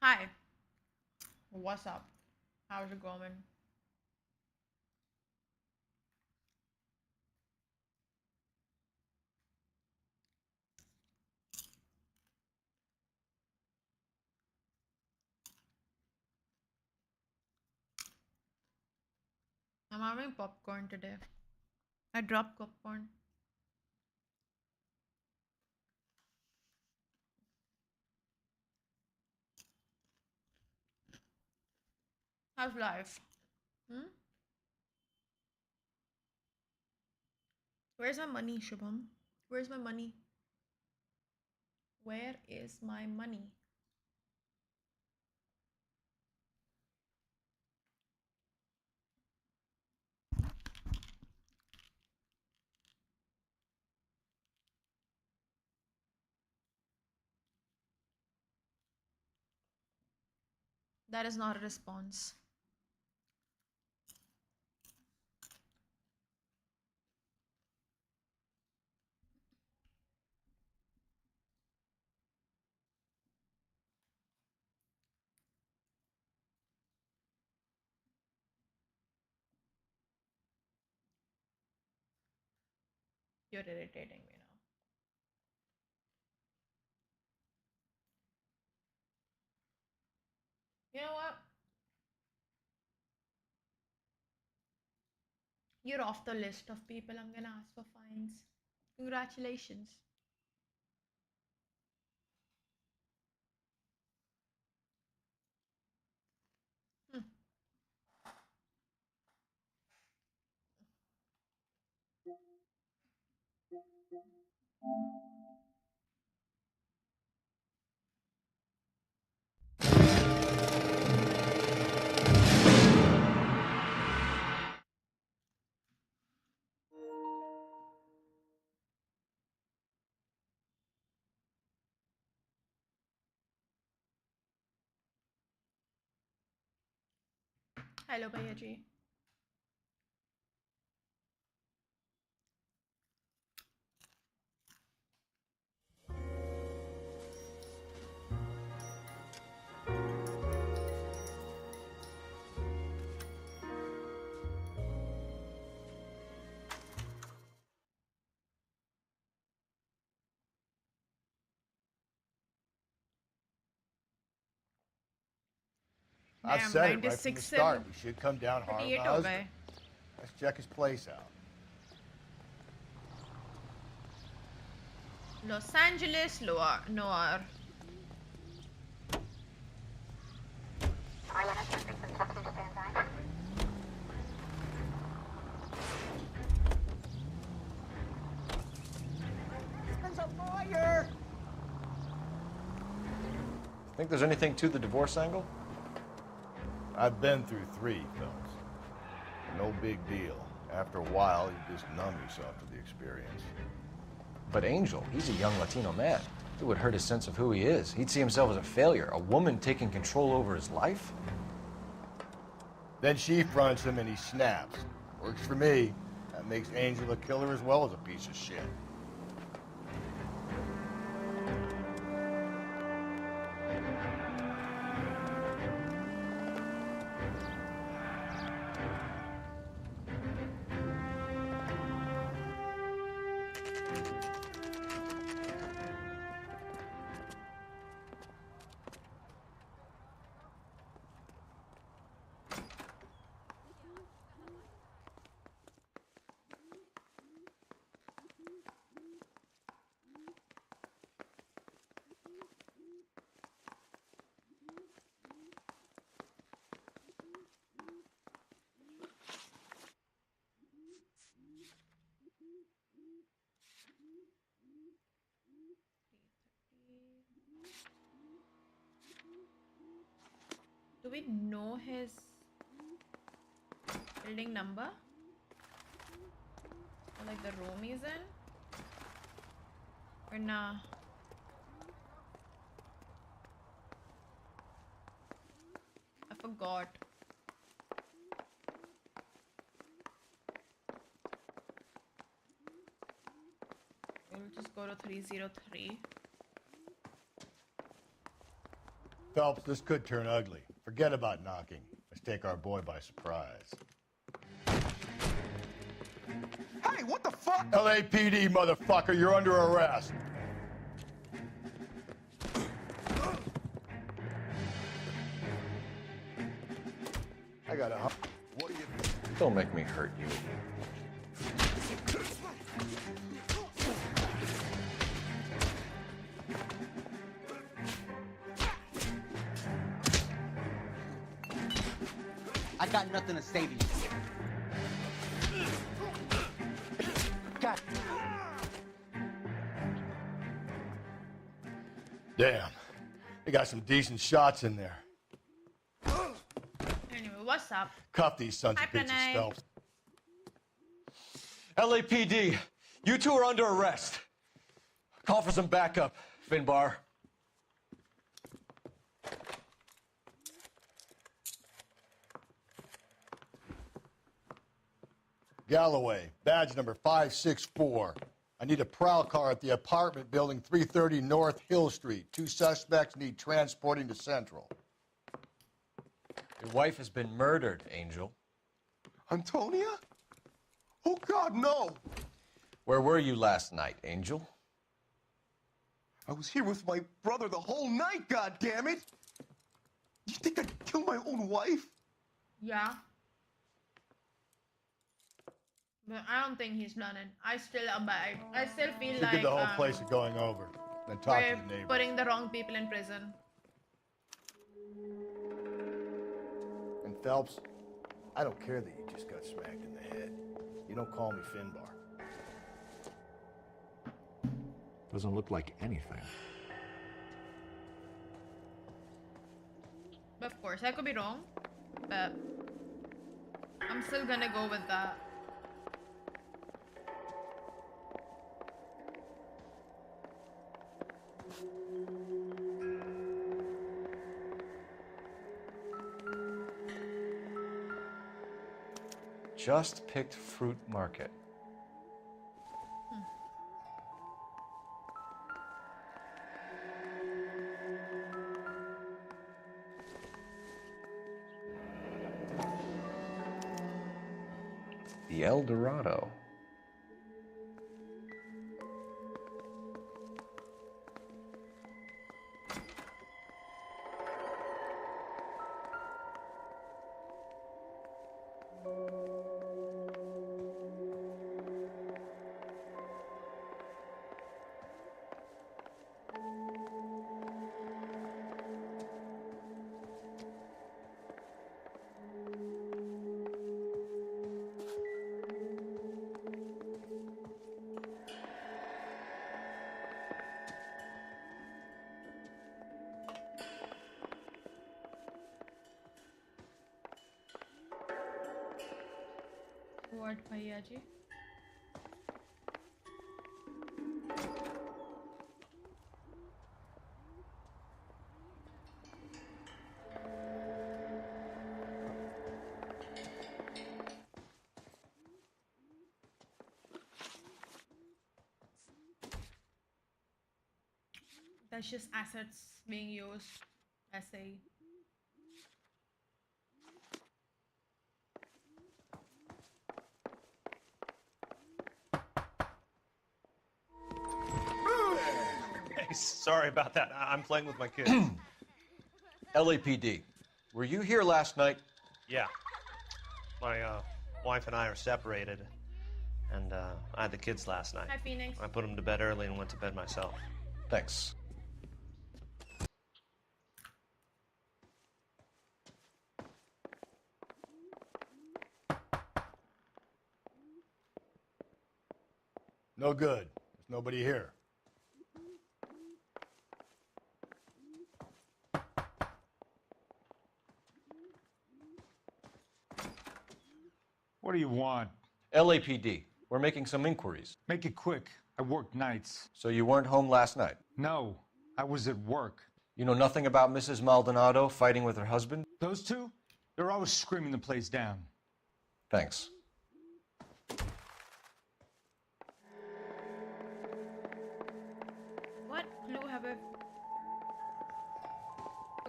Hi. What's up? How's it going? I'm having popcorn today. I dropped popcorn. How's life? Hmm? Where's my money, Shubham? Where's my money? Where is my money? That is not a response. You're irritating me now. You know what? You're off the list of people I'm gonna ask for fines. Congratulations. Hmm. Hello, Bhaiya ji. I've Damn, said it right from the 96 start. We should come down hard on the 38 हो husband. गए. Let's check his place out. Los Angeles, Noire. Think there's anything to the divorce angle? I've been through 3 films. No big deal. After a while, you just numb yourself to the experience. But Angel, he's a young Latino man. It would hurt his sense of who he is. He'd see himself as a failure, a woman taking control over his life. Then she fronts him and he snaps. Works for me. That makes Angel a killer as well as a piece of shit. Do we know his building number? Or like the room he's in? Or nah? I forgot. We'll just go to 303. Phelps, this could turn ugly. Forget about knocking. Let's take our boy by surprise. Hey, what the fuck? LAPD, motherfucker, you're under arrest. I got a... What do you... Don't make me hurt you. I got nothing to say to you. God. Damn. They got some decent shots in there. Anyway, what's up? Cuff these sons Hi, of bitches, Pranay. Phelps. LAPD, you two are under arrest. Call for some backup, Finbar. Galloway, badge number 564. I need a prowl car at the apartment building 330 North Hill Street. 2 suspects need transporting to Central. Your wife has been murdered, Angel. Antonia? Oh, God, no. Where were you last night, Angel? I was here with my brother the whole night, God damn it! You think I'd kill my own wife? Yeah. But I don't think he's done it. I still abide. I still feel Should like give the whole place a going over. Then talk we're to the neighbors. putting the wrong people in prison. And Phelps, I don't care that you just got smacked in the head. You don't call me Finbar. Doesn't look like anything. But of course, I could be wrong. But I'm still gonna go with that. Just picked fruit market. The El Dorado. What, भैया जी? That's just assets being used as a Hey, sorry about that. I'm playing with my kids. LAPD, were you here last night? Yeah. My wife and I are separated, and I had the kids last night. Hi, Phoenix. I put them to bed early and went to bed myself. Thanks. No good. There's nobody here. What do you want? LAPD, we're making some inquiries. Make it quick. I work nights. So you weren't home last night? No, I was at work. You know nothing about Mrs. Maldonado fighting with her husband? Those two? They're always screaming the place down. Thanks. What clue have I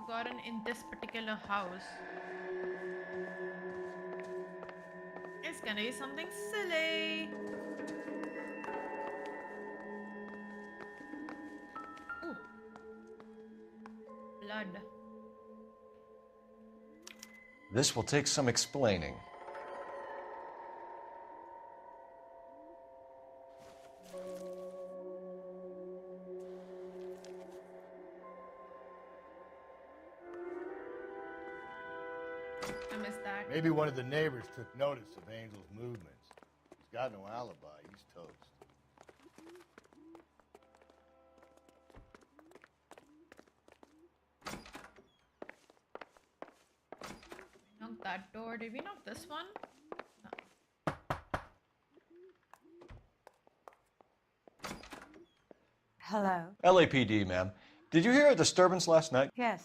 gotten in this particular house. It's gonna be something silly. Ooh. Blood. This will take some explaining. I missed that. Maybe one of the neighbors took notice of Angel's movements. He's got no alibi. He's toast. Knock that door. Did we knock this one? No. Hello? LAPD, ma'am. Did you hear a disturbance last night? Yes.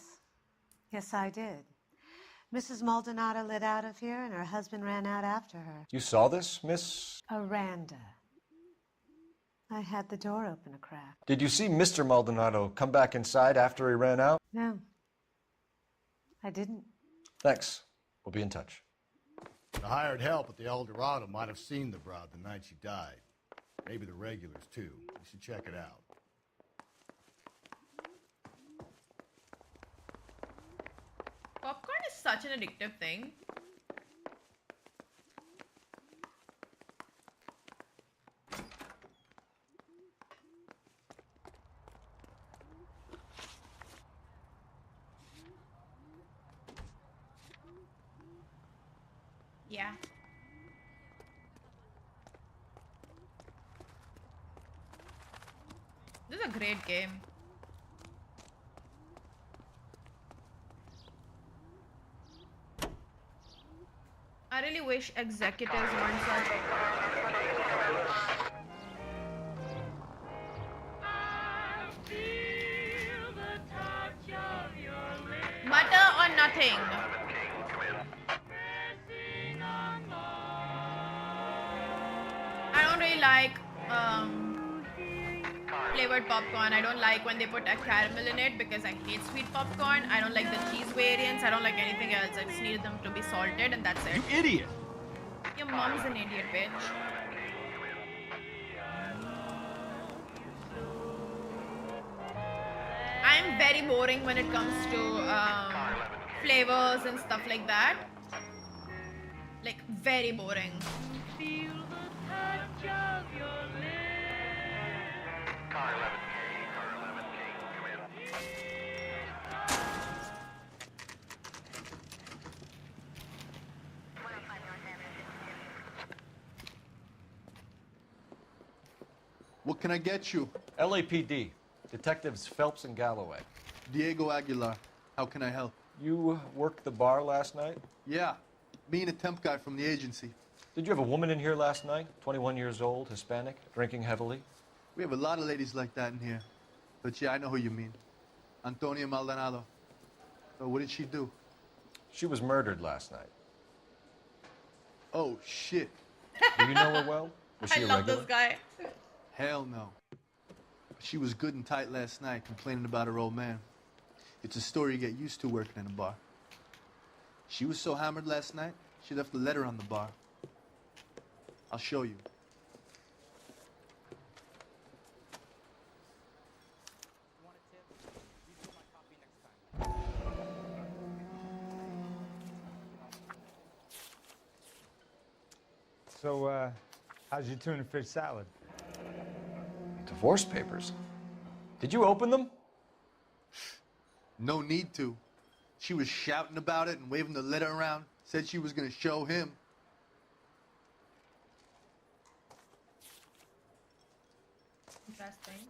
Yes, I did. Mrs. Maldonado lit out of here and her husband ran out after her. You saw this, Miss? Aranda. I had the door open a crack. Did you see Mr. Maldonado come back inside after he ran out? No. I didn't. Thanks. We'll be in touch. The hired help at the El Dorado might have seen the broad the night she died. Maybe the regulars, too. You should check it out. Popcorn is such an addictive thing. Yeah. This is a great game. I really wish executives weren't such. Butter or nothing? I don't really like flavored popcorn. I don't like when they put a caramel in it because I hate sweet popcorn. I don't like the cheese variants. I don't like anything else. I just needed them to be salted and that's it. You idiot! Your mom's an idiot, bitch. I am very boring when it comes to flavors and stuff like that. Like, very boring. Feel the touch of your lips. What can I get you? LAPD. Detectives Phelps and Galloway. Diego Aguilar. How can I help? You worked the bar last night? Yeah. Me and a temp guy from the agency. Did you have a woman in here last night? 21 years old, Hispanic, drinking heavily? We have a lot of ladies like that in here. But yeah, I know who you mean. Antonia Maldonado. So what did she do? She was murdered last night. Oh, shit. Do you know her well? Was she I a love regular? this guy. Hell no. She was good and tight last night, complaining about her old man. It's a story you get used to working in a bar. She was so hammered last night, she left a letter on the bar. I'll show you. So, how's your tuna fish salad? Divorce papers. Did you open them? No need to. She was shouting about it and waving the letter around. Said she was gonna show him. Interesting.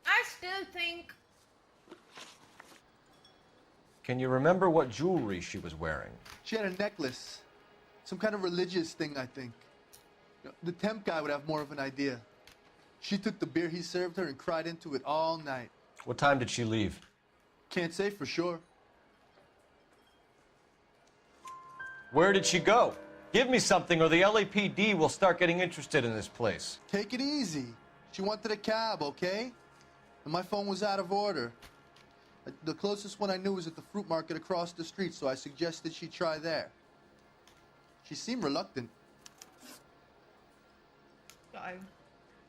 I still think. Can you remember what jewelry she was wearing? She had a necklace. Some kind of religious thing, I think. The temp guy would have more of an idea. She took the beer he served her and cried into it all night. What time did she leave? Can't say for sure. Where did she go? Give me something or the LAPD will start getting interested in this place. Take it easy. She wanted a cab, okay? And my phone was out of order. The closest one I knew was at the fruit market across the street, so I suggested she try there. She seemed reluctant.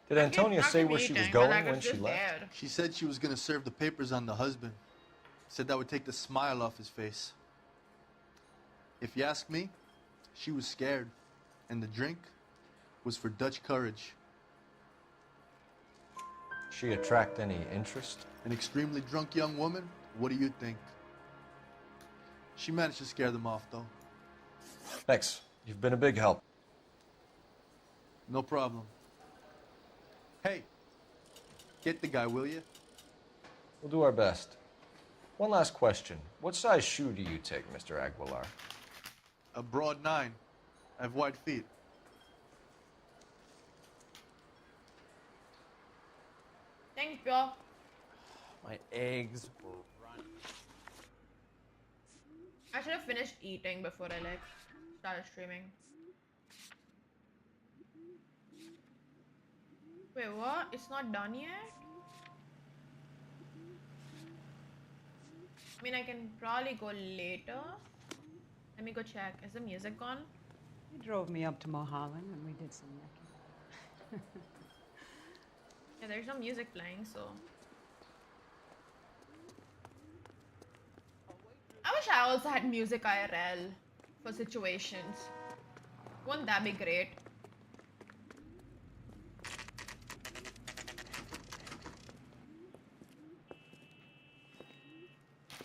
Did Antonia say where she was going when she left? She said she was gonna serve the papers on the husband. Said that would take the smile off his face. If you ask me, she was scared. And the drink was for Dutch courage. She attract any interest? An extremely drunk young woman? What do you think? She managed to scare them off, though. Thanks. You've been a big help. No problem. Hey, get the guy, will you? We'll do our best. One last question. What size shoe do you take, Mr. Aguilar? A broad 9. I have wide feet. Thank you. My eggs were running. I should have finished eating before I like started streaming. Wait, what? It's not done yet? I mean, I can probably go later. Let me go check. Is the music gone? He drove me up to Mulholland and we did some necking. Yeah, there's no music playing, so. I wish I also had music IRL for situations. Wouldn't that be great?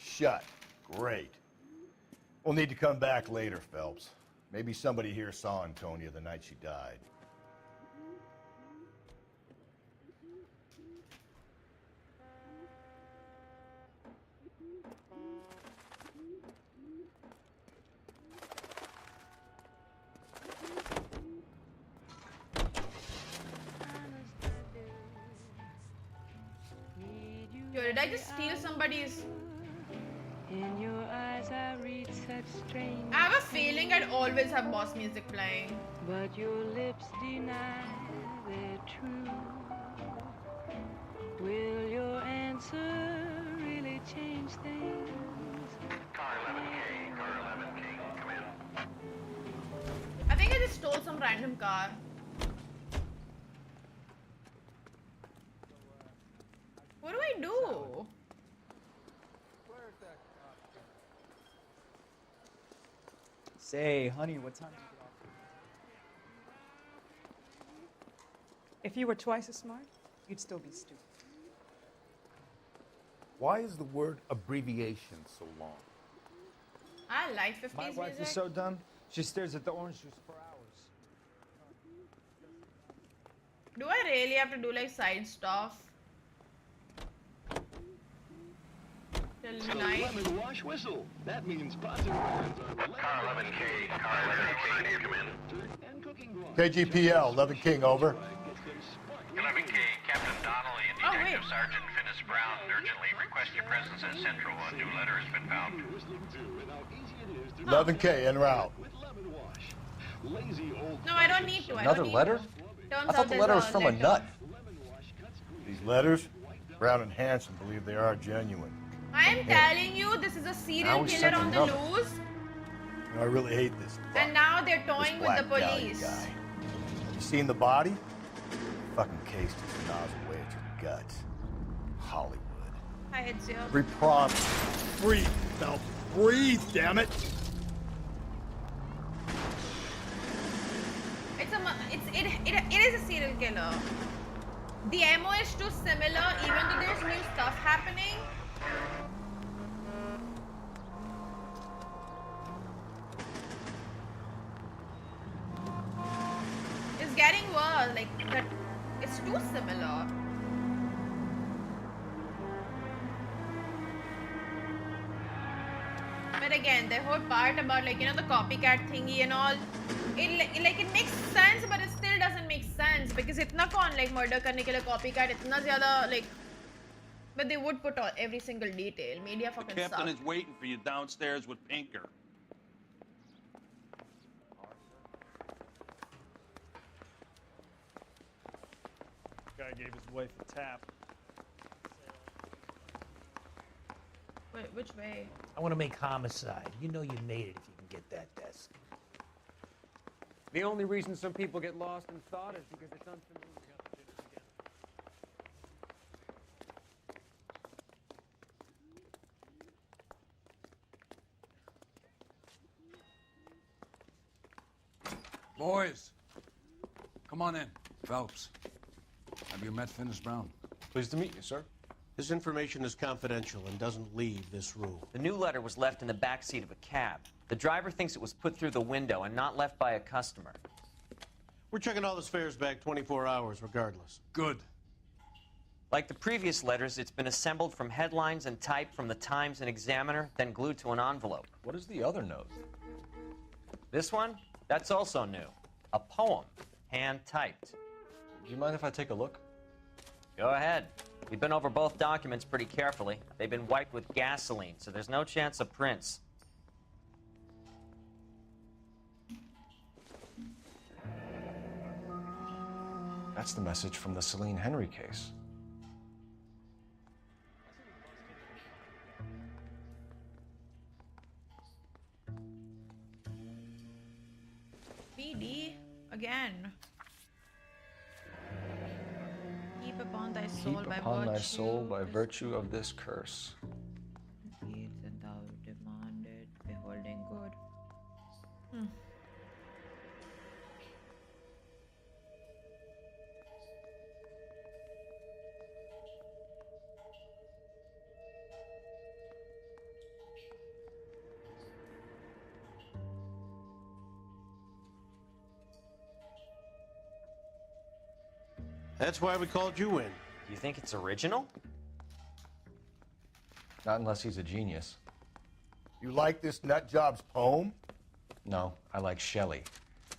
Shut. Great. We'll need to come back later, Phelps. Maybe somebody here saw Antonia the night she died. Yo, did I just steal somebody's? In your eyes I read such strange. I have a feeling I'd always have boss music playing. But your lips deny their truth. Will your answer really change things? Car 11K, car 11K, come in. I think I just stole some random car. What do I do? Say, honey, what time do you get off? If you were twice as smart, you'd still be stupid. Why is the word abbreviation so long? I like 50s My wife music. is so dumb, she stares at the orange juice for hours. Do I really have to do like side stuff? Till night? Lemon wash whistle. That means positive words are car 11K, car 11K, come in. And cooking gloves. KGPL, 11 King, over. 11K, Captain Donnelly and Detective Sergeant Finis Brown urgently request your presence at Central. A new letter has been found. 11K, en route. No, I don't need to. Another letter? I thought the letter was from a nut. These letters, Brown and Hanson believe they are genuine. I am telling you, this is a serial killer on the loose. You know, I really hate this. And now they're toying with the Black Dahlia police. guy. You seen the body? Fucking cased his nozzle away at your guts. Hollywood. Hi, Ezio. Every promise. Breathe, Phelps. Breathe, damn it. It is a serial killer. The MO is too similar, even though there's new stuff happening. It's getting worse, like that. It's too similar. But again, the whole part about like, you know, the copycat thingy and all, it makes sense, but it still doesn't make sense because itna kaun like murder karne ke liye copycat itna zyada like, but they would put all every single detail. Media fucking The captain suck. is waiting for you downstairs with Pinker. Guy gave his wife a tap. Wait, which way? I want to make homicide. You know you made it if you can get that desk. The only reason some people get lost in thought is because it's unfamiliar. Boys, come on in. Phelps, have you met Finis Brown? Pleased to meet you, sir. This information is confidential and doesn't leave this room. The new letter was left in the back seat of a cab. The driver thinks it was put through the window and not left by a customer. We're checking all the fares back 24 hours regardless. Good. Like the previous letters, it's been assembled from headlines and typed from the Times and Examiner, then glued to an envelope. What is the other note? This one? That's also new. A poem, hand-typed. Do you mind if I take a look? Go ahead. We've been over both documents pretty carefully. They've been wiped with gasoline, so there's no chance of prints. That's the message from the Celine Henry case. BD again. Keep upon thy soul Keep by upon virtue. thy soul by virtue of this curse. Deeds that thou demanded, beholding good. That's why we called you in. You think it's original? Not unless he's a genius. You like this nutjob's poem? No, I like Shelley.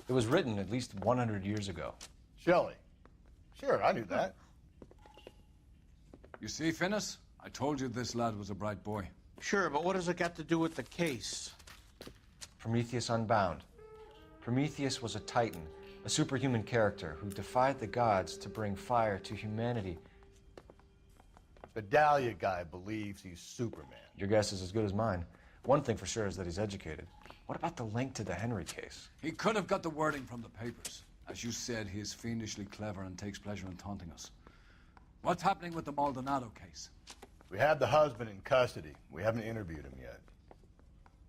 It was written at least 100 years ago. Shelley? Sure, I knew that. You see, Finis? I told you this lad was a bright boy. Sure, but what has it got to do with the case? Prometheus Unbound. Prometheus was a titan, a superhuman character who defied the gods to bring fire to humanity. The Dahlia guy believes he's Superman. Your guess is as good as mine. One thing for sure is that he's educated. What about the link to the Henry case? He could have got the wording from the papers. As you said, he is fiendishly clever and takes pleasure in taunting us. What's happening with the Maldonado case? We have the husband in custody. We haven't interviewed him yet.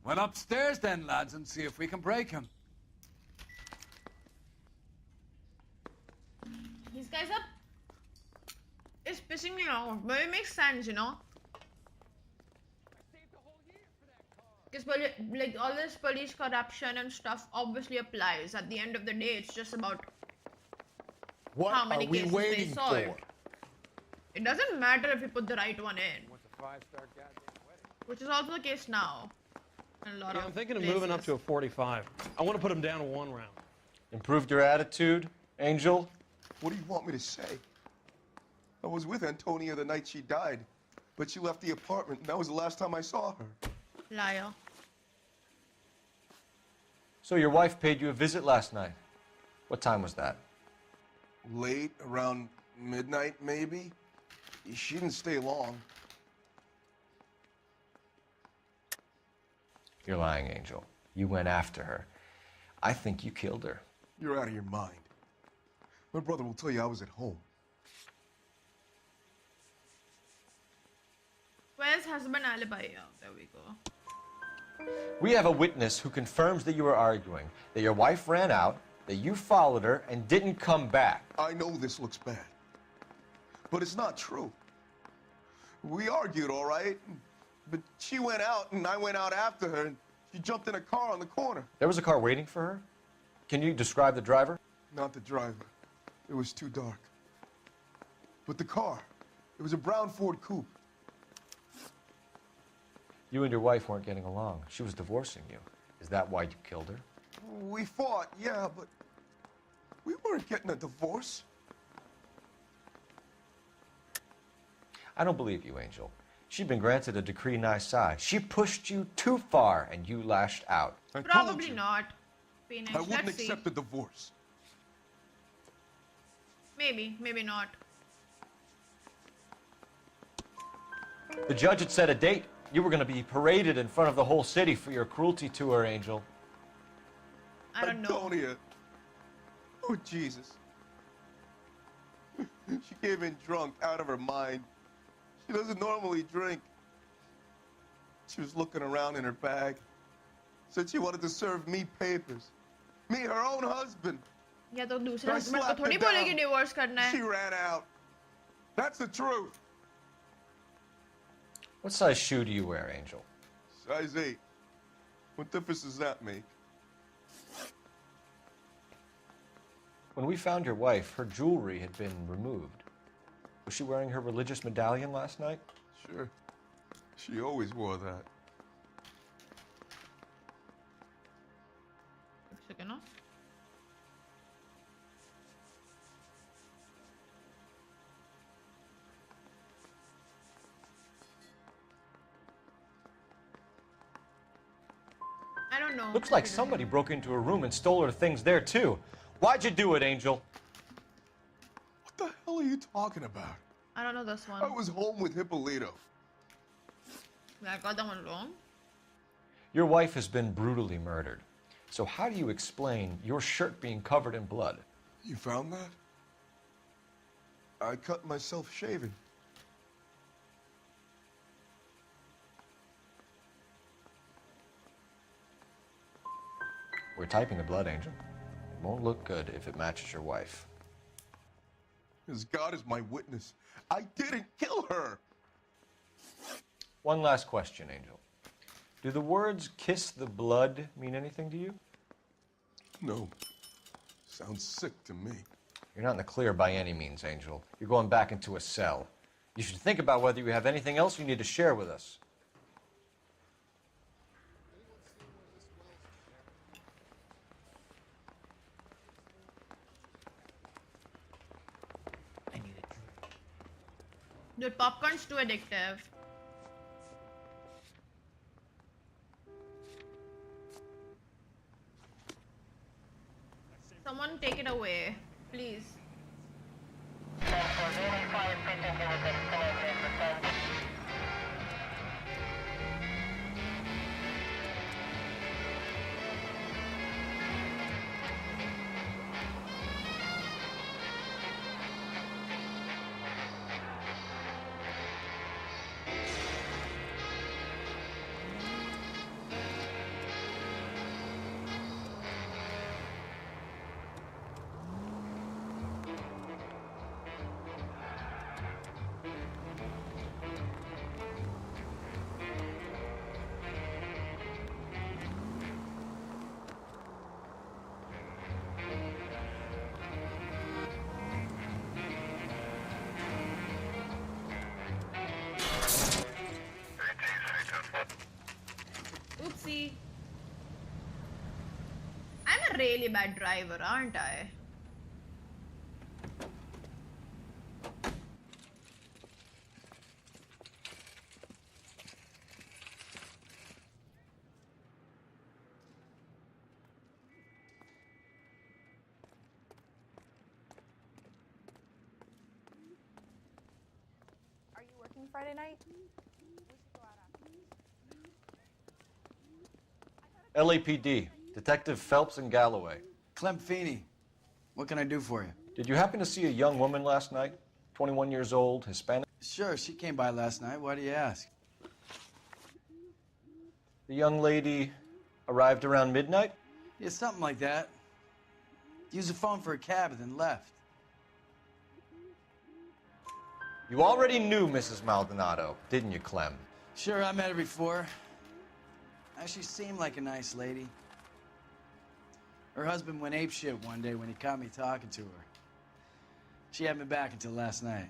Well, upstairs then, lads, and see if we can break him. These guys up. It's pissing me off, but it makes sense, you know. Because like all this police corruption and stuff obviously applies. At the end of the day, it's just about What how many are we cases waiting they solved. for? It doesn't matter if you put the right one in, What's a 5-star goddamn wedding? which is also the case now. In a lot of I'm thinking of places. moving up to a 45. I want to put him down to 1 round. Improved your attitude, Angel? What do you want me to say? I was with Antonia the night she died, but she left the apartment, and that was the last time I saw her. Liar. So your wife paid you a visit last night. What time was that? Late, around midnight, maybe? She didn't stay long. You're lying, Angel. You went after her. I think you killed her. You're out of your mind. My brother will tell you I was at home. Where's husband alibi? Oh, there we go. We have a witness who confirms that you were arguing, that your wife ran out, that you followed her and didn't come back. I know this looks bad, but it's not true. We argued, all right, but she went out and I went out after her, and she jumped in a car on the corner. There was a car waiting for her? Can you describe the driver? Not the driver. It was too dark. But the car, it was a brown Ford coupe. You and your wife weren't getting along. She was divorcing you. Is that why you killed her? We fought, yeah, but we weren't getting a divorce. I don't believe you, Angel. She'd been granted a decree nisi. She pushed you too far and you lashed out. Probably not. Phoenix. I wouldn't Let's see. accept a divorce. Maybe, maybe not. The judge had set a date. You were going to be paraded in front of the whole city for your cruelty to her, Angel. I don't know. Antonia. Oh, Jesus. She came in drunk, out of her mind. She doesn't normally drink. She was looking around in her bag. Said she wanted to serve me papers. Me, her own husband. या तो दूसरे I husband को slapped थोड़ी her बोलेगी down. Divorce करना She है. ran out. That's the truth. What size shoe do you wear, Angel? Size 8. What difference does that make? When we found your wife, her jewelry had been removed. Was she wearing her religious medallion last night? Sure. She always wore that. I don't know. Looks like somebody broke into her room and stole her things there, too. Why'd you do it, Angel? What the hell are you talking about? I don't know this one. I was home with Hippolito. I got that one wrong. Your wife has been brutally murdered. So how do you explain your shirt being covered in blood? You found that? I cut myself shaving. We're typing the blood, Angel. It won't look good if it matches your wife. As God is my witness, I didn't kill her. One last question, Angel. Do the words "kiss the blood" mean anything to you? No. Sounds sick to me. You're not in the clear by any means, Angel. You're going back into a cell. You should think about whether you have anything else you need to share with us. Dude, popcorn's too addictive. Someone take it away, please. Oopsie. I'm a really bad driver, aren't I? Are you working Friday night? LAPD, Detective Phelps and Galloway. Clem Feeney, what can I do for you? Did you happen to see a young woman last night? 21 years old, Hispanic? Sure, she came by last night. Why do you ask? The young lady arrived around midnight? Yeah, something like that. Used the phone for a cab and then left. You already knew Mrs. Maldonado, didn't you, Clem? Sure, I met her before. She seemed like a nice lady. Her husband went apeshit one day when he caught me talking to her. She had me back until last night.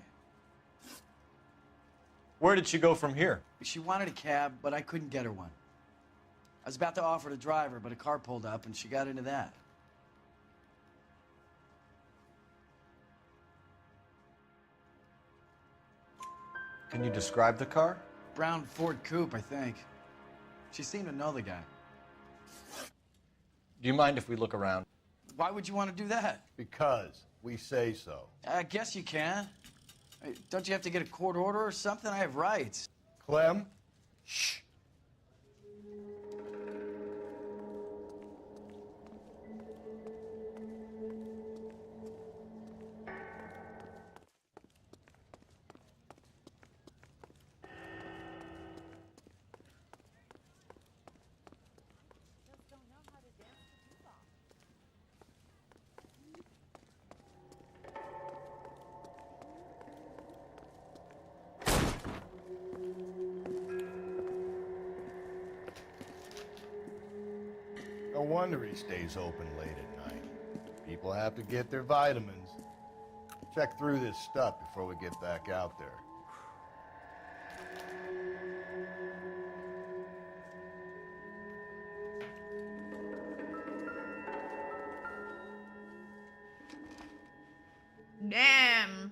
Where did she go from here? She wanted a cab, but I couldn't get her one. I was about to offer to drive her, but a car pulled up and she got into that. Can you describe the car? Brown Ford Coupe, I think. She seemed to know the guy. Do you mind if we look around? Why would you want to do that? Because we say so. I guess you can. Don't you have to get a court order or something? I have rights. Clem, Shh. No wonder he stays open late at night. People have to get their vitamins. Check through this stuff before we get back out there. Damn.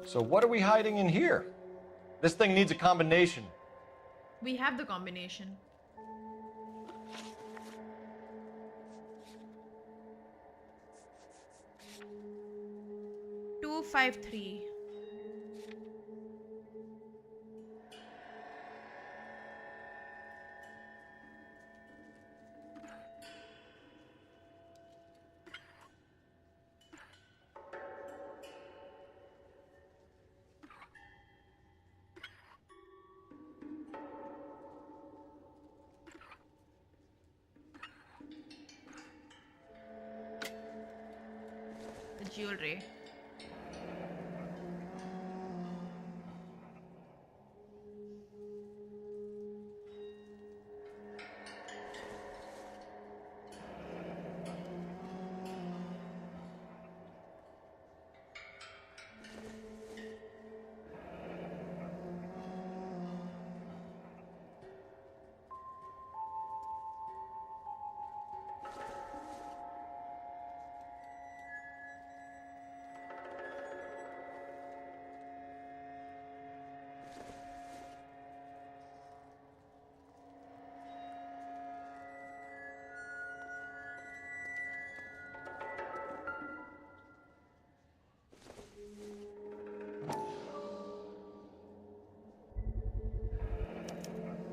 So what are we hiding in here? This thing needs a combination. We have the combination. Two, 5, 3. The jewelry.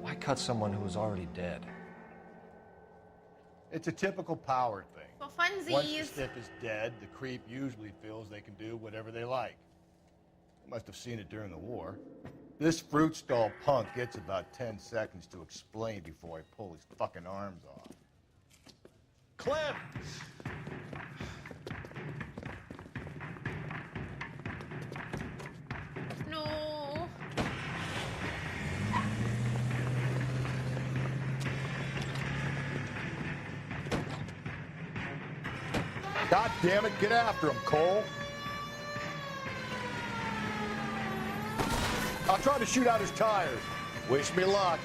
Why cut someone who was already dead? It's a typical power thing. For funsies. Once the stiff is dead, the creep usually feels they can do whatever they like. You must have seen it during the war. This fruit stall punk gets about 10 seconds to explain before I pull his fucking arms off. Clem! No. God damn it, get after him, Cole. I'll try to shoot out his tires. Wish me luck.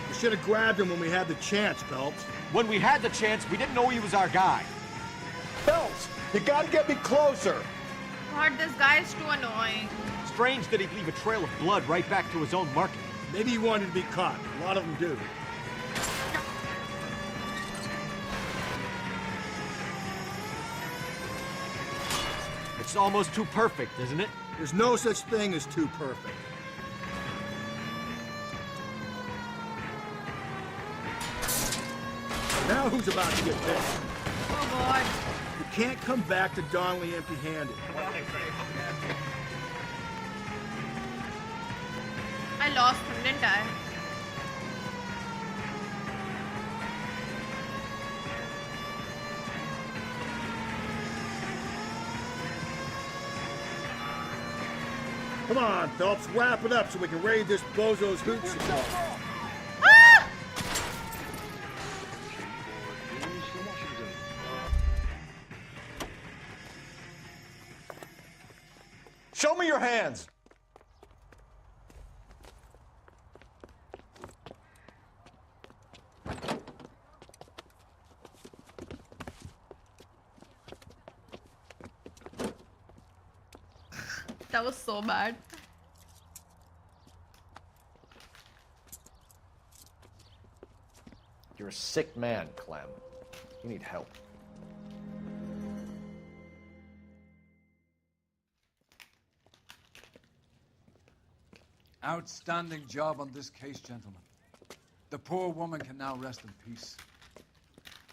We should have grabbed him when we had the chance, Phelps. When we had the chance, we didn't know he was our guy. Phelps, you gotta get me closer. God, this guy is too annoying. Strange that he'd leave a trail of blood right back to his own market. Maybe he wanted to be caught. A lot of them do. It's almost too perfect, isn't it? There's no such thing as too perfect. Now who's about to get pissed? Oh, God. You can't come back to Donnelly empty-handed. I lost him, didn't I? Come on, Phelps, wrap it up so we can raid this bozo's hoots. Ah! Show me your hands! That was so bad. a sick man, Clem. You need help. Outstanding job on this case, gentlemen. The poor woman can now rest in peace.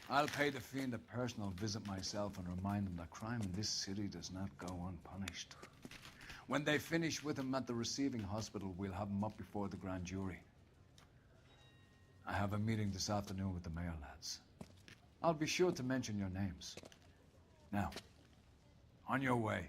I'll pay the fiend a personal visit myself and remind him that crime in this city does not go unpunished. When they finish with him at the receiving hospital, we'll have him up before the grand jury. I have a meeting this afternoon with the mayor, lads. I'll be sure to mention your names. Now, on your way.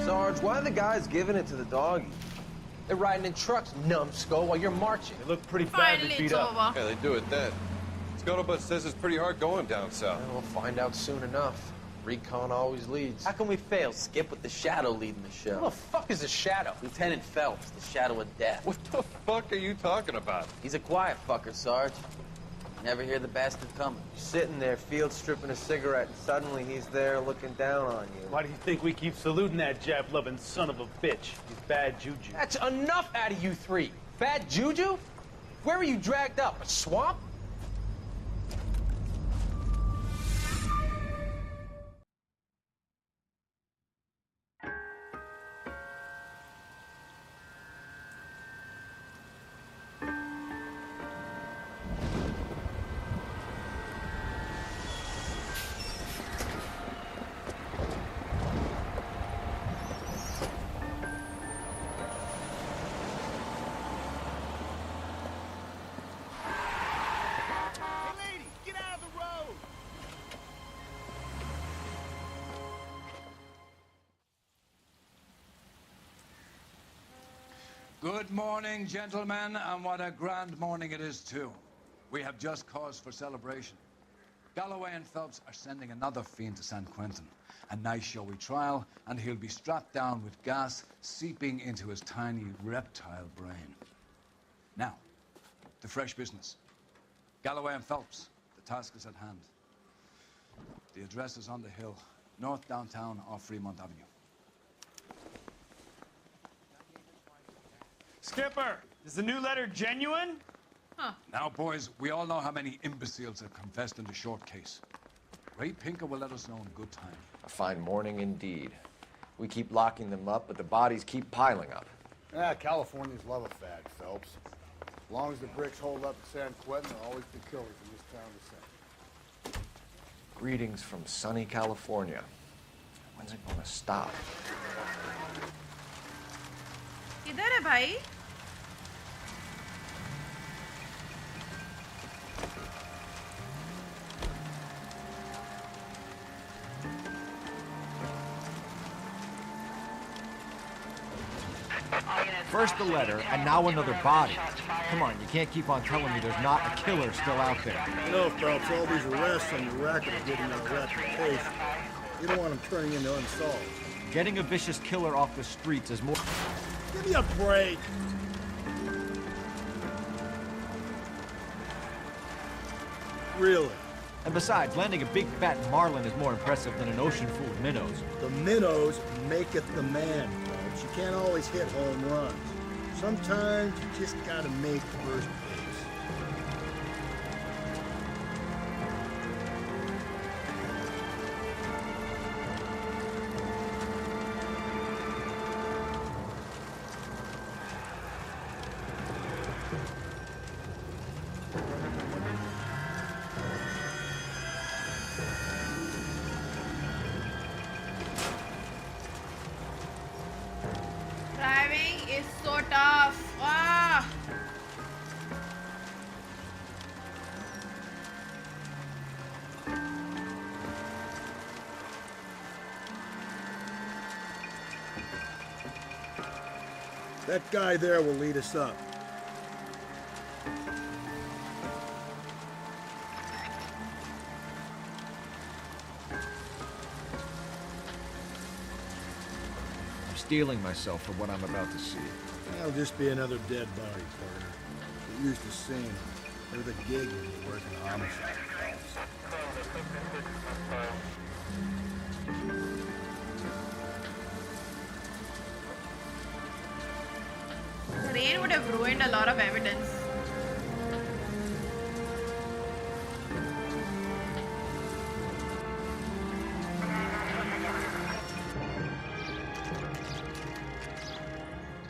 Sarge, why are the guys giving it to the doggy? They're riding in trucks, numbskull, while you're marching. They look pretty Finally, badly beat it's up. over. Yeah, they do it then. Scuttlebutt says it's pretty hard going down south. Well, we'll find out soon enough. Recon always leads. How can we fail? Skip with the Shadow leading the show. Who the fuck is a Shadow? Lieutenant Phelps, the Shadow of Death. What the fuck are you talking about? He's a quiet fucker, Sarge. Never hear the bastard coming. Sitting there, field stripping a cigarette, and suddenly he's there looking down on you. Why do you think we keep saluting that Jap-loving son of a bitch? He's bad juju. That's enough out of you three. Bad juju? Where were you dragged up? A swamp? Good morning, gentlemen, and what a grand morning it is, too. We have just cause for celebration. Galloway and Phelps are sending another fiend to San Quentin. A nice showy trial, and he'll be strapped down with gas seeping into his tiny reptile brain. Now, to fresh business. Galloway and Phelps, the task is at hand. The address is on the hill, north downtown off Fremont Avenue. Skipper, is the new letter genuine? Huh. Now, boys, we all know how many imbeciles have confessed in the short case. Ray Pinker will let us know in good time. A fine morning indeed. We keep locking them up, but the bodies keep piling up. Ah, Californians love a fad, Phelps. As long as the bricks hold up in San Quentin, there'll always be killers in this town to send. Greetings from sunny California. When's it gonna stop? किधर है भाई? First the letter, and now another body. Come on, you can't keep on telling me there's not a killer still out there. You know, Phelps, all these arrests on your racket are getting a reputation. You don't want them turning into unsolved. Getting a vicious killer off the streets is more... Give me a break. Really? And besides, landing a big fat marlin is more impressive than an ocean full of minnows. The minnows maketh the man, Phelps. You can't always hit home runs. Sometimes you just gotta make first base. Driving is so tough. Ah. That guy there will lead us up. I'm steeling myself for what I'm about to see. That'll just be another dead body, partner. Get used to seeing him. They're the gig when you work in homicide files. The rain would have ruined a lot of evidence.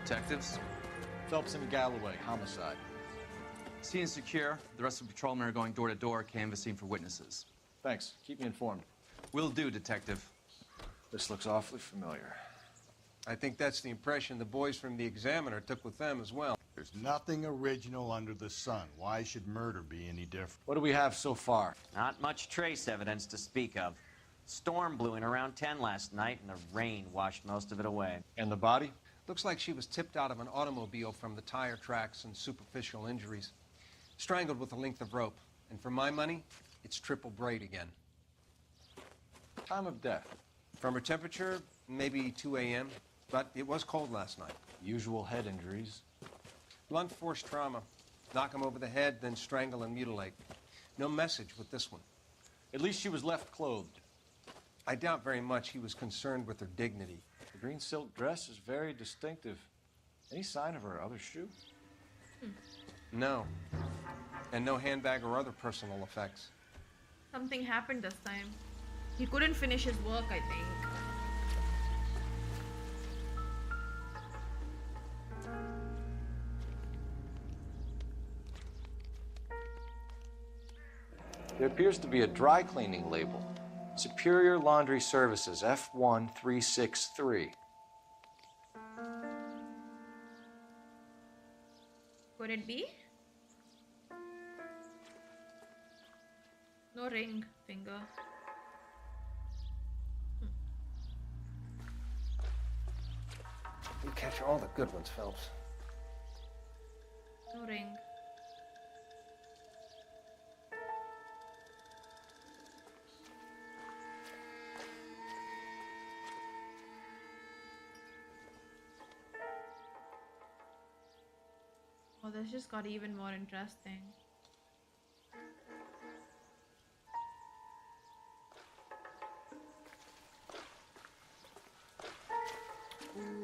Detectives? Phelps and Galloway, homicide. Scene is secure. The rest of the patrolmen are going door to door, canvassing for witnesses. Thanks. Keep me informed. Will do, Detective. This looks awfully familiar. I think that's the impression the boys from the Examiner took with them as well. There's nothing original under the sun. Why should murder be any different? What do we have so far? Not much trace evidence to speak of. Storm blew in around 10 last night, and the rain washed most of it away. And the body? Looks like she was tipped out of an automobile from the tire tracks and superficial injuries. Strangled with a length of rope. And for my money, it's triple braid again. Time of death? From her temperature, maybe 2 a.m., but it was cold last night. Usual head injuries? Blunt force trauma. Knock him over the head, then strangle and mutilate. No message with this one. At least she was left clothed. I doubt very much he was concerned with her dignity. The green silk dress is very distinctive. Any sign of her other shoe? No. And no handbag or other personal effects. Something happened this time. He couldn't finish his work, I think. There appears to be a dry cleaning label. Superior Laundry Services, F1363. Could it be? No ring finger. You capture all the good ones, Phelps. No ring. Oh, this just got even more interesting.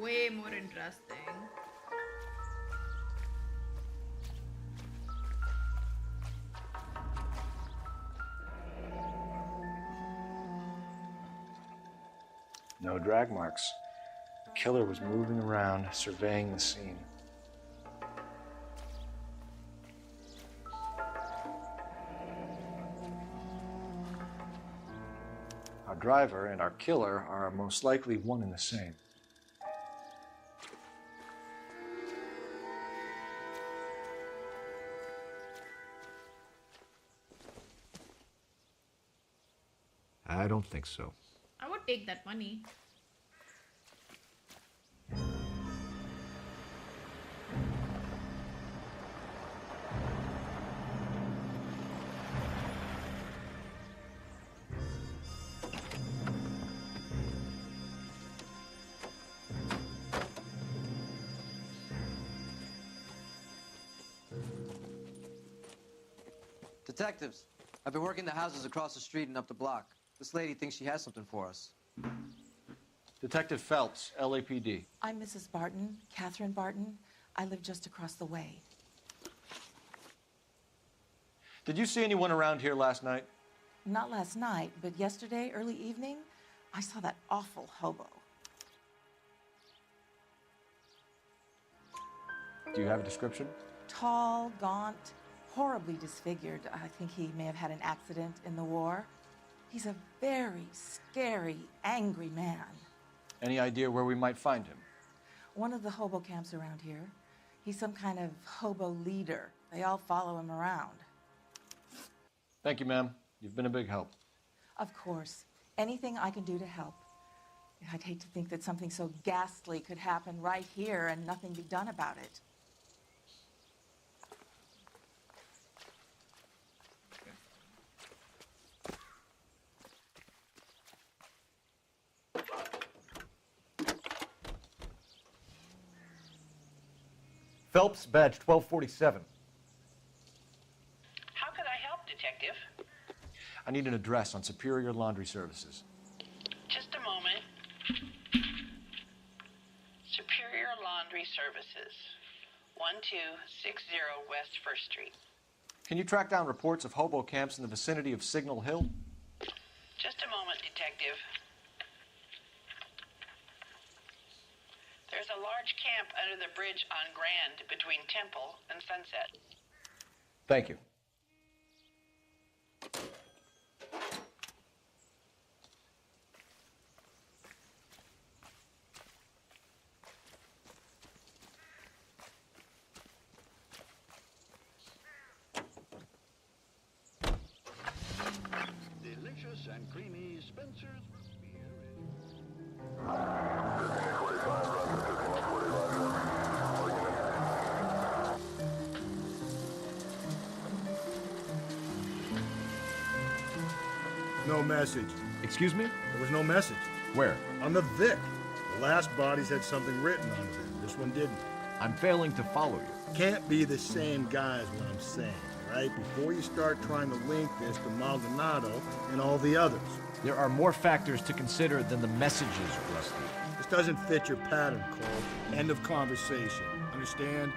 Way more interesting. No drag marks. The killer was moving around, surveying the scene. Our driver and our killer are most likely one and the same. I don't think so. I would take that money. Detectives, I've been working the houses across the street and up the block. This lady thinks she has something for us. Detective Phelps, LAPD. I'm Mrs. Barton, Catherine Barton. I live just across the way. Did you see anyone around here last night? Not last night, but yesterday, early evening, I saw that awful hobo. Do you have a description? Tall, gaunt, horribly disfigured. I think he may have had an accident in the war. He's a very scary, angry man. Any idea where we might find him? One of the hobo camps around here. He's some kind of hobo leader. They all follow him around. Thank you, ma'am. You've been a big help. Of course. Anything I can do to help. I'd hate to think that something so ghastly could happen right here and nothing be done about it. Phelps, badge 1247. How can I help, Detective? I need an address on Superior Laundry Services. Just a moment. Superior Laundry Services, 1260 West 1st Street. Can you track down reports of hobo camps in the vicinity of Signal Hill? Just a moment, Detective. There's a large camp under the bridge on Grand between Temple and Sunset. Thank you. Delicious and creamy Spencer's beer. No message. Excuse me? There was no message. Where? On the Vic. The last bodies had something written on them. This one didn't. I'm failing to follow you. Can't be the same guy is what I'm saying, right? Before you start trying to link this to Maldonado and all the others. There are more factors to consider than the messages, Rusty. This doesn't fit your pattern, Cole. End of conversation. Understand?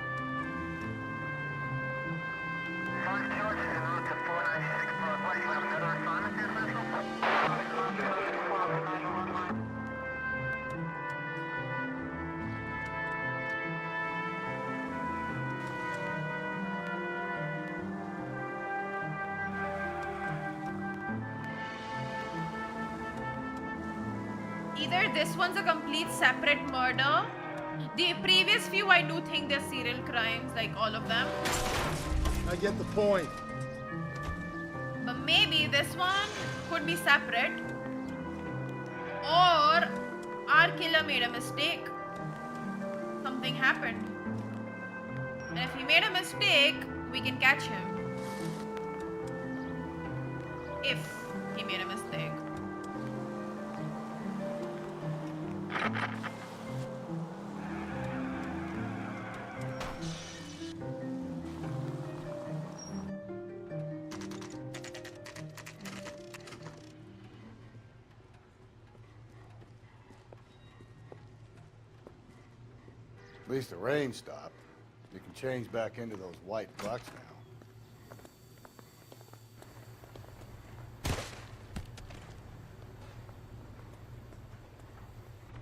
Either this one's a complete separate murder. The previous few, I do think they're serial crimes, like all of them. I get the point. But maybe this one could be separate. Or our killer made a mistake. Something happened. And if he made a mistake, we can catch him. If he made a mistake. At least the rain stopped. You can change back into those white bucks now.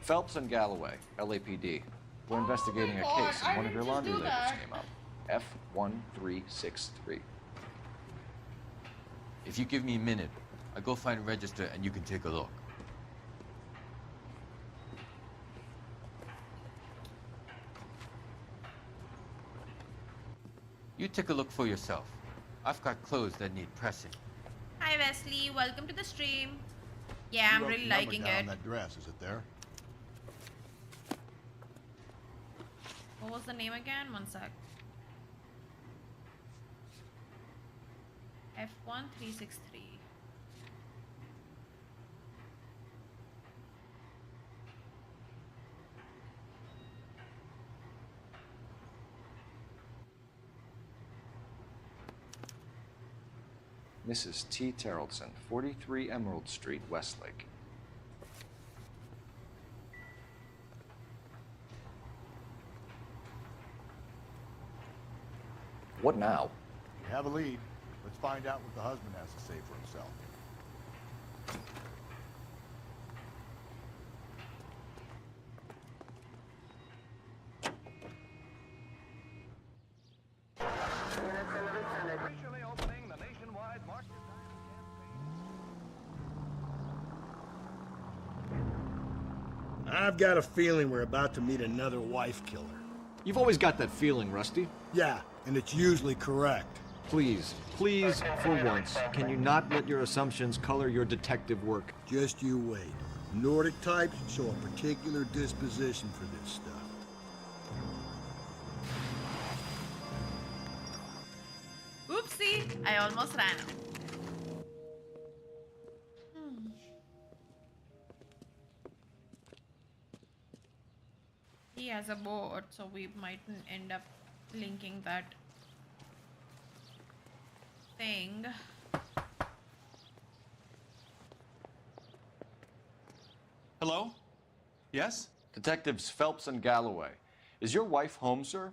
Phelps and Galloway, LAPD. We're investigating a case and one of your laundry labels came up. F1363. If you give me a minute, I'll go find a register and you can take a look. You take a look for yourself. I've got clothes that need pressing. Hi Wesley, welcome to the stream. Yeah, I'm really liking it. That dress, is it there? What was the name again? One sec. F1363. Mrs. T. Taraldsen, 43 Emerald Street, Westlake. What now? We have a lead. Let's find out what the husband has to say for himself. I've got a feeling we're about to meet another wife killer. You've always got that feeling, Rusty. Yeah, and it's usually correct. Please, please, for once, can you not let your assumptions color your detective work? Just you wait. Nordic types show a particular disposition for this stuff. Oopsie, I almost ran out. He has a board, so we mightn't end up linking that thing. Hello? Yes? Detectives Phelps and Galloway. Is your wife home, sir?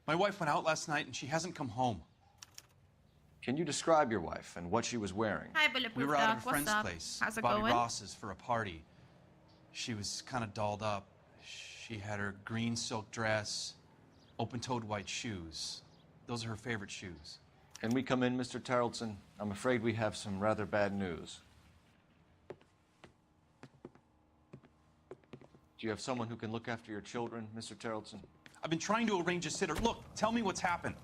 My wife went out last night and she hasn't come home. Can you describe your wife and what she was wearing? Hi, Bulletproof We were out Doc. at a What's friend's up? place, How's it Bobby going? Ross's, for a party. She was kind of dolled up. She had her green silk dress, open-toed white shoes. Those are her favorite shoes. Can we come in, Mr. Taraldsen? I'm afraid we have some rather bad news. Do you have someone who can look after your children, Mr. Taraldsen? I've been trying to arrange a sitter. Look, tell me what's happened.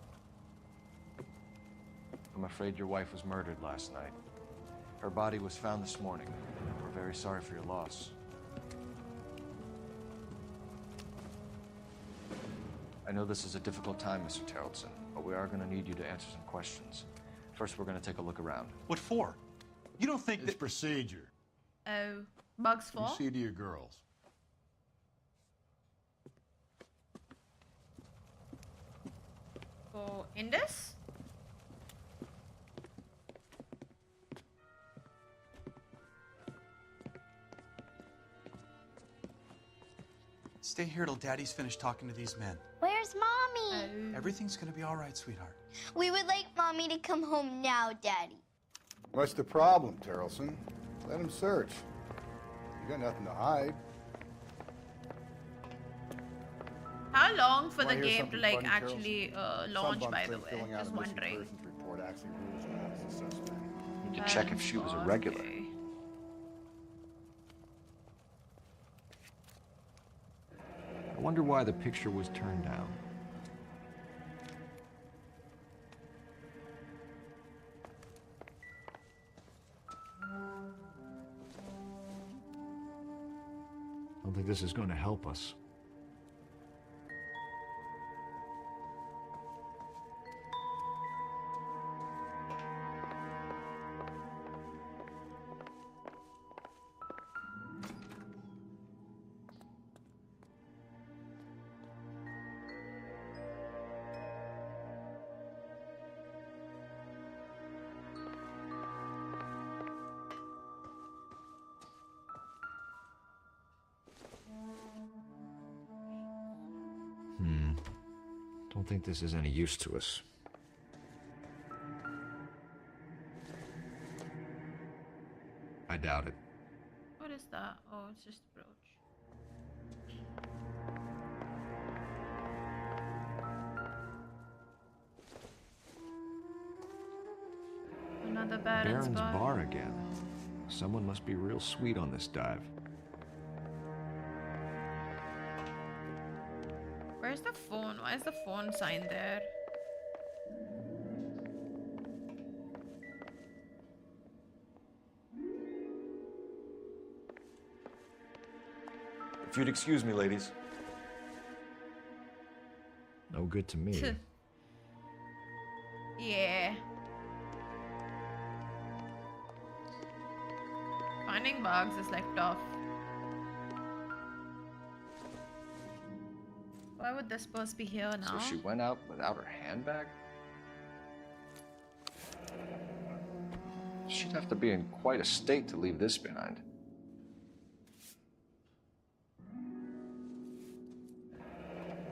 I'm afraid your wife was murdered last night. Her body was found this morning. We're very sorry for your loss. I know this is a difficult time, Mr. Taraldsen, but we are going to need you to answer some questions. First, we're going to take a look around. What for? You don't think It's procedure. Oh, bugs for? You see to your girls. For Indus? Stay here till Daddy's finished talking to these men. Where's Mommy? Everything's gonna be all right, sweetheart. We would like Mommy to come home now, Daddy. What's the problem, Taraldsen? Let him search. You got nothing to hide. How long for Wanna the hear game to something like funny, actually launch, Some by bum the think way? filling out Just a missing wondering. persons report actually rules him out as a suspect. We need to check if she was a regular. I wonder why the picture was turned down. I don't think this is going to help us. Don't think this is any use to us. I doubt it. What is that? Oh, it's just a brooch. Another Baron's Bar again. Someone must be real sweet on this dive. Where's the phone? Why is the phone sign there? If you'd excuse me, ladies. No good to me. Yeah. Finding bugs is like tough. Why would this supposed to be here now? So she went out without her handbag? She'd have to be in quite a state to leave this behind.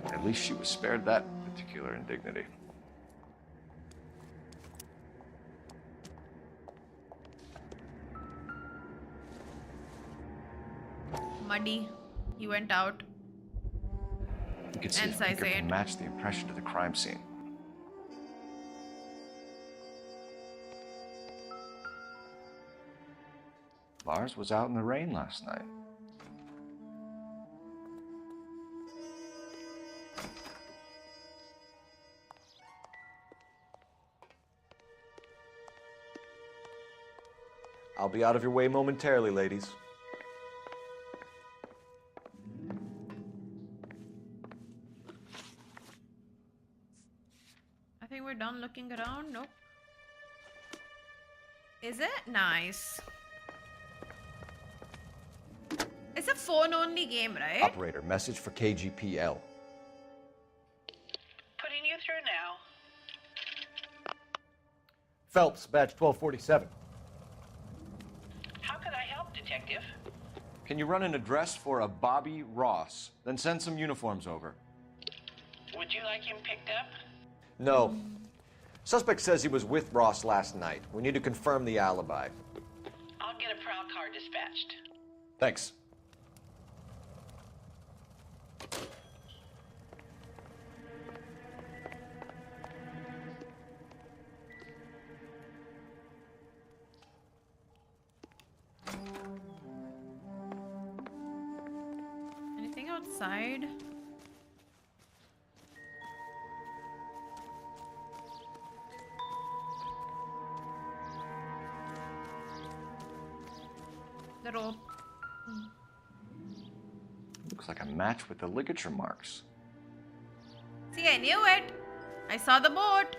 At least she was spared that particular indignity. Muddy. He went out. You could see And if the size maker 8. can match the impression to the crime scene. Lars was out in the rain last night. I'll be out of your way momentarily, ladies. around, looking around. Nope. Is it? Nice. It's a phone-only game, right? Operator, message for KGPL. Putting you through now. Phelps, batch 1247. How could I help, Detective? Can you run an address for a Bobby Ross? Then send some uniforms over. Would you like him picked up? No. Suspect says he was with Ross last night. We need to confirm the alibi. I'll get a prowl car dispatched. Thanks. Anything outside? The rope. Looks like a match with the ligature marks. See, I knew it. I saw the boat.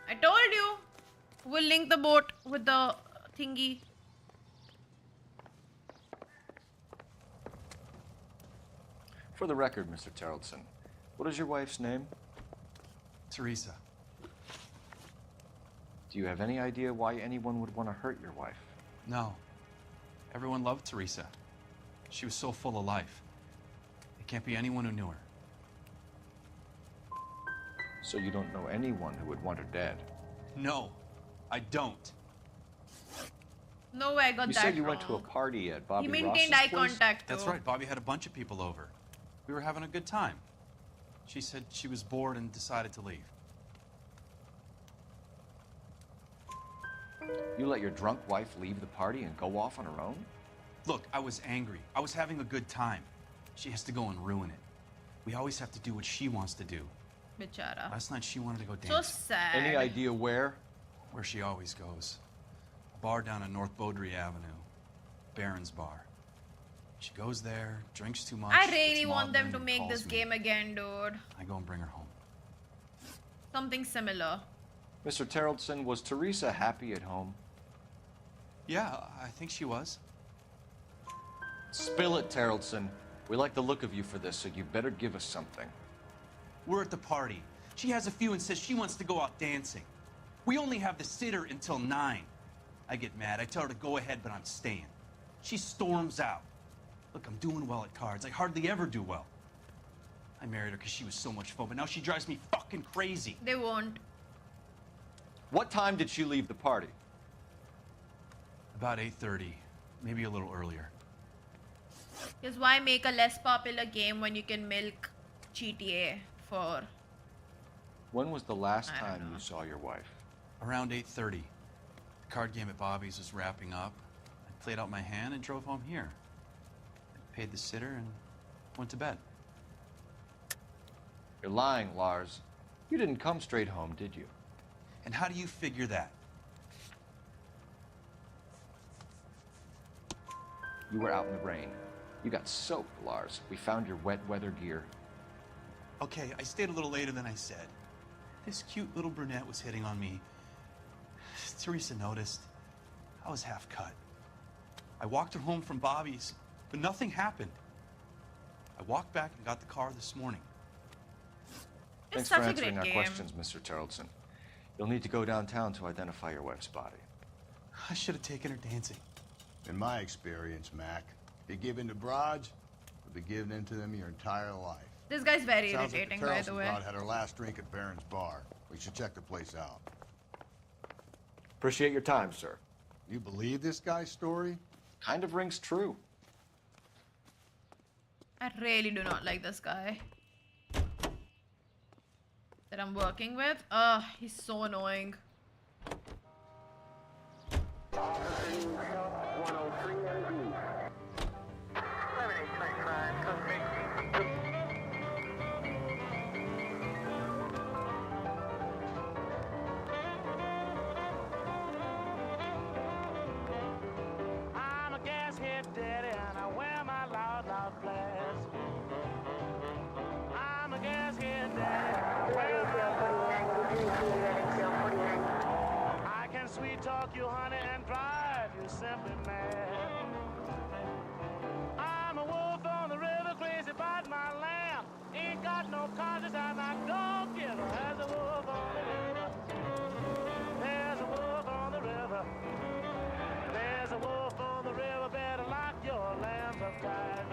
I told you. We'll link the boat with the thingy. For the record, Mr. Taraldsen, what is your wife's name? Teresa. Do you have any idea why anyone would want to hurt your wife? No. Everyone loved Teresa. She was so full of life. It can't be anyone who knew her. So you don't know anyone who would want her dead? No, I don't. No way, I got You that said you wrong. went to a party at Bobby You Ross's maintained eye place? contact, That's though. right. Bobby had a bunch of people over. We were having a good time. She said she was bored and decided to leave. You let your drunk wife leave the party and go off on her own? Look, I was angry. I was having a good time. She has to go and ruin it. We always have to do what she wants to do. Bichara. Last night she wanted to go So dancing. sad. Any idea where? Where she always goes. A bar down on North Beaudry Avenue. Baron's Bar. She goes there, drinks too much. I really gets want them maudlin, to and make calls this me. game again, dude. I go and bring her home. Something similar. Mr. Taraldsen, was Teresa happy at home? Yeah, I think she was. Spill it, Taraldsen. We like the look of you for this, so you better give us something. We're at the party. She has a few and says she wants to go out dancing. We only have the sitter until 9. I get mad. I tell her to go ahead, but I'm staying. She storms out. Look, I'm doing well at cards. I hardly ever do well. I married her because she was so much fun, but now she drives me fucking crazy. They won't. What time did she leave the party? About 8:30, maybe a little earlier. Because why make a less popular game when you can milk GTA for... When was the last I don't time know. you saw your wife? Around 8:30. The card game at Bobby's was wrapping up. I played out my hand and drove home here. I paid the sitter and went to bed. You're lying, Lars. You didn't come straight home, did you? And how do you figure that? You were out in the rain. You got soaked, Lars. We found your wet weather gear. Okay, I stayed a little later than I said. This cute little brunette was hitting on me. Teresa noticed. I was half cut. I walked her home from Bobby's, but nothing happened. I walked back and got the car this morning. Thanks such for a answering great our game. questions, Mr. Taraldsen. You'll need to go downtown to identify your wife's body. I should have taken her dancing. In my experience, Mac, be given to broads, you'll be given into them your entire life. This guy's very Sounds irritating, like by the way. Taraldsen had her last drink at Baron's Bar. We should check the place out. Appreciate your time, sir. You believe this guy's story? Kind of rings true. I really do not like this guy that I'm working with. Ugh, he's so annoying. I'm a gashead daddy and I wear my loud, loud flares. I'm a gashead daddy, I wear my loud, you honey and drive you simply mad. I'm a wolf on the river, crazy about my lamb. Ain't got no conscience and I don't give a. There's a wolf on the river. There's a wolf on the river. There's a wolf on the river. Better lock your lambs up tight.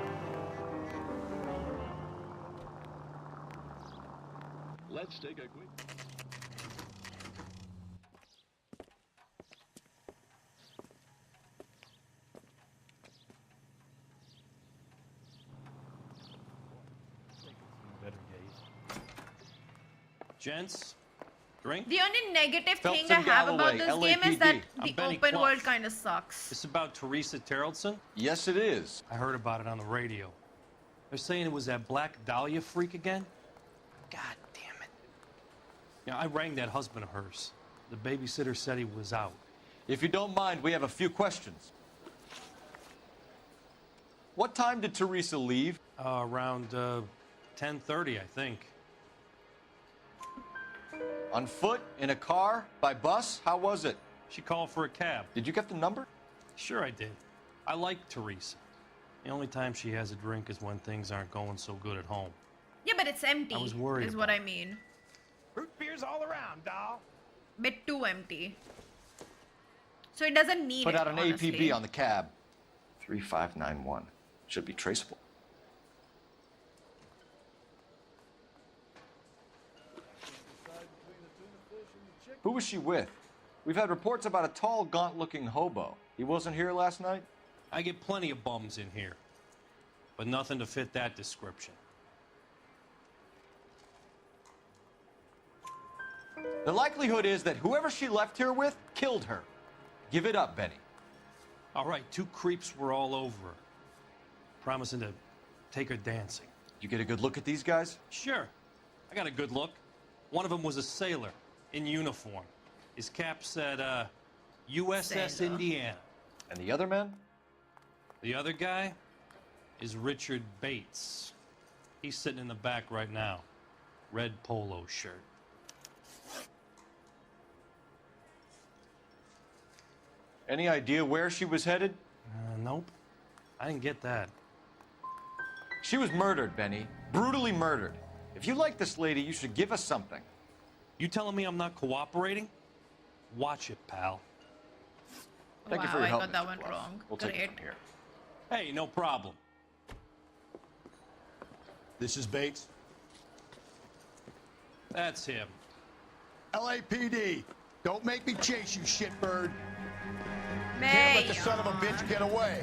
Let's take a quick... Gents, drink? The only negative thing Phelps I and have about Galloway, this game is that LAPD. I'm the Benny open Clough. world kind of sucks. It's about Teresa Taraldsen? Yes, it is. I heard about it on the radio. They're saying it was that Black Dahlia freak again? God damn it. Yeah, I rang that husband of hers. The babysitter said he was out. If you don't mind, we have a few questions. What time did Teresa leave? Around 10:30, I think. On foot? In a car? By bus? How was it? She called for a cab. Did you get the number? Sure I did. I like Teresa. The only time she has a drink is when things aren't going so good at home. Yeah, but it's empty. I was worried is what I mean. Root beers all around, doll. Bit too empty. So it doesn't need Put it, out an honestly. APB on the cab. 3591. Should be traceable. Who was she with? We've had reports about a tall, gaunt-looking hobo. He wasn't here last night? I get plenty of bums in here, but nothing to fit that description. The likelihood is that whoever she left here with killed her. Give it up, Benny. All right, two creeps were all over her, promising to take her dancing. You get a good look at these guys? Sure. I got a good look. One of them was a sailor in uniform. His cap said, USS Sailor. Indiana. And the other man? The other guy is Richard Bates. He's sitting in the back right now. Red polo shirt. Any idea where she was headed? Nope. I didn't get that. She was murdered, Benny. Brutally murdered. If you like this lady, you should give us something. You telling me I'm not cooperating? Watch it, pal. Thank you for Wow, your I help, got that Mr. one Clough. wrong. We'll take it Great. from here. Hey, no problem. This is Bates. That's him. LAPD, don't make me chase you, shitbird. Man. Can't let the son of a bitch get away.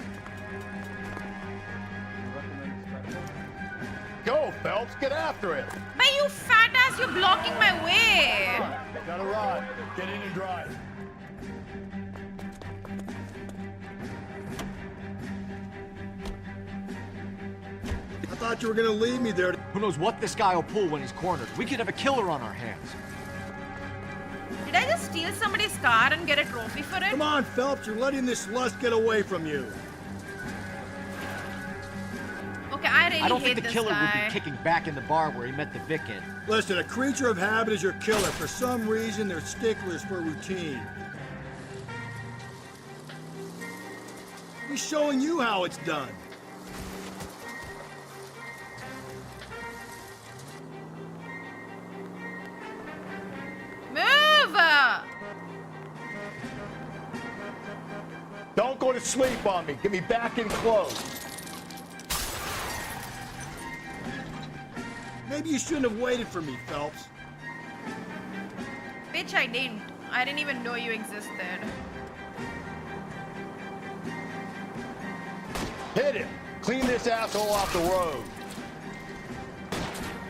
Go, Phelps, get after it. Man, you fat ass, you're blocking my way. Got a rod. Get in and drive. I thought you were gonna leave me there. Who knows what this guy will pull when he's cornered? We could have a killer on our hands. Did I just steal somebody's car and get a trophy for it? Come on, Phelps, you're letting this lust get away from you. Okay, I really I don't hate think the this killer guy. would be kicking back in the bar where he met the Vic in. Listen, a creature of habit is your killer. For some reason, they're sticklers for routine. He's showing you how it's done. Move! Don't go to sleep on me. Get me back in close. Maybe you shouldn't have waited for me, Phelps. Bitch, I didn't. I didn't even know you existed. Hit him. Clean this asshole off the road.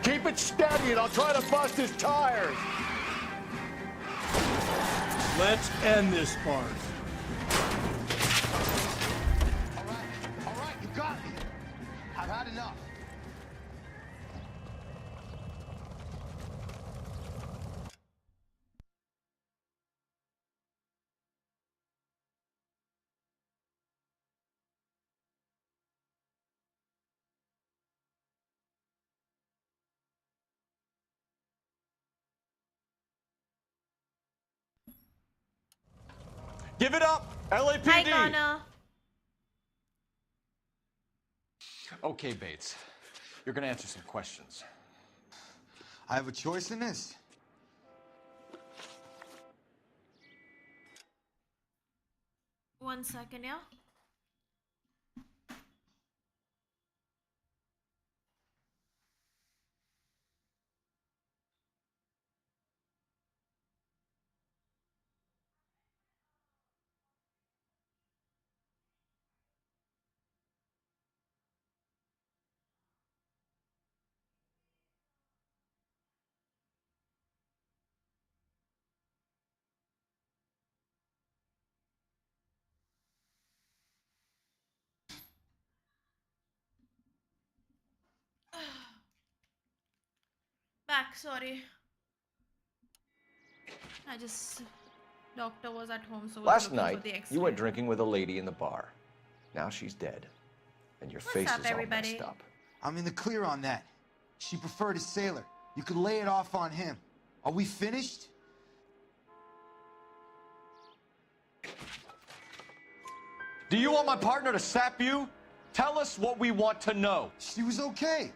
Keep it steady and I'll try to bust his tires. Let's end this farce. All right, you got me. I've had enough. Give it up, LAPD! Hi, Connor. Okay, Bates. You're gonna answer some questions. I have a choice in this. One second, yeah? Back, sorry. Doctor was at home, so was Last looking night, for the X-ray. you went drinking with a lady in the bar. Now she's dead. And your face up, is all everybody? messed up. I'm in the clear on that. She preferred a sailor. You could lay it off on him. Are we finished? Do you want my partner to sap you? Tell us what we want to know. She was okay.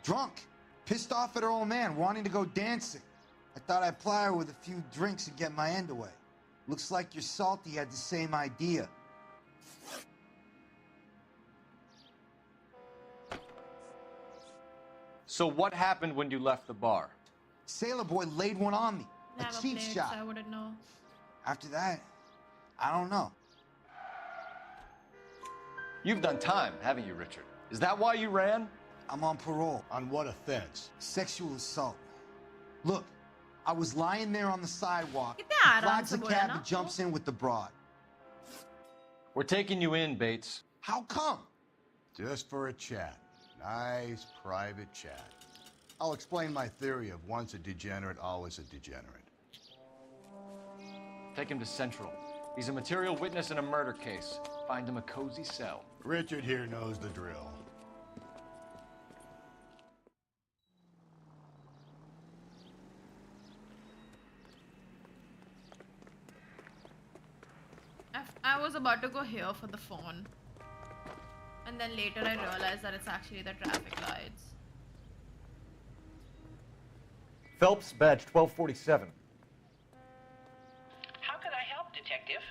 Drunk. Pissed off at her old man, wanting to go dancing. I thought I'd ply her with a few drinks and get my end away. Looks like your Salty had the same idea. So what happened when you left the bar? Sailor boy laid one on me. Never a cheap played, shot. so I wouldn't know. After that, I don't know. You've done time, haven't you, Richard? Is that why you ran? I'm on parole. On what offense? Sexual assault. Look, I was lying there on the sidewalk. Kiतना आराम Flags से the बोला cab ना? and jumps in with the broad. We're taking you in, Bates. How come? Just for a chat. Nice private chat. I'll explain my theory of once a degenerate, always a degenerate. Take him to Central. He's a material witness in a murder case. Find him a cozy cell. Richard here knows the drill. I was about to go here for the phone. And then later I realized that it's actually the traffic lights. Phelps, badge 1247. How could I help, Detective?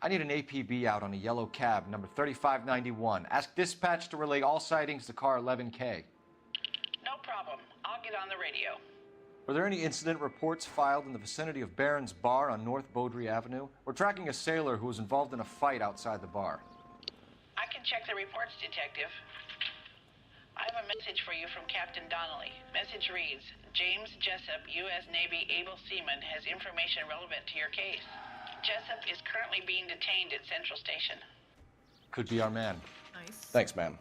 I need an APB out on a yellow cab, number 3591. Ask dispatch to relay all sightings to car 11K. No problem. I'll get on the radio. Were there any incident reports filed in the vicinity of Barron's Bar on North Beaudry Avenue? We're tracking a sailor who was involved in a fight outside the bar. I can check the reports, Detective. I have a message for you from Captain Donnelly. Message reads, James Jessup, U.S. Navy able seaman, has information relevant to your case. Jessup is currently being detained at Central Station. Could be our man. Nice. Thanks, ma'am.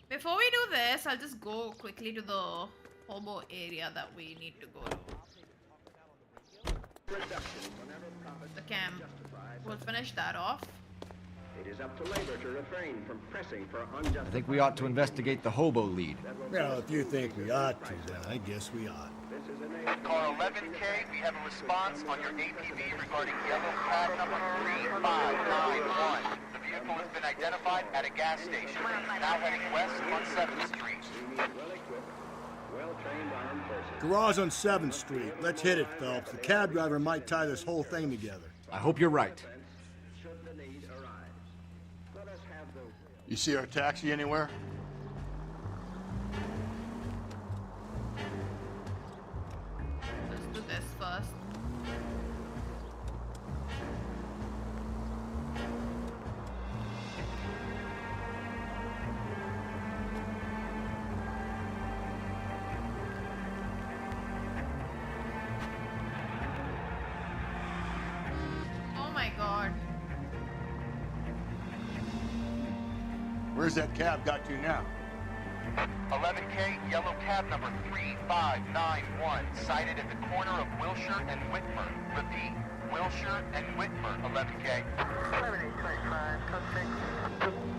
Before we do this, I'll just go quickly to the hobo area that we need to go to. The cam. We'll finish that off. It is up to labor to refrain from pressing for unjustified... I think we ought to investigate the hobo lead. Well, if you think we ought to, then I guess we ought. Car 11K, we have a response on your APB regarding yellow cab number 3591. The vehicle has been identified at a gas station, now heading west on 7th Street. Garage on 7th Street. Let's hit it, Phelps. The cab driver might tie this whole thing together. I hope you're right. You see our taxi anywhere? Let's do this first. Oh my god. Where's that cab got to now? 11K, yellow cab number 3591, sighted at the corner of Wilshire and Whitmer. Repeat, Wilshire and Whitmer, 11K. 7825, code 6.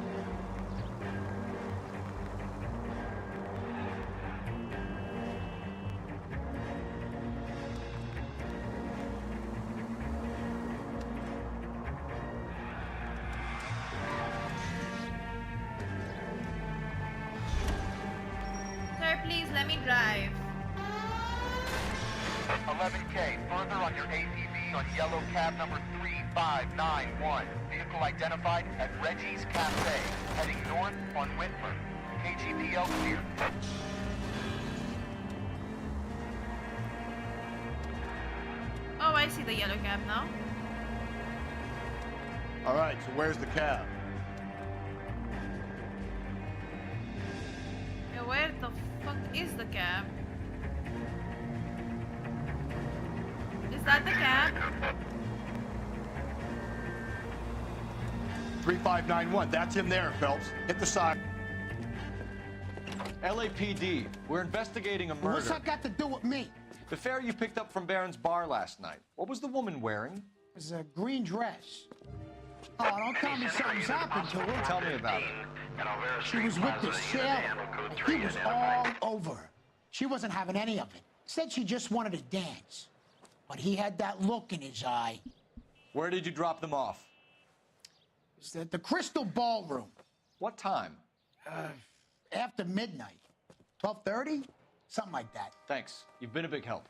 drive. 11K, further on your ATV on yellow cab number 3591. Vehicle identified at Reggie's Cafe, heading north on Whitmer. KGPL clear. Oh, I see the yellow cab now. All right, so where's the cab? Yeah, where the fuck is the cab? Is that the cab? 3591, that's him there, Phelps. Hit the side. LAPD, we're investigating a murder. What's that got to do with me? The fare you picked up from Barron's bar last night. What was the woman wearing? It was a green dress. Oh, don't tell me something's happened to her. Tell me about it. She was with this sailor. He was all over her. She wasn't having any of it. Said she just wanted to dance. But he had that look in his eye. Where did you drop them off? It was at the Crystal Ballroom. What time? After midnight. 12:30? Something like that. Thanks. You've been a big help.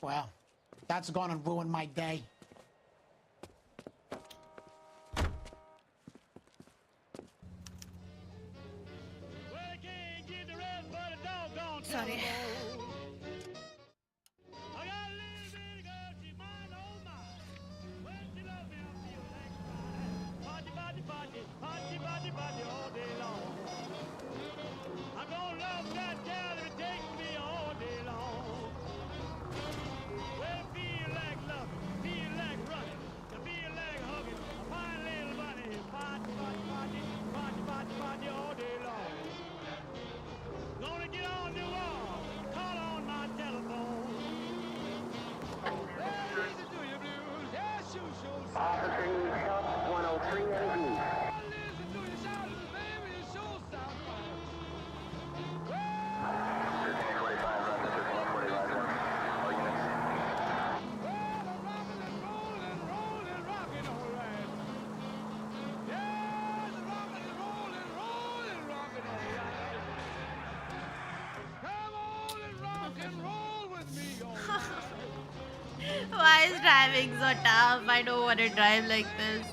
Well, that's gonna ruin my day. Sorry. I'm gonna love that gal that takes me all day long. Well, feel like loving, feel like running, feel like hugging, a fine little bunny, party, party, party, party, party, party all day long. Gonna get on the wall, call on my telephone. Hey, listen to your blues, yeah, shoot, shoot, Officer needs help, 103 AD. listen to your shout, baby, your show sound fine. Why is driving so tough? I don't want to drive like this.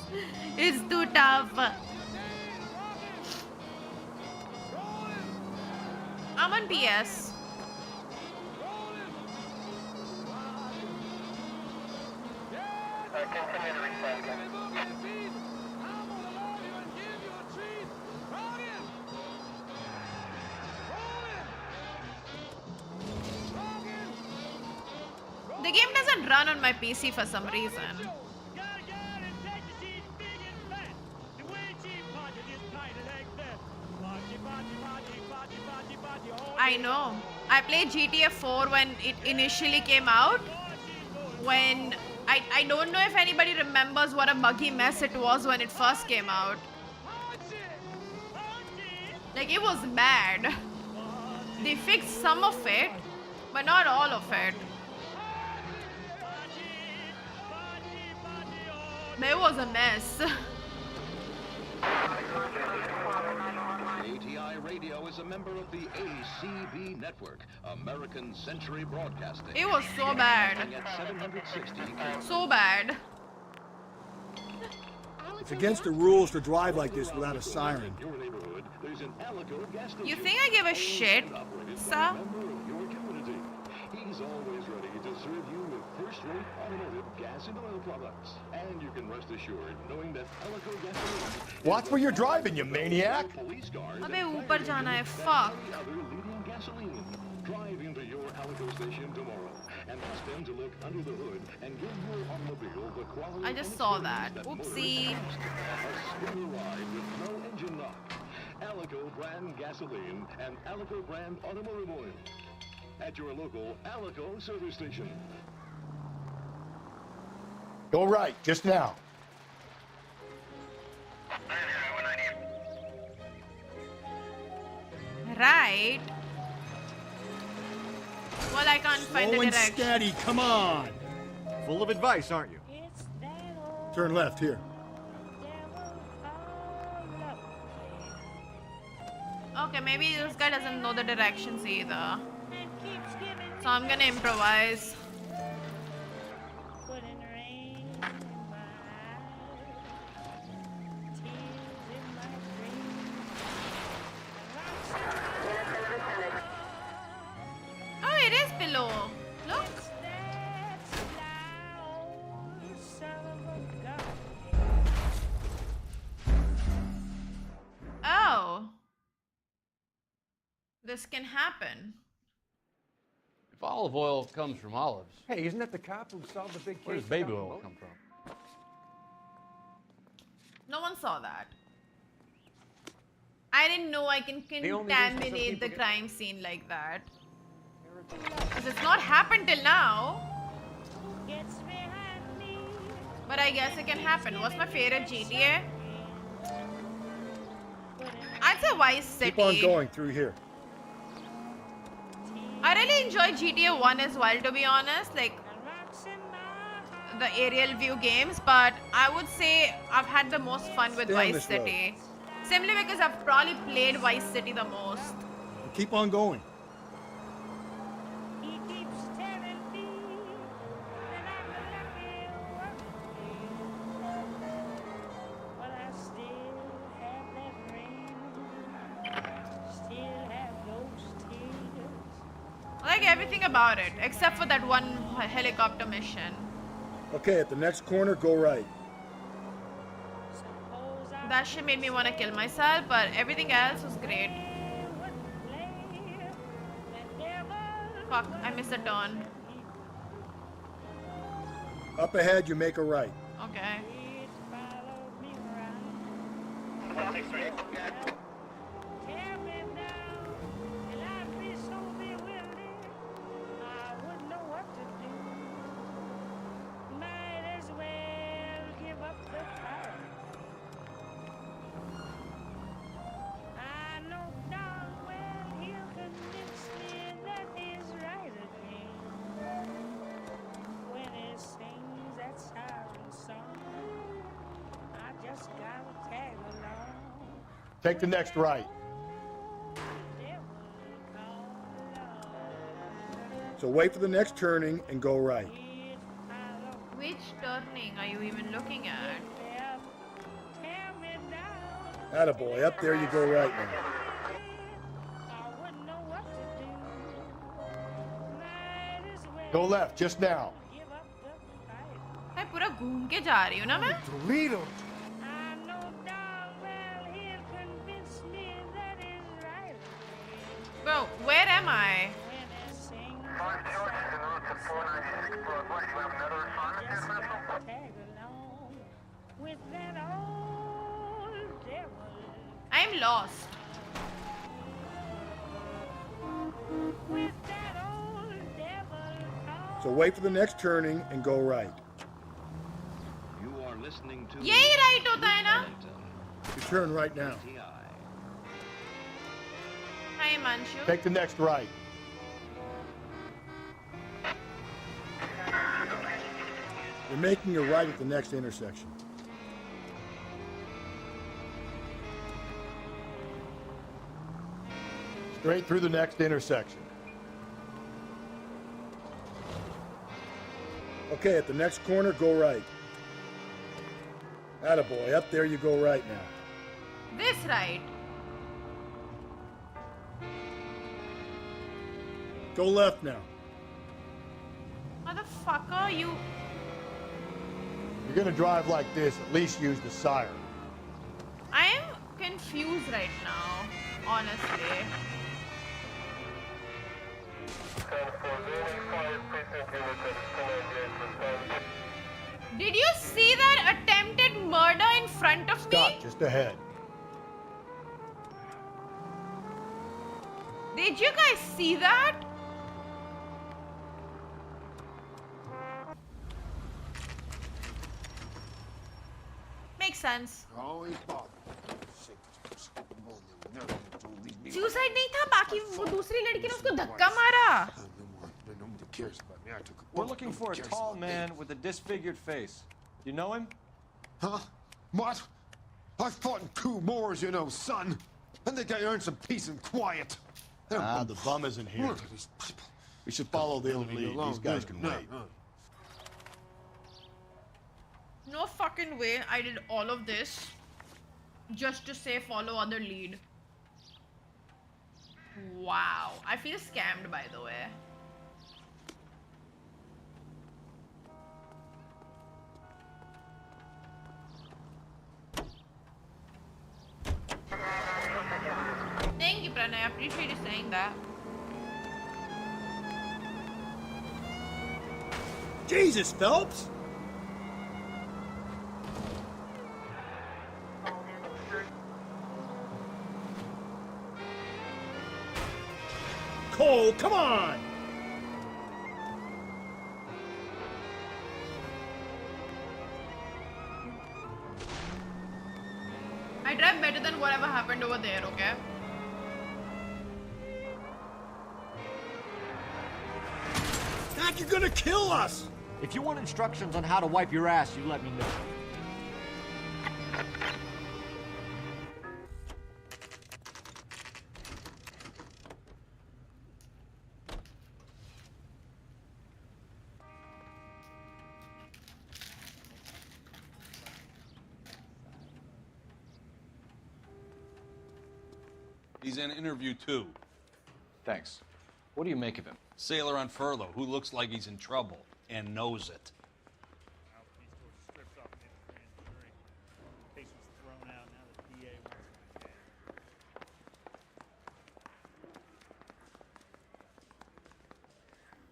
It's too tough. I'm on PS. The game doesn't run on my PC for some reason. I know. I played GTA 4 when it initially came out. When I don't know if anybody remembers what a buggy mess it was when it first came out. Like, it was bad. They fixed some of it, but not all of it. But it was a mess. ATI Radio is a member of the ACB network, American Century Broadcasting. It was so bad. At 760 So bad. It's against the rules to drive like this without a siren. You think I give a shit, sir? He's always ready to serve you with first-rate automotive gas and oil products. And you can rest assured knowing that Alico gasoline... Watch where you're driving, you maniac! अबे ऊपर जाना है. Fuck. Drive into your Alico station tomorrow and ask them to look under the hood and give your automobile the quality... I just saw that. Oopsie. A square ride with no engine knock. Alico brand gasoline and Alico brand automotive oil. At your local Alico service station. Go right, just now. Right. Well, I can't find the Slow and direction. steady, come on. Full of advice, aren't you? Turn left here. Okay, maybe this guy doesn't know the directions either. So I'm gonna improvise. Oh, it is below. Look. Oh. This can happen. If olive oil comes from olives, Hey, isn't that the cop who solved the big case? where does baby oil come from? No one saw that. I didn't know I can only reason some contaminate people the get- crime scene like that. Because it's not happened till now. But I guess it can happen. What's my favorite GTA? I'd say Vice City. Keep on going through here. I really enjoy GTA 1 as well, to be honest. Like, the aerial view games. But I would say I've had the most fun with Stay on Vice this road. City. Simply because I've probably played Vice City the most. Keep on going. I like everything about it, except for that one helicopter mission. Okay, at the next corner, go right. That shit made me want to kill myself, but everything else was great. Fuck, I missed a turn. Up ahead, you make a right. Okay. Take the next right. So wait for the next turning and go right. Which turning are you even looking at? Attaboy, up there you go right now. Go left, just now. मैं पूरा घूम के जा रही हूँ ना मैं? Toledo. Bro, where am I? I'm lost. So wait for the next turning and go right. You are listening to यही right होता है ना? You turn right now. Hi, Manshu. Take the next right. You're making a right at the next intersection. Straight through the next intersection. Okay, at the next corner, go right. Attaboy, up there you go right now. This right. Go left now. Motherfucker, you... You're gonna drive like this, at least use the siren. I am confused right now, honestly. Did you see that attempted murder in front of me? Stop, just ahead. Did you guys see that? Makes sense. Suicide नहीं था, बाकी वो दूसरी लड़की ने उसको धक्का मारा. We're looking for a tall man with a disfigured face. You know him? Huh? What? I fought in 2 wars, you know, son. I think I earned some peace and quiet. Ah, the bum isn't here. We should follow the other lead. These guys can wait. No fucking way I did all of this just to say follow other lead. Wow. I feel scammed, by the way. Thank you, Pranay. I appreciate you saying that. Jesus, Phelps! Cole, come on! I drive better than whatever happened over there, okay? Zach, you're gonna kill us! If you want instructions on how to wipe your ass, you let me know. He's in interview 2. Thanks. What do you make of him? Sailor on furlough who looks like he's in trouble and knows it.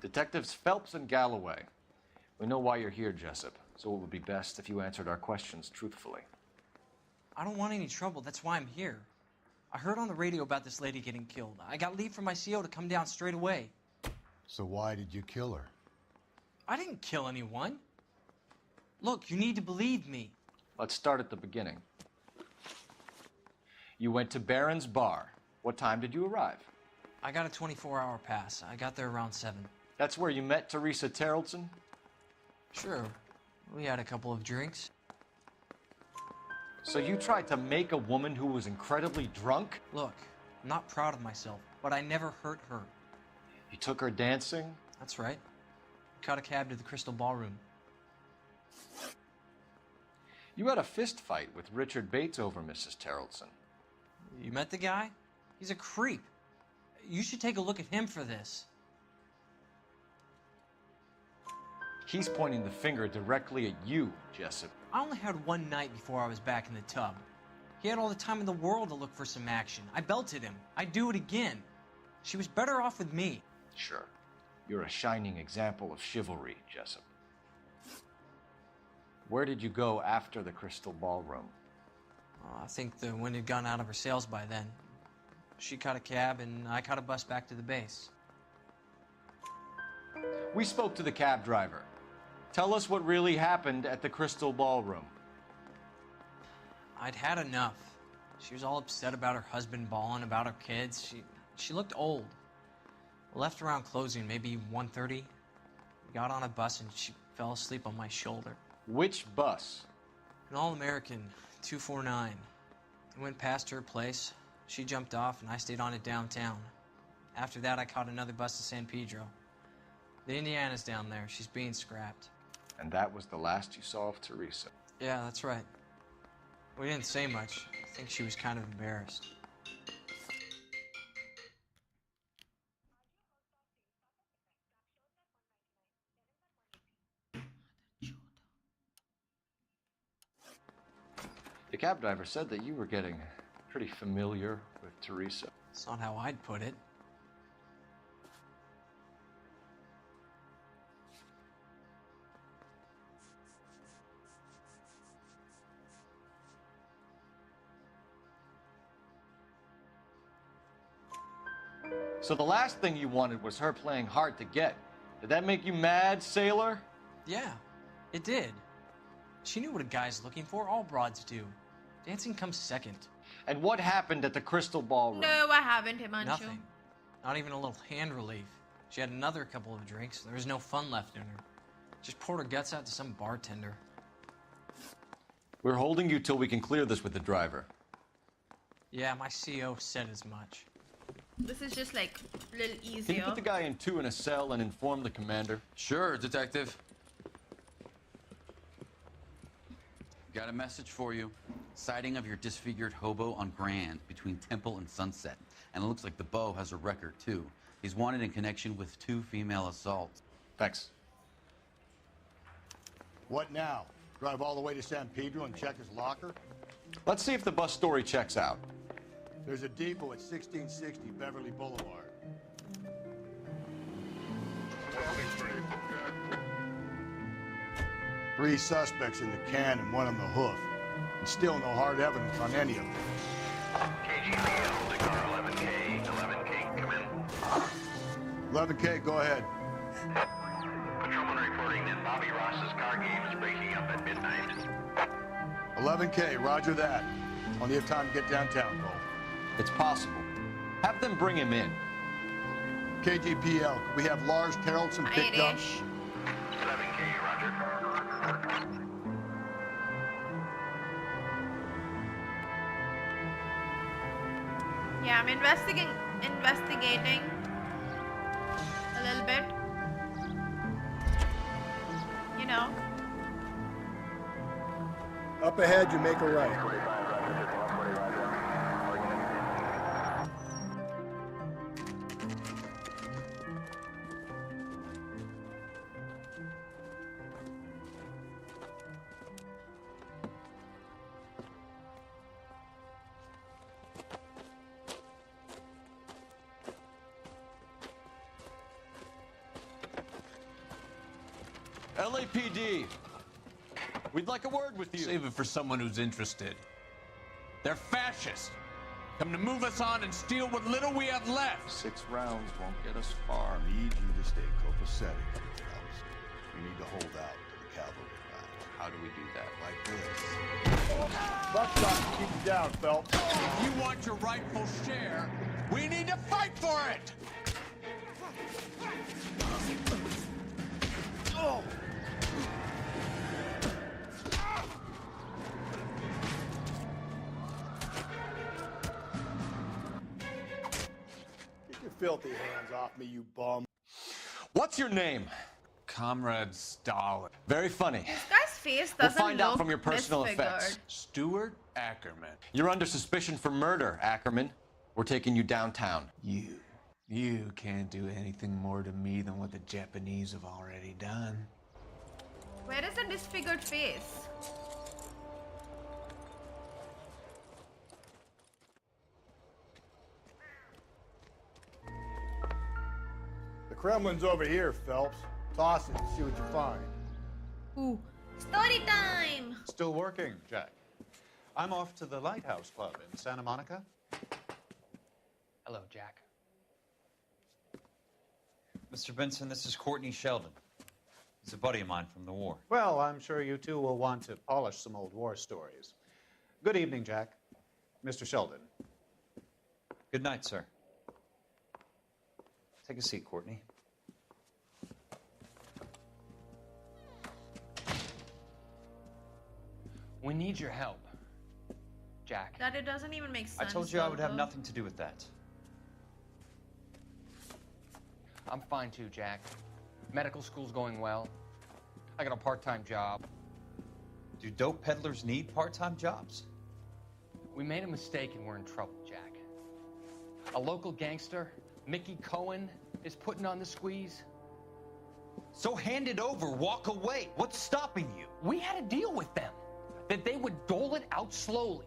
Detectives Phelps and Galloway. We know why you're here, Jessup, so it would be best if you answered our questions truthfully. I don't want any trouble. That's why I'm here. I heard on the radio about this lady getting killed. I got leave from my CO to come down straight away. So why did you kill her? I didn't kill anyone. Look, you need to believe me. Let's start at the beginning. You went to Barron's Bar. What time did you arrive? I got a 24-hour pass. I got there around 7. That's where you met Teresa Taraldsen? Sure. We had a couple of drinks. So you tried to make a woman who was incredibly drunk? Look, I'm not proud of myself, but I never hurt her. You took her dancing? That's right. Caught a cab to the Crystal Ballroom. You had a fist fight with Richard Bates over Mrs. Taraldsen. You met the guy? He's a creep. You should take a look at him for this. He's pointing the finger directly at you, Jessup. I only had one night before I was back in the tub. He had all the time in the world to look for some action. I belted him. I'd do it again. She was better off with me. Sure. You're a shining example of chivalry, Jessup. Where did you go after the Crystal Ballroom? I think the wind had gone out of her sails by then. She caught a cab, and I caught a bus back to the base. We spoke to the cab driver. Tell us what really happened at the Crystal Ballroom. I'd had enough. She was all upset about her husband bawling about her kids. She looked old. Left around closing, maybe 1:30. Got on a bus and she fell asleep on my shoulder. Which bus? An All-American, 249. I went past her place. She jumped off and I stayed on it downtown. After that, I caught another bus to San Pedro. The Indiana's down there. She's being scrapped. And that was the last you saw of Teresa? Yeah, that's right. We didn't say much. I think she was kind of embarrassed. The cab driver said that you were getting pretty familiar with Teresa. That's not how I'd put it. So the last thing you wanted was her playing hard to get. Did that make you mad, sailor? Yeah, it did. She knew what a guy's looking for. All broads do. Dancing comes second. And what happened at the Crystal Ballroom? No, I haven't, Himanshu. Nothing. Not even a little hand relief. She had another couple of drinks. There was no fun left in her. Just poured her guts out to some bartender. We're holding you till we can clear this with the driver. Yeah, my CO said as much. This is just like a little Can you easier. put the guy in 2 in a cell and inform the commander? Sure, Detective. Got a message for you. Sighting of your disfigured hobo on Grand between Temple and Sunset. And it looks like the Beau has a record, too. He's wanted in connection with 2 female assaults. Thanks. What now? Drive all the way to San Pedro and check his locker? Let's see if the bus story checks out. There's a depot at 1660 Beverly Boulevard. 3 suspects in the can and 1 on the hoof. And still no hard evidence on any of them. KGPL, holding R11K. 11K, come in. 11K, go ahead. Patrolman reporting that Bobby Ross's car game is breaking up at midnight. 11K, roger that. Only have time to get downtown, Cole. It's possible. Have them bring him in. KGPL, could we have Lars Taraldsen picked up? 11K, roger. Yeah, I'm investigating a little bit. You know. Up ahead, you make a right. LAPD, we'd like a word with you. Save it for someone who's interested. They're fascists. Come to move us on and steal what little we have left. 6 rounds won't get us far. I need you to stay copacetic, Phelps. You need to hold out to the cavalry round. How do we do that? Like this. Butt shot, keep it down, Phelps. If you want your rightful share, we need to fight for it! Oh! Get your filthy hands off me, you bum. What's your name? Comrade Stalin. Very funny. This guy's face We'll doesn't find out look from your personal disfigured. effects. Stuart Ackerman. You're under suspicion for murder, Ackerman. We're taking you downtown. You can't do anything more to me than what the Japanese have already done. Where is the disfigured face? The Kremlin's over here, Phelps. Toss it and see what you find. Ooh, story time! Still working, Jack. I'm off to the Lighthouse Club in Santa Monica. Hello, Jack. Mr. Benson, this is Courtney Sheldon. He's a buddy of mine from the war. Well, I'm sure you two will want to polish some old war stories. Good evening, Jack. Mr. Sheldon. Good night, sir. Take a seat, Courtney. We need your help, Jack. That it doesn't even make sense. I told you I would have though. nothing to do with that. I'm fine too, Jack. Medical school's going well. I got a part-time job. Do dope peddlers need part-time jobs? We made a mistake and we're in trouble, Jack. A local gangster, Mickey Cohen, is putting on the squeeze. So hand it over, walk away. What's stopping you? We had a deal with them that they would dole it out slowly.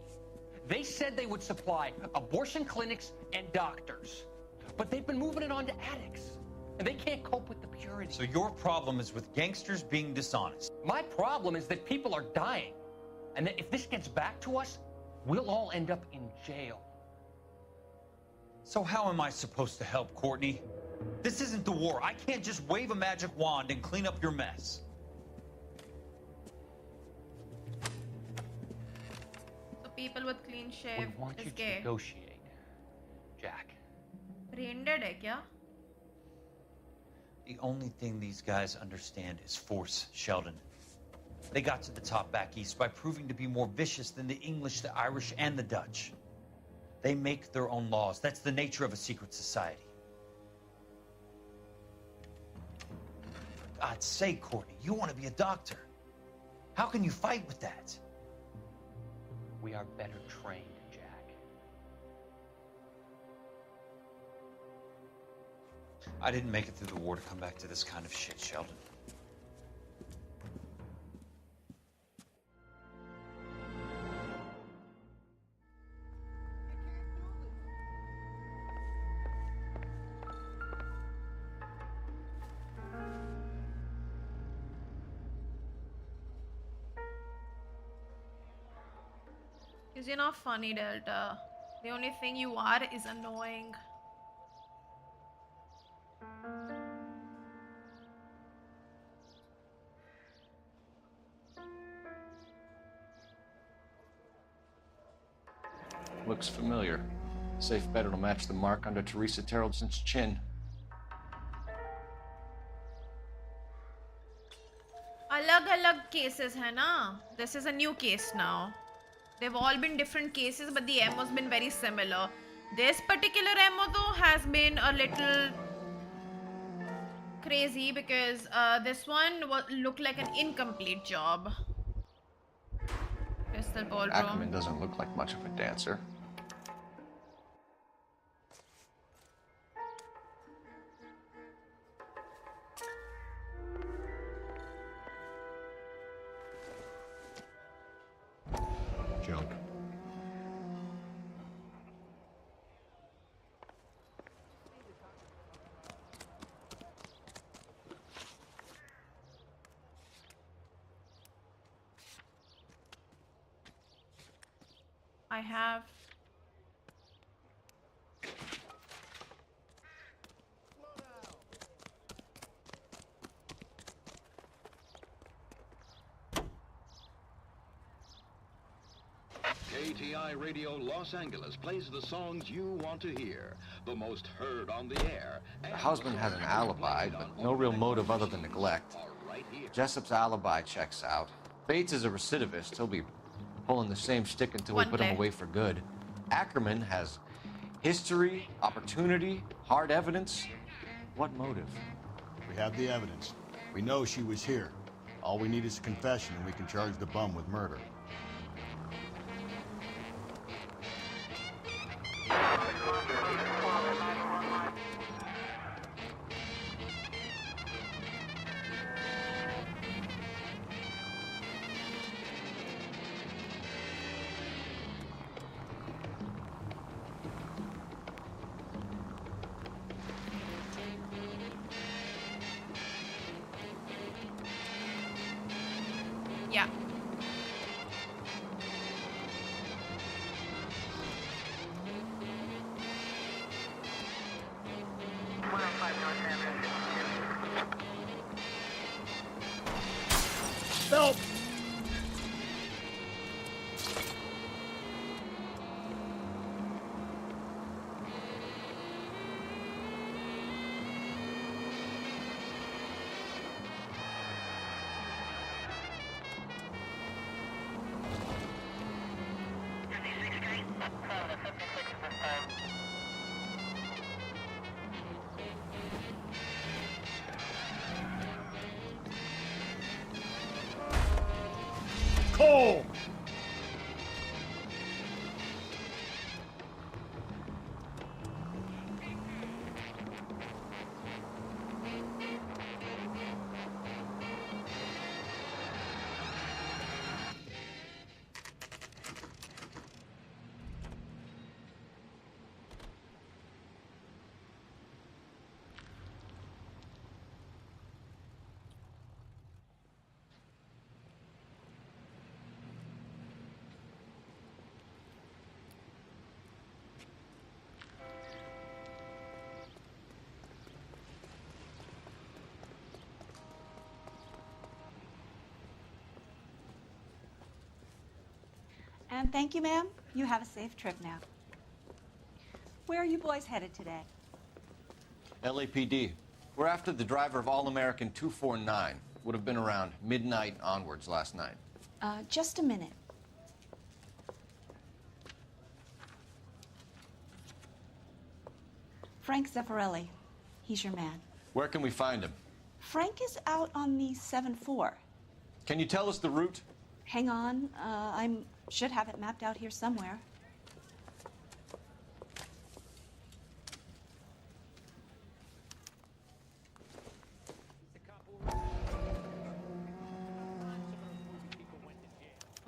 They said they would supply abortion clinics and doctors, but they've been moving it on to addicts, and they can't cope with the purity. So your problem is with gangsters being dishonest. My problem is that people are dying, and that if this gets back to us, we'll all end up in jail. So how am I supposed to help, Courtney? This isn't the war. I can't just wave a magic wand and clean up your mess. So people with clean shave We want is you to gay. negotiate, Jack. Brain-dead hai kya? The only thing these guys understand is force, Sheldon. They got to the top back east by proving to be more vicious than the English, the Irish, and the Dutch. They make their own laws. That's the nature of a secret society. For God's sake, Courtney, you want to be a doctor. How can you fight with that? We are better trained, Jack. I didn't make it through the war to come back to this kind of shit, Sheldon. Because you're not funny, Delta. The only thing you are is annoying. Looks familiar. Safe bet it'll match the mark under Teresa Taraldsen's chin. Alag cases hai na? This is a new case now. They've all been different cases, but the MO's been very similar. This particular MO though has been a little crazy because this one looked like an incomplete job. Crystal ballroom. Ackerman doesn't look like much of a dancer. Junk. I have. KTI Radio Los Angeles plays the songs you want to hear, the most heard on the air. The husband has an alibi, but no real motive other than neglect. Jessup's alibi checks out. Bates is a recidivist. He'll be pulling the same stick until we put him away for good. Ackerman has history, opportunity, hard evidence. What motive? We have the evidence. We know she was here. All we need is a confession and we can charge the bum with murder. Yeah. Help! Cole! And thank you, ma'am. You have a safe trip now. Where are you boys headed today? LAPD. We're after the driver of All-American 249. Would have been around midnight onwards last night. Just a minute. Frank Zeffirelli. He's your man. Where can we find him? Frank is out on the 7-4. Can you tell us the route? Hang on. I should have it mapped out here somewhere.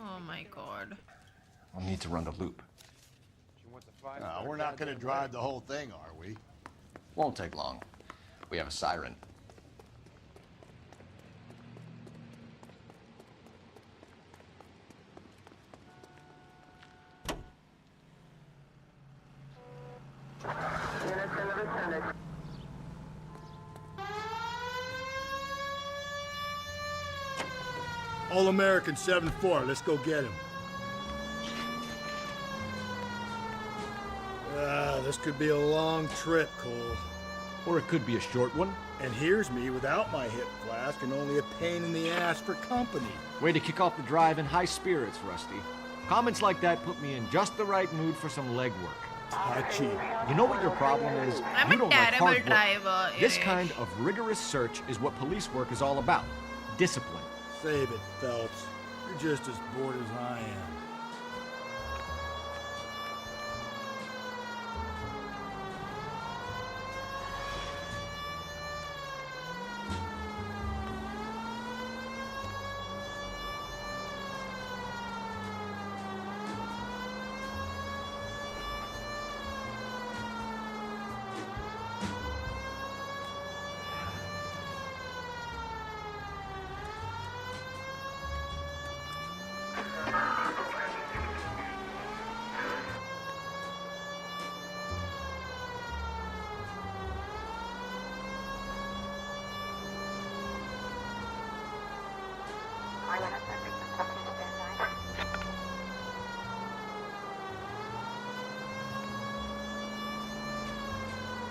Oh my god. I'll need to run the loop. No, we're not going to drive the whole thing, are we? Won't take long. We have a siren. All-American 7-4. Let's go get him. This could be a long trip, Cole. Or it could be a short one. And here's me without my hip flask and only a pain in the ass for company. Way to kick off the drive in high spirits, Rusty. Comments like that put me in just the right mood for some legwork. Hachi. You know what your problem is? I'm you a don't like terrible hard work. driver. This Irish. kind of rigorous search is what police work is all about. Discipline. Save it, Phelps. You're just as bored as I am.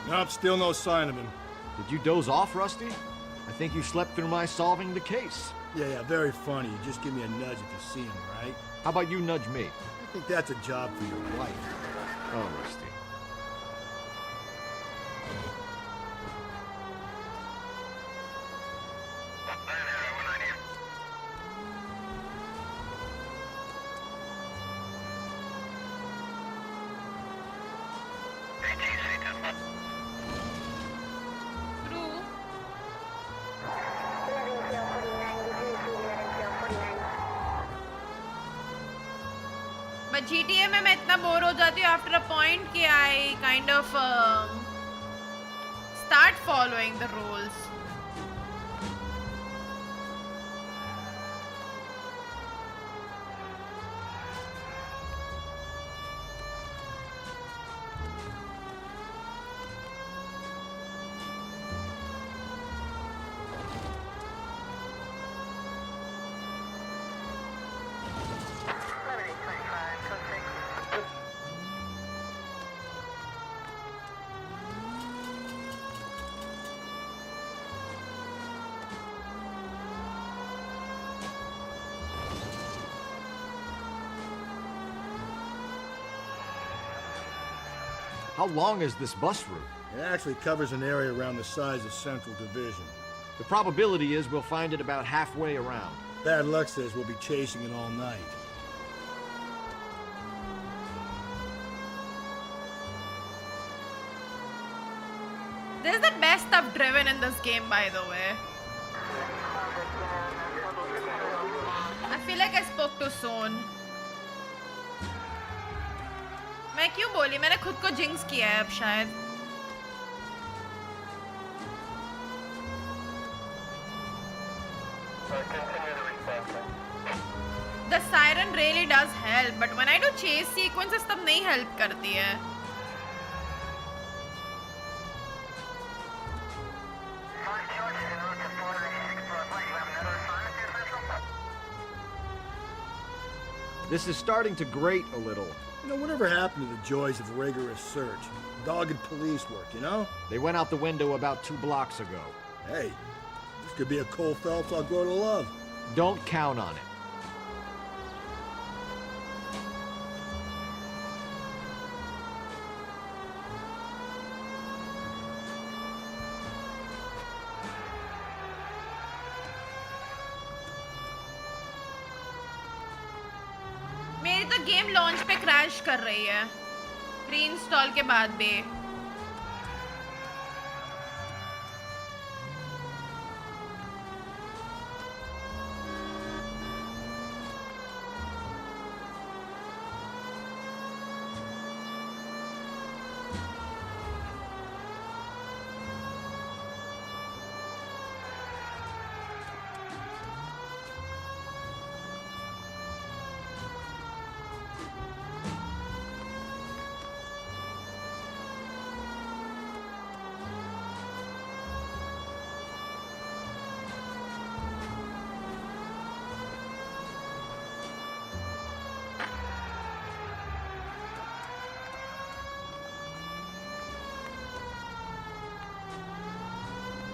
Nope, still no sign of him. Did you doze off, Rusty? I think you slept through my solving the case. Yeah, very funny. You just give me a nudge if you see him, right? How about you nudge me? I think that's a job for your wife. Oh, Rusty. GTA में मैं इतना bore हो जाती हूँ after a point कि I kind of start following the rules. How long is this bus route? It actually covers an area around the size of Central Division. The probability is we'll find it about halfway around. Bad luck says we'll be chasing it all night. This is the best stuff driven in this game, by the way. I feel like I spoke too soon. मैं क्यों बोली? मैंने खुद को jinx किया है अब शायद. The siren really does help, but when I do chase sequences तब नहीं help करती है. This is starting to grate a little. You know, whatever happened to the joys of rigorous search? Dogged police work, you know? They went out the window about 2 blocks ago. Hey, this could be a Cole Phelps I'll grow to love. Don't count on it. तो game launch पे crash कर रही है reinstall के बाद भी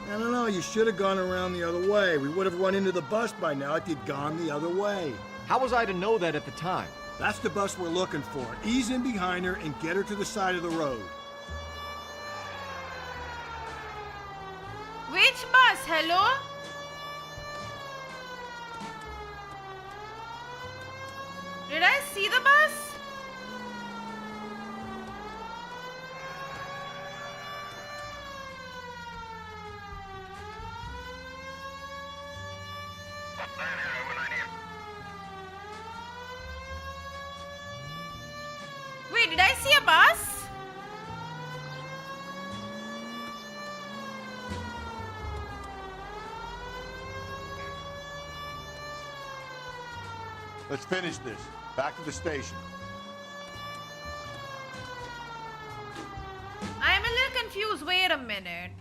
I don't know, you should have gone around the other way. We would have run into the bus by now if you'd gone the other way. How was I to know that at the time? That's the bus we're looking for. Ease in behind her and get her to the side of the road. Which bus? Hello? Did I see the bus? Wait, did I see a bus? Let's finish this. Back to the station. I am a little confused. Wait a minute.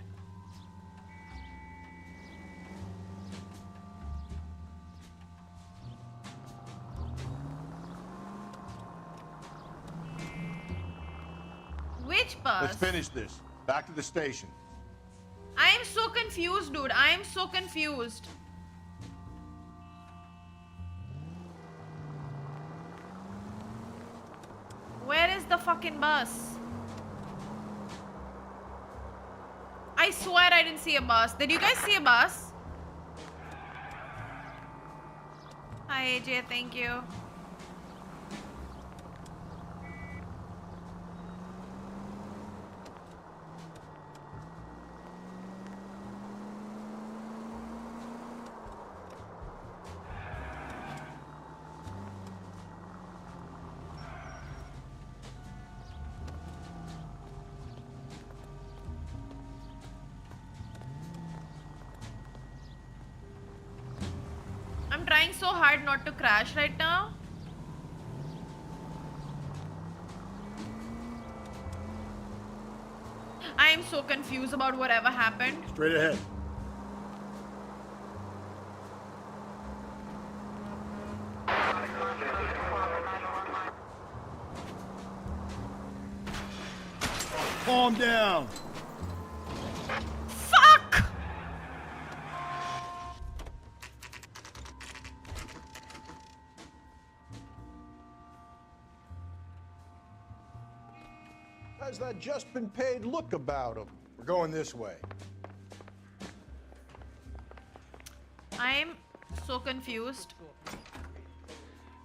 Which bus? Let's finish this. Back to the station. I am so confused, dude. I am so confused. Where is the fucking bus? I swear I didn't see a bus. Did you guys see a bus? Hi AJ, thank you. I'm trying so hard not to crash right now. I am so confused about whatever happened. Straight ahead. Calm down. Fuck! How's that just been paid look about him? We're going this way. I am so confused.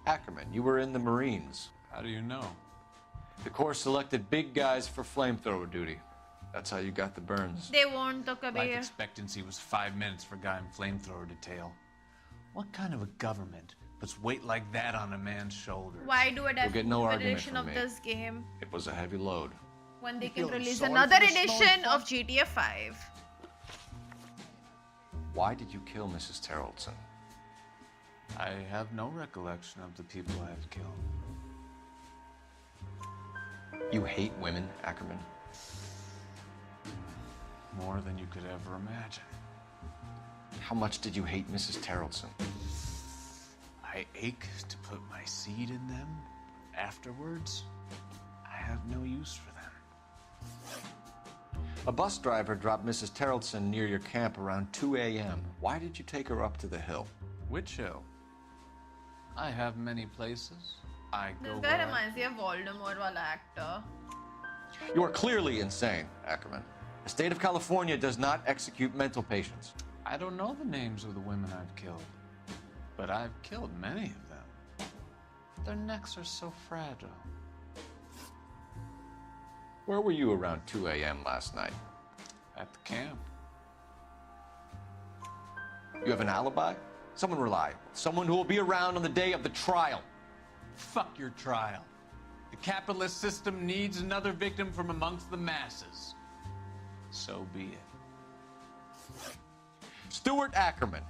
Ackerman, you were in the Marines. How do you know? The Corps selected big guys for flamethrower duty. That's how you got the burns. They won't to Life kabhi. expectancy was 5 minutes for a guy in flamethrower detail. What kind of a government puts weight like that on a man's shoulders? Why do a You'll get no argument edition from of me. this game It was a heavy load. when they You can feeling release sorry another for the edition small of GTA 5? Why did you kill Mrs. Taraldsen? I have no recollection of the people I have killed. You hate women, Ackerman? More than you could ever imagine. How much did you hate Mrs. Taraldsen? I ache to put my seed in them. Afterwards, I have no use for them. A bus driver dropped Mrs. Taraldsen near your camp around 2 a.m. Why did you take her up to the hill? Which hill? I have many places. I go This guy where I- reminds me of Voldemort wala actor. You are clearly insane, Ackerman. The state of California does not execute mental patients. I don't know the names of the women I've killed, but I've killed many of them. Their necks are so fragile. Where were you around 2 a.m. last night? At the camp. You have an alibi? Someone reliable. Someone who will be around on the day of the trial. Fuck your trial. The capitalist system needs another victim from amongst the masses. So be it. Stuart Ackerman,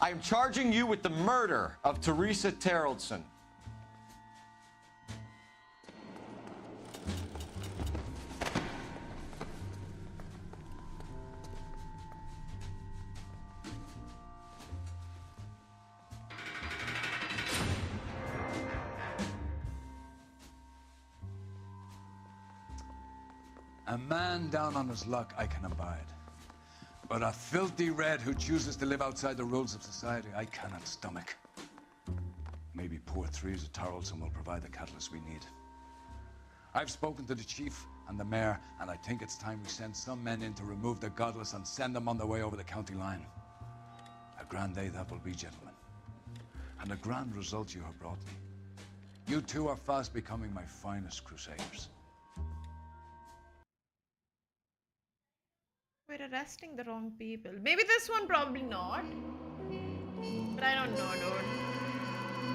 I am charging you with the murder of Teresa Taraldsen. A man down on his luck I can abide. But a filthy red who chooses to live outside the rules of society, I cannot stomach. Maybe poor Threes of Taraldsen will provide the catalyst we need. I've spoken to the chief and the mayor, and I think it's time we send some men in to remove the godless and send them on their way over the county line. A grand day that will be, gentlemen. And a grand result you have brought me. You two are fast becoming my finest crusaders. We're arresting the wrong people. Maybe this one, probably not. But I don't know, dude.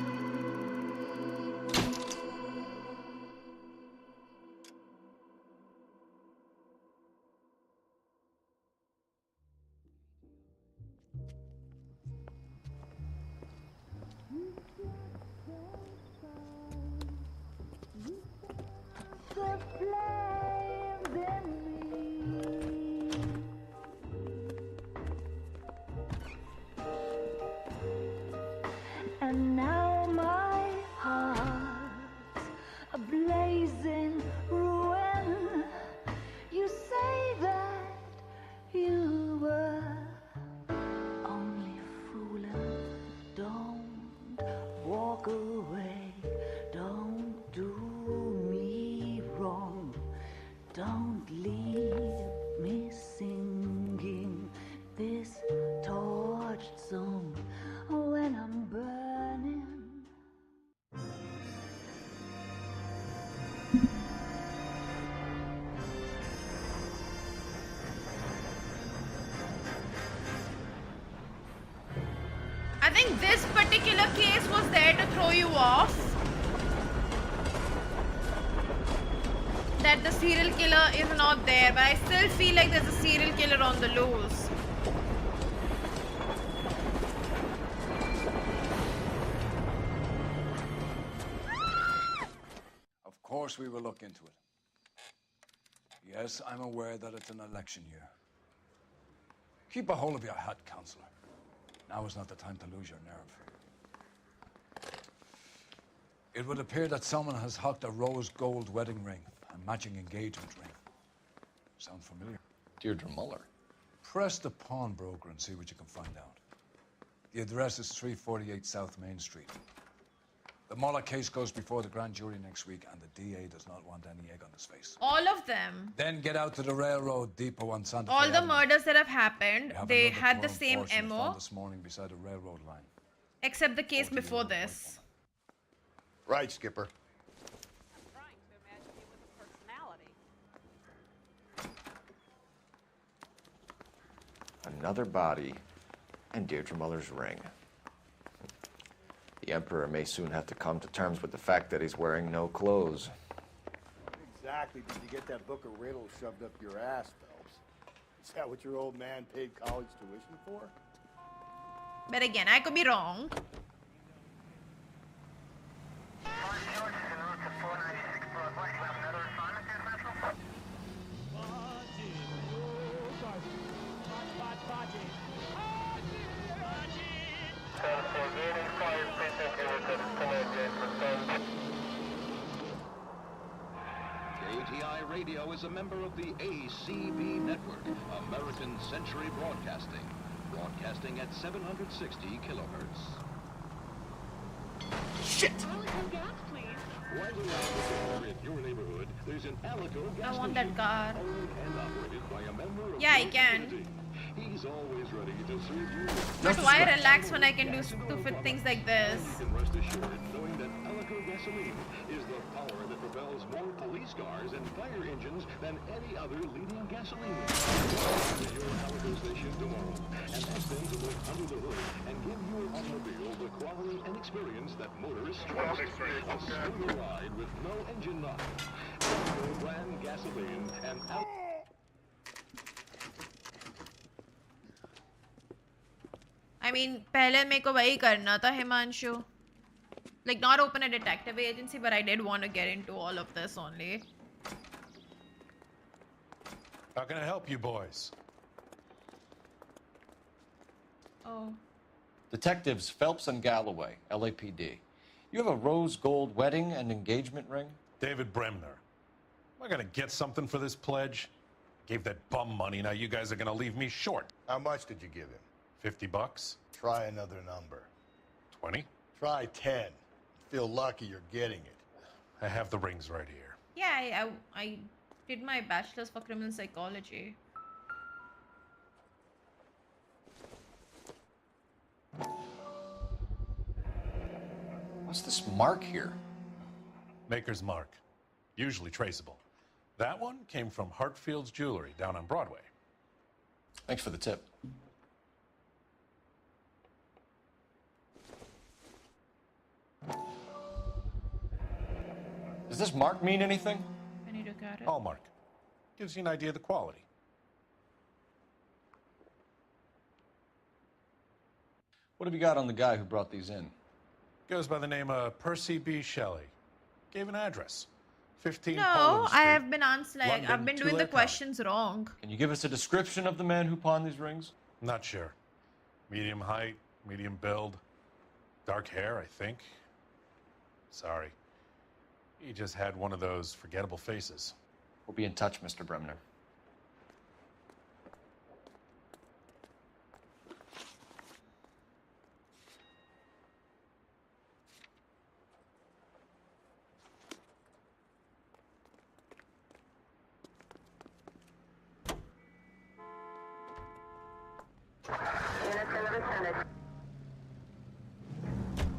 And now my heart's a blazing ruin. You say that you were only fooling. Don't walk away. Don't do me wrong. Don't leave me singing this torched song when I'm burning. I think this particular case was there to throw you off. That the serial killer is not there, but I still feel like there's a serial killer on the loose. Of course we will look into it. Yes, I'm aware that it's an election year. Keep a hold of your hat, Counselor. Now is not the time to lose your nerve. It would appear that someone has hocked a rose gold wedding ring and matching engagement ring. Sound familiar? Deirdre Muller. Press the pawnbroker and see what you can find out. The address is 348 South Main Street. The Muller case goes before the grand jury next week, and the DA does not want any egg on his face. All of them. Then get out to the railroad depot on Santa Fe All the Avenue. murders that have happened, they another had the torn same portion MO, found this morning beside the railroad line. except the case before this. Right, Skipper. Another body and Deirdre Muller's ring. The Emperor may soon have to come to terms with the fact that he's wearing no clothes. Exactly did you get that book of riddles shoved up your ass, Phelps? Is that what your old man paid college tuition for? But again, I could be wrong. ATI Radio is a member of the ACB network, American Century Broadcasting, broadcasting at 760 kilohertz. Shit! Right around in your neighborhood, there's an Alico gas I want that car. owned and operated by a member of Yeah, I your can. community. He's always ready to serve you. But why relax when I can do stupid things like this? You can rest assured knowing that Alico gasoline fire engines than any other leading gasoline. Welcome to your Alico station tomorrow and ask them to look under the hood and give your automobile the quality and experience that motorists trust. A smoother ride with no engine knock. Alico brand gasoline and I mean, पहले मेरे को वही करना था Himanshu. Like, not open a detective agency, but I did want to get into all of this only. How can I help you boys? Oh. Detectives Phelps and Galloway, LAPD. You have a rose gold wedding and engagement ring? David Bremner. Am I gonna get something for this pledge? Gave that bum money, now you guys are gonna leave me short. How much did you give him? $50? Try another number. 20? Try 10. Feel lucky you're getting it. I have the rings right here. Yeah, I did my bachelor's for criminal psychology. What's this mark here? Maker's mark. Usually traceable. That one came from Hartfield's Jewelry down on Broadway. Thanks for the tip. Does this mark mean anything? I need to get it. Hallmark. Gives you an idea of the quality. What have you got on the guy who brought these in? Goes by the name of Percy B. Shelley. Gave an address. 15 No, Poland Street, I have been answering. London, I've been doing the Tulare questions wrong. Can you give us a description of the man who pawned these rings? Not sure. Medium height, medium build. Dark hair, I think. Sorry. He just had one of those forgettable faces. We'll be in touch, Mr. Bremner.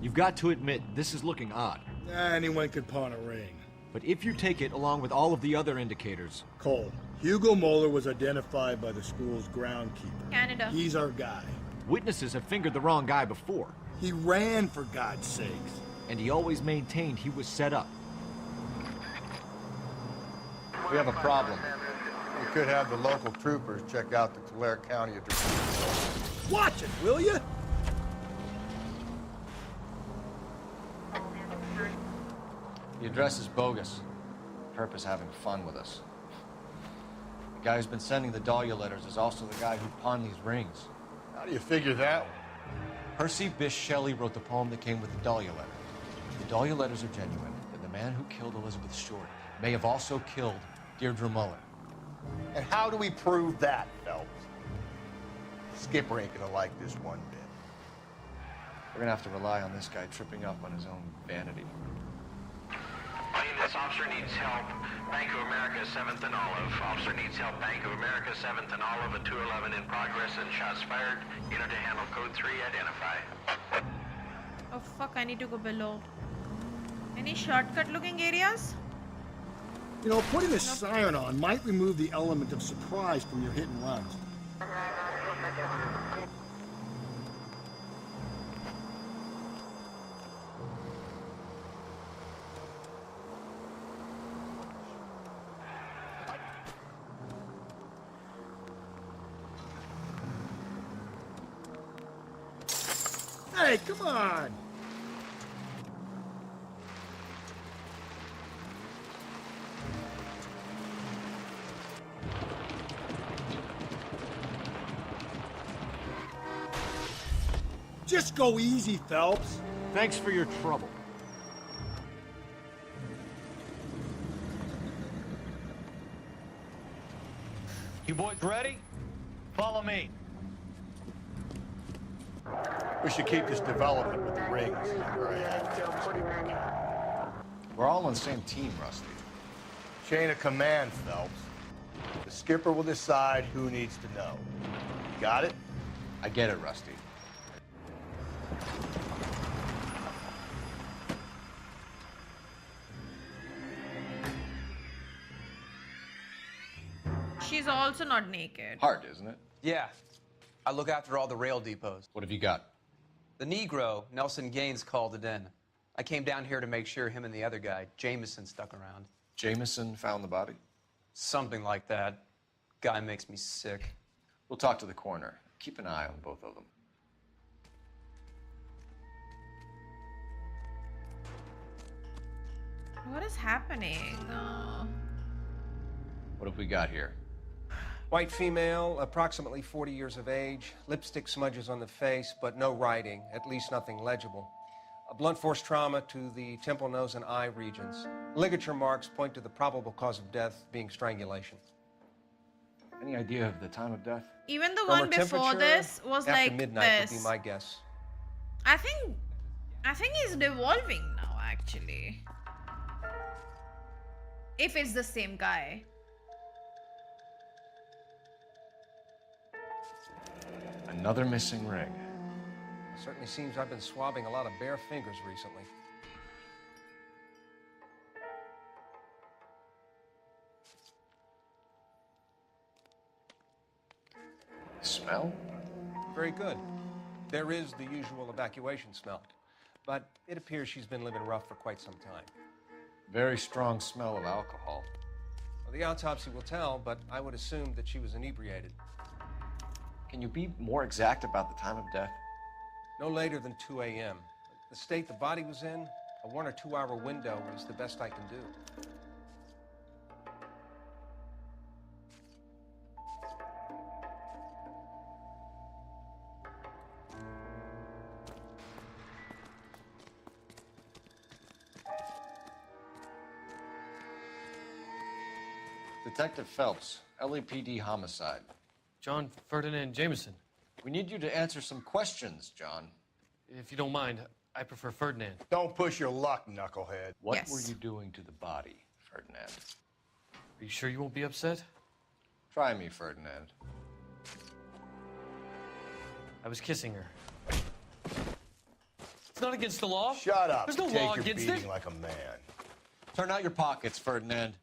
You've got to admit, this is looking odd. Anyone could pawn a ring. But if you take it along with all of the other indicators... Cole, Hugo Moeller was identified by the school's groundkeeper. Canada. He's our guy. Witnesses have fingered the wrong guy before. He ran, for God's sakes. And he always maintained he was set up. We have a problem. We could have the local troopers check out the Tulare County address. Watch it, will you? The address is bogus. Perp is having fun with us. The guy who's been sending the Dahlia letters is also the guy who pawned these rings. How do you figure that? Percy Bysshe Shelley wrote the poem that came with the Dahlia letter. If the Dahlia letters are genuine, then the man who killed Elizabeth Short may have also killed Deirdre Muller. And how do we prove that, Phelps? Skipper ain't gonna like this one bit. We're gonna have to rely on this guy tripping up on his own vanity. This officer needs help. Bank of America, 7th and Olive. Officer needs help. Bank of America, 7th and Olive, at 211 in progress and shots fired. Unit to handle code 3, identify. Oh fuck, I need to go below. Any shortcut looking areas? You know, putting a siren on might remove the element of surprise from your hit and runs. Hey, come on! Just go easy, Phelps. Thanks for your trouble. You boys ready? Follow me. We should keep this development with the rings. We're all on the same team, Rusty. Chain of command, Phelps. The skipper will decide who needs to know. Got it? I get it, Rusty. She's also not naked. Hard, isn't it? Yeah. I look after all the rail depots. What have you got? The Negro, Nelson Gaines, called it in. I came down here to make sure him and the other guy, Jameson, stuck around. Jameson found the body? Something like that. Guy makes me sick. We'll talk to the coroner. Keep an eye on both of them. What is happening? What have we got here? White female, approximately 40 years of age, lipstick smudges on the face, but no writing, at least nothing legible. A blunt force trauma to the temple, nose, and eye regions. Ligature marks point to the probable cause of death being strangulation. Any idea of the time of death? Even the From one her before temperature, this was after like midnight this. would be my guess. I think he's devolving now, actually. If it's the same guy. Another missing ring. It certainly seems I've been swabbing a lot of bare fingers recently. Smell? Very good. There is the usual evacuation smell, but it appears she's been living rough for quite some time. Very strong smell of alcohol. Well, the autopsy will tell, but I would assume that she was inebriated. Can you be more exact about the time of death? No later than 2 a.m. The state the body was in, a 1 or 2 hour window is the best I can do. Detective Phelps, LAPD homicide. John Ferdinand Jameson. We need you to answer some questions, John. If you don't mind, I prefer Ferdinand. Don't push your luck, knucklehead. What were you doing to the body, Ferdinand? Are you sure you won't be upset? Try me, Ferdinand. I was kissing her. It's not against the law. Shut up. There's no Take law your against beating it. like a man. Turn out your pockets, Ferdinand.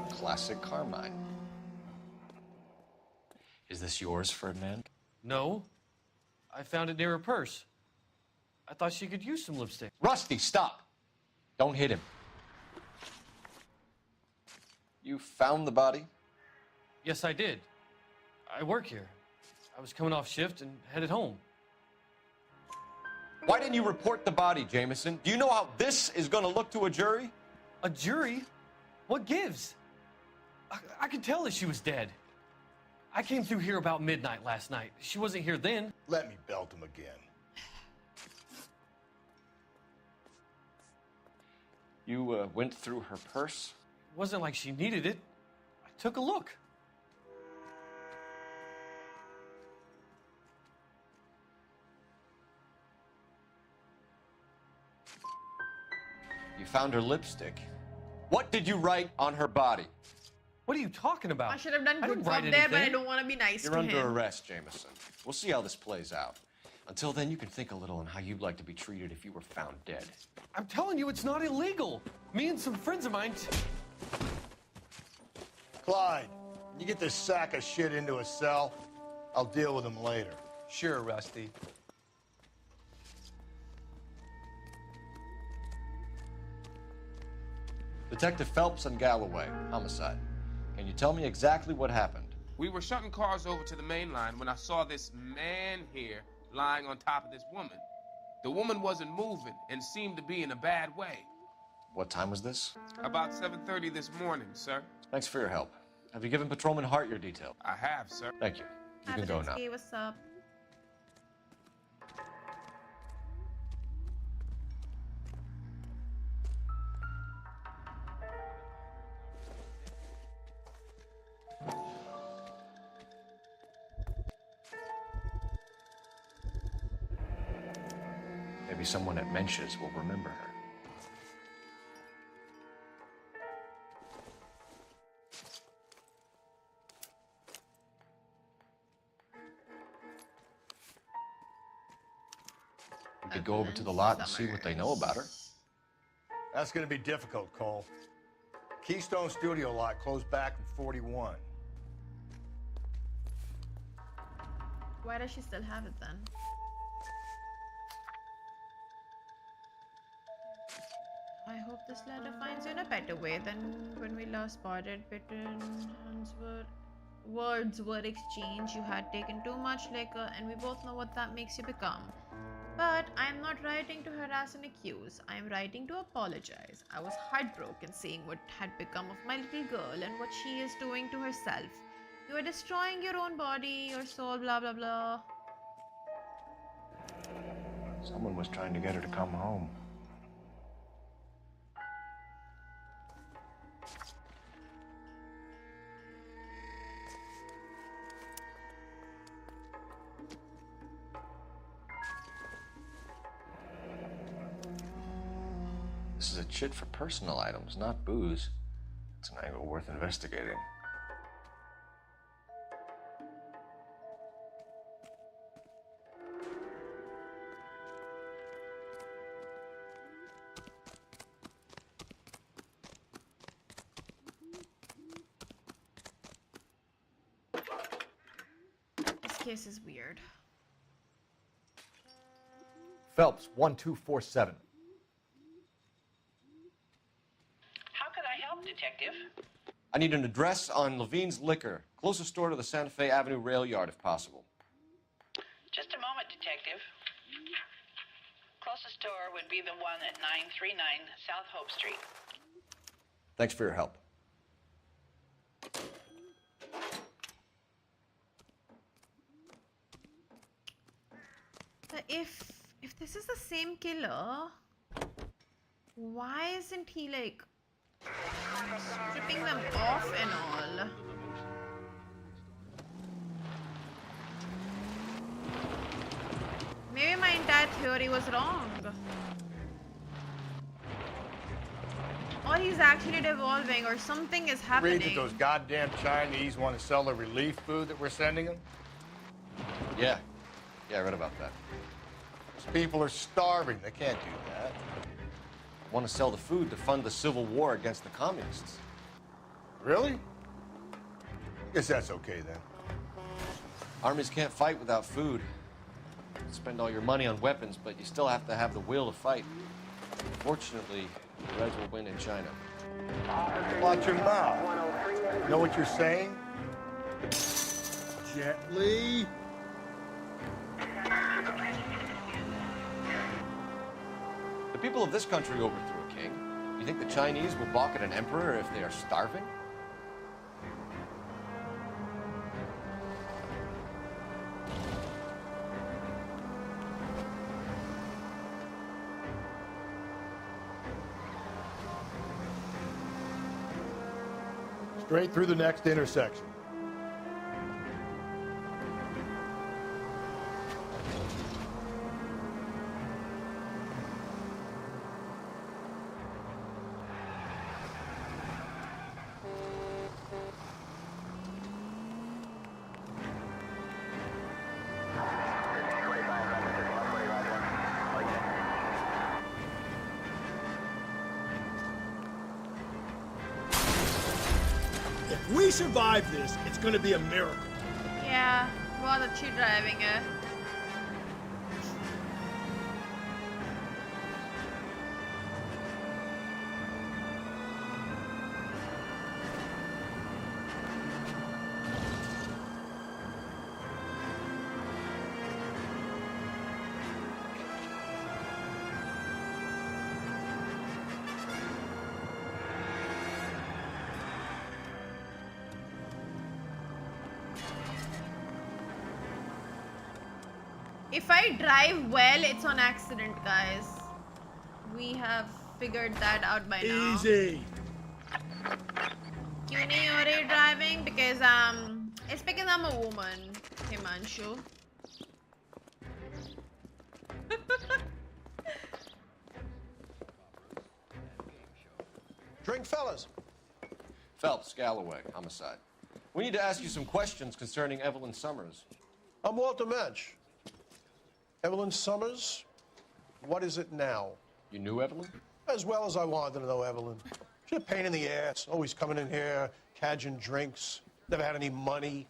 Classic Carmine. Is this yours, Ferdinand? No. I found it near her purse. I thought she could use some lipstick. Rusty, stop! Don't hit him. You found the body? Yes, I did. I work here. I was coming off shift and headed home. Why didn't you report the body, Jameson? Do you know how this is going to look to a jury? A jury? What gives? I could tell that she was dead. I came through here about midnight last night. She wasn't here then. Let me belt him again. You went through her purse? It wasn't like she needed it. I took a look. You found her lipstick. What did you write on her body? What are you talking about? I should have done I good didn't from write there, but I anything. don't want to be nice You're to under him. arrest, Jameson. We'll see how this plays out. Until then, you can think a little on how you'd like to be treated if you were found dead. I'm telling you, it's not illegal. Me and some friends of mine. Clyde, you get this sack of shit into a cell. I'll deal with him later. Sure, Rusty. Detective Phelps and Galloway, homicide. Can you tell me exactly what happened? We were shutting cars over to the main line when I saw this man here lying on top of this woman. The woman wasn't moving and seemed to be in a bad way. What time was this? About 7:30 this morning, sir. Thanks for your help. Have you given Patrolman Hart your detail? I have, sir. Thank you. You can go now. Hey, what's up? Maybe someone at Mensch's will remember her. could go over to the lot and see what they know about her. That's going to be difficult, Cole. Keystone Studio lot closed back in 41. Why does she still have it then? I hope this letter finds you in a better way than when we last spotted. Words were exchanged. You had taken too much liquor, and we both know what that makes you become. But I am not writing to harass and accuse. I am writing to apologize. I was heartbroken seeing what had become of my little girl and what she is doing to herself. You are destroying your own body, your soul, blah blah blah. Someone was trying to get her to come home. This is a chit for personal items, not booze. It's an angle worth investigating. This case is weird. Phelps, 1247. Detective? I need an address on Levine's Liquor, closest store to the Santa Fe Avenue rail yard, if possible. Just a moment, Detective. Closest store would be the one at 939 South Hope Street. Thanks for your help. But if this is the same killer, why isn't he like stripping them off and all? Maybe my entire theory was wrong. Or he's actually devolving, or something is happening. Read that those goddamn Chinese want to sell the relief food that we're sending them? Yeah, I read about that. Those people are starving. They can't do that. Want to sell the food to fund the civil war against the communists. Really? Guess that's okay then. Armies can't fight without food. You spend all your money on weapons, but you still have to have the will to fight. Fortunately, the Reds will win in China. Watch your mouth. Know what you're saying? Gently. The people of this country overthrew a king. You think the Chinese will balk at an emperor if they are starving? Straight through the next intersection. If we survive this, it's gonna be a miracle. Yeah, बहुत अच्छी driving है. If I drive well, it's on accident, guys. We have figured that out by now. Easy. क्यों नहीं हो रही driving? Because it's because I'm a woman, Himanshu. Drink, fellas. Phelps, Galloway, homicide. We need to ask you some questions concerning Evelyn Summers. I'm Walter Mensch. Evelyn Summers? What is it now? You knew Evelyn? As well as I wanted to know Evelyn. She's a pain in the ass, always coming in here, cadging drinks, never had any money.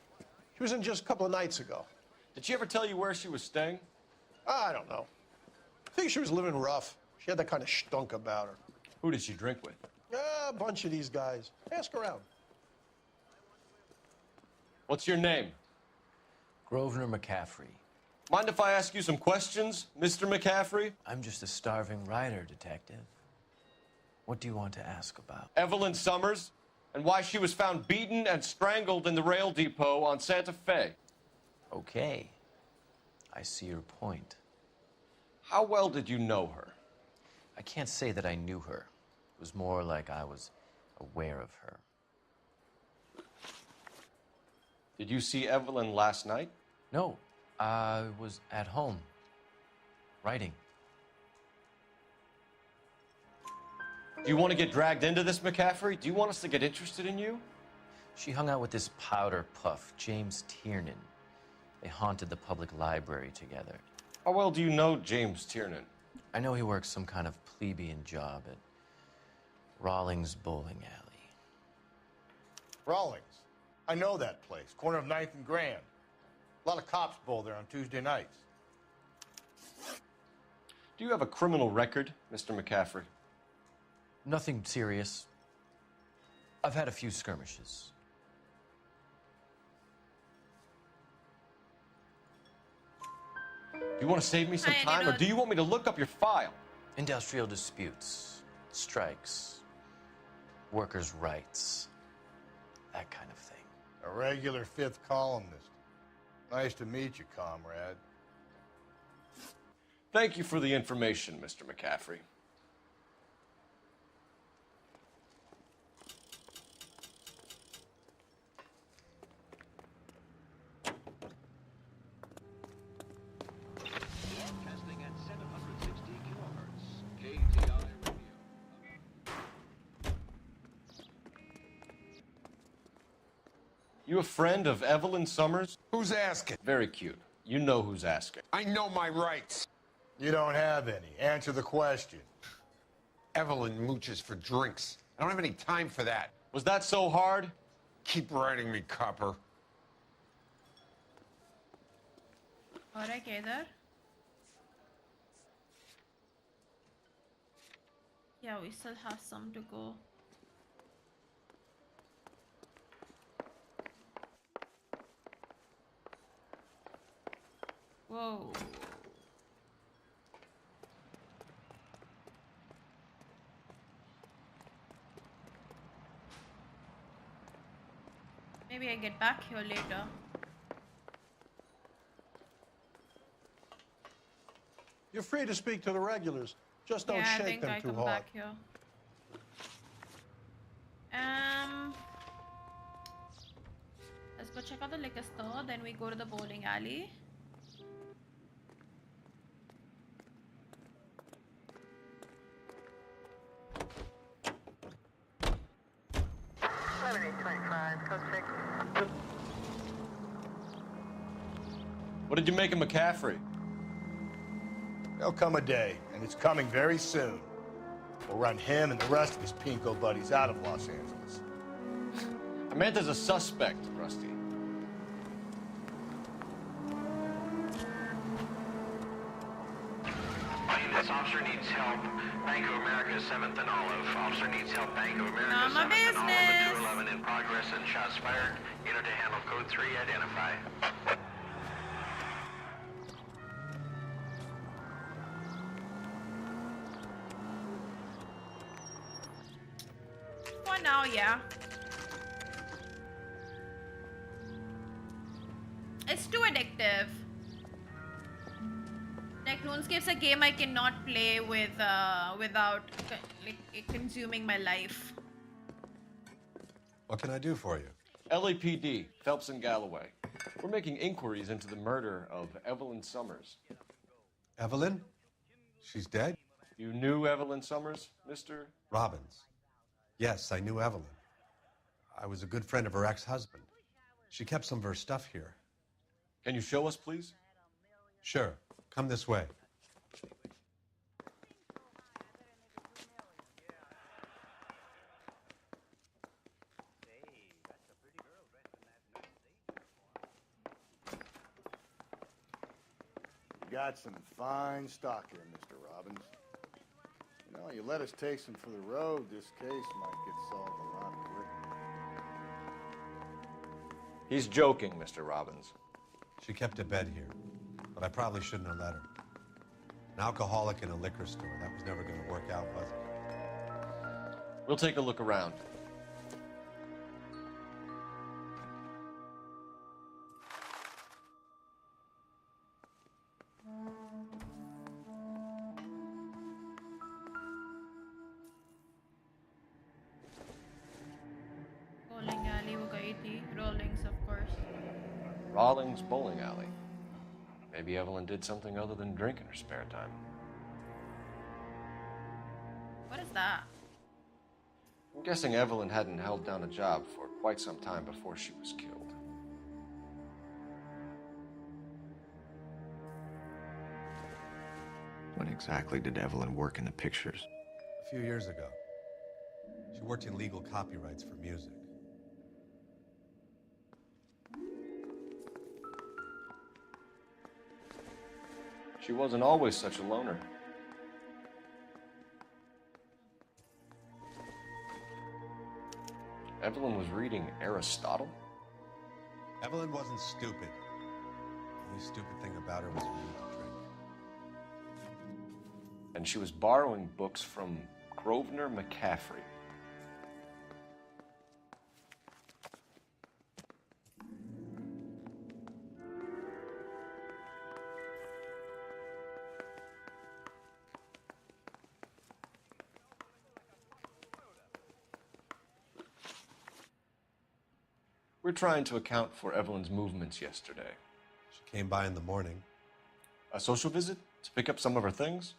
She was in just a couple of nights ago. Did she ever tell you where she was staying? I don't know. I think she was living rough. She had that kind of stunk about her. Who did she drink with? A bunch of these guys. Ask around. What's your name? Grosvenor McCaffrey. Mind if I ask you some questions, Mr. McCaffrey? I'm just a starving writer, Detective. What do you want to ask about? Evelyn Summers, and why she was found beaten and strangled in the rail depot on Santa Fe. Okay. I see your point. How well did you know her? I can't say that I knew her. It was more like I was aware of her. Did you see Evelyn last night? No, I was at home, writing. Do you want to get dragged into this, McCaffrey? Do you want us to get interested in you? She hung out with this powder puff, James Tiernan. They haunted the public library together. How well do you know James Tiernan? I know he works some kind of plebeian job at Rawlings Bowling Alley. Rawlings. I know that place. Corner of 9th and Grand. A lot of cops bowl there on Tuesday nights. Do you have a criminal record, Mr. McCaffrey? Nothing serious. I've had a few skirmishes. Do you want to save me some time, or do you want me to look up your file? Industrial disputes, strikes, workers' rights, that kind of thing. A regular fifth columnist. Nice to meet you, comrade. Thank you for the information, Mr. McCaffrey. Broadcasting at 760 kilohertz. KTI radio. You a friend of Evelyn Summers? Who's asking? Very cute. You know who's asking. I know my rights. You don't have any. Answer the question. Evelyn mooches for drinks. I don't have any time for that. Was that so hard? Keep writing me, copper. और है क्या इधर? Yeah, we still have some to go. Whoa. Maybe I get back here later. You're free to speak to the regulars. Just don't Yeah, I shake think them I too come hard. back here. Let's go check out the liquor store, then we go to the bowling alley. What did you make of McCaffrey? There'll come a day, and it's coming very soon. We'll run him and the rest of his pinko buddies out of Los Angeles. I meant as a suspect, Rusty. This officer needs help. Bank of America, 7th and Olive. Officer needs help. Bank of America, 7th and Olive, 211 in progress and shots fired. Unit to handle code 3, identify. For now, yeah. It's too addictive. Like RuneScape's a game I cannot play with without like it consuming my life. What can I do for you? LAPD, Phelps and Galloway. We're making inquiries into the murder of Evelyn Summers. Evelyn? She's dead? You knew Evelyn Summers, Mr. Robbins. Yes, I knew Evelyn. I was a good friend of her ex-husband. She kept some of her stuff here. Can you show us, please? Sure. Come this way. got some fine stock here, Mr. Robbins. You know, you let us take some for the road, this case might get solved a lot quicker. He's joking, Mr. Robbins. She kept a bed here, but I probably shouldn't have let her. An alcoholic in a liquor store, that was never going to work out, was it? We'll take a look around. Bowling alley वो गई थी. Rollings, of course. Rawlings Bowling Alley. Maybe Evelyn did something other than drink in her spare time. What is that? I'm guessing Evelyn hadn't held down a job for quite some time before she was killed. When exactly did Evelyn work in the pictures? A few years ago. She worked in legal copyrights for music. She wasn't always such a loner. Evelyn was reading Aristotle? Evelyn wasn't stupid. The only stupid thing about her was her need to drink. And she was borrowing books from Grosvenor McCaffrey. We're trying to account for Evelyn's movements yesterday. She came by in the morning. A social visit? To pick up some of her things?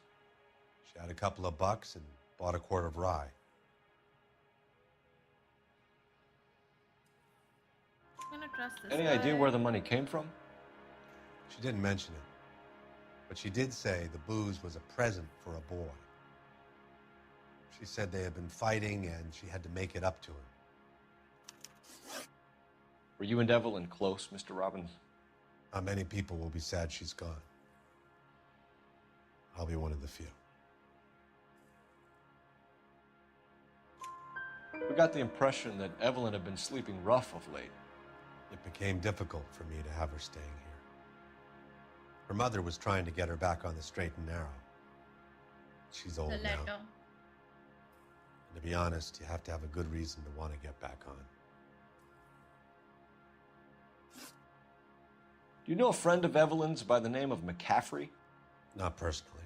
She had a couple of bucks and bought a quart of rye. I'm gonna trust this Any guy. idea where the money came from? She didn't mention it. But she did say the booze was a present for a boy. She said they had been fighting and she had to make it up to him. Were you and Evelyn close, Mr. Robbins? Not many people will be sad she's gone. I'll be one of the few. We got the impression that Evelyn had been sleeping rough of late. It became difficult for me to have her staying here. Her mother was trying to get her back on the straight and narrow. She's old The now. letter. And to be honest, you have to have a good reason to want to get back on. Do you know a friend of Evelyn's by the name of McCaffrey? Not personally.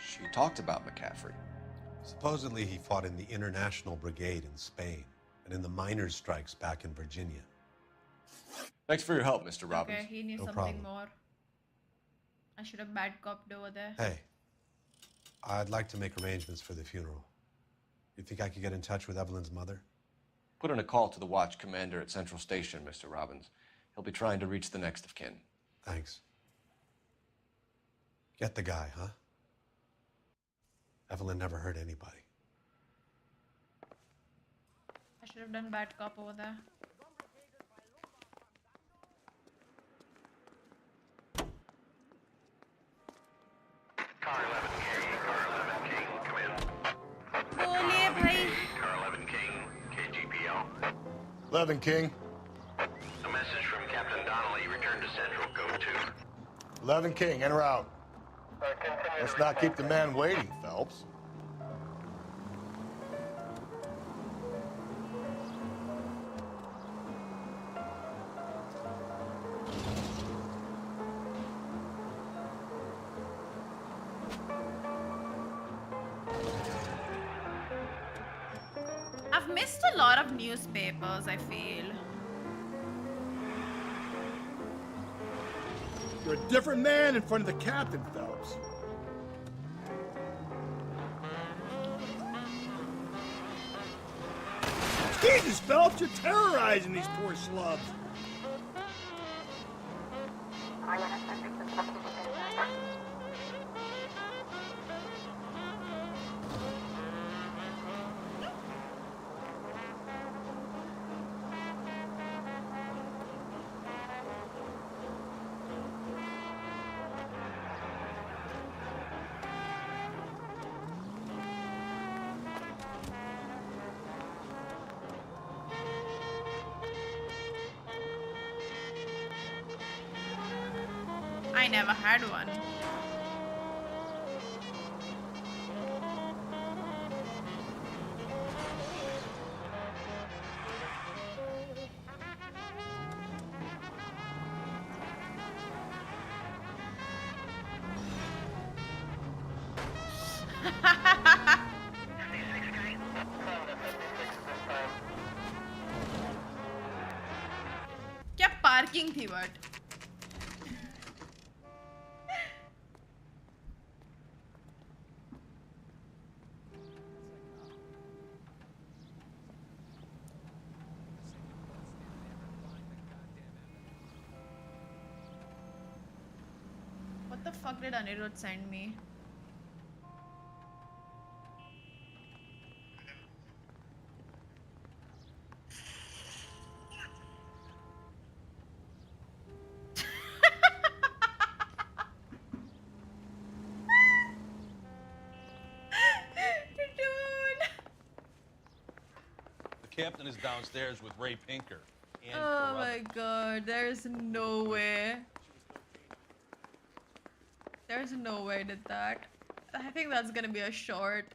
She talked about McCaffrey. Supposedly he fought in the International Brigade in Spain and in the miners' strikes back in Virginia. Thanks for your help, Mr. Robbins. Okay, he knew No something problem. more. I should have bad copped over there. Hey, I'd like to make arrangements for the funeral. You think I could get in touch with Evelyn's mother? Put in a call to the watch commander at Central Station, Mr. Robbins. He'll be trying to reach the next of kin. Thanks. Get the guy, huh? Evelyn never hurt anybody. I should have done bad cop over there. Car 11 King, Car 11 King, come in. बोलिए भाई. Car 11 King, KGPL. 11 King. A message from Captain Donnelly, return to Central, Code 2. 11 King, in or out? Let's not keep the man waiting, Phelps. I've missed a lot of newspapers, I feel. You're a different man in front of the captain, Phelps. Jesus, Phelps, you're terrorizing these poor slubs. I never had one. क्या parking थी but What the fuck did Anirudh send me? The captain is downstairs with Ray Pinker. And Oh my god, there's no way. There's no way I did that. I think that's gonna be a short.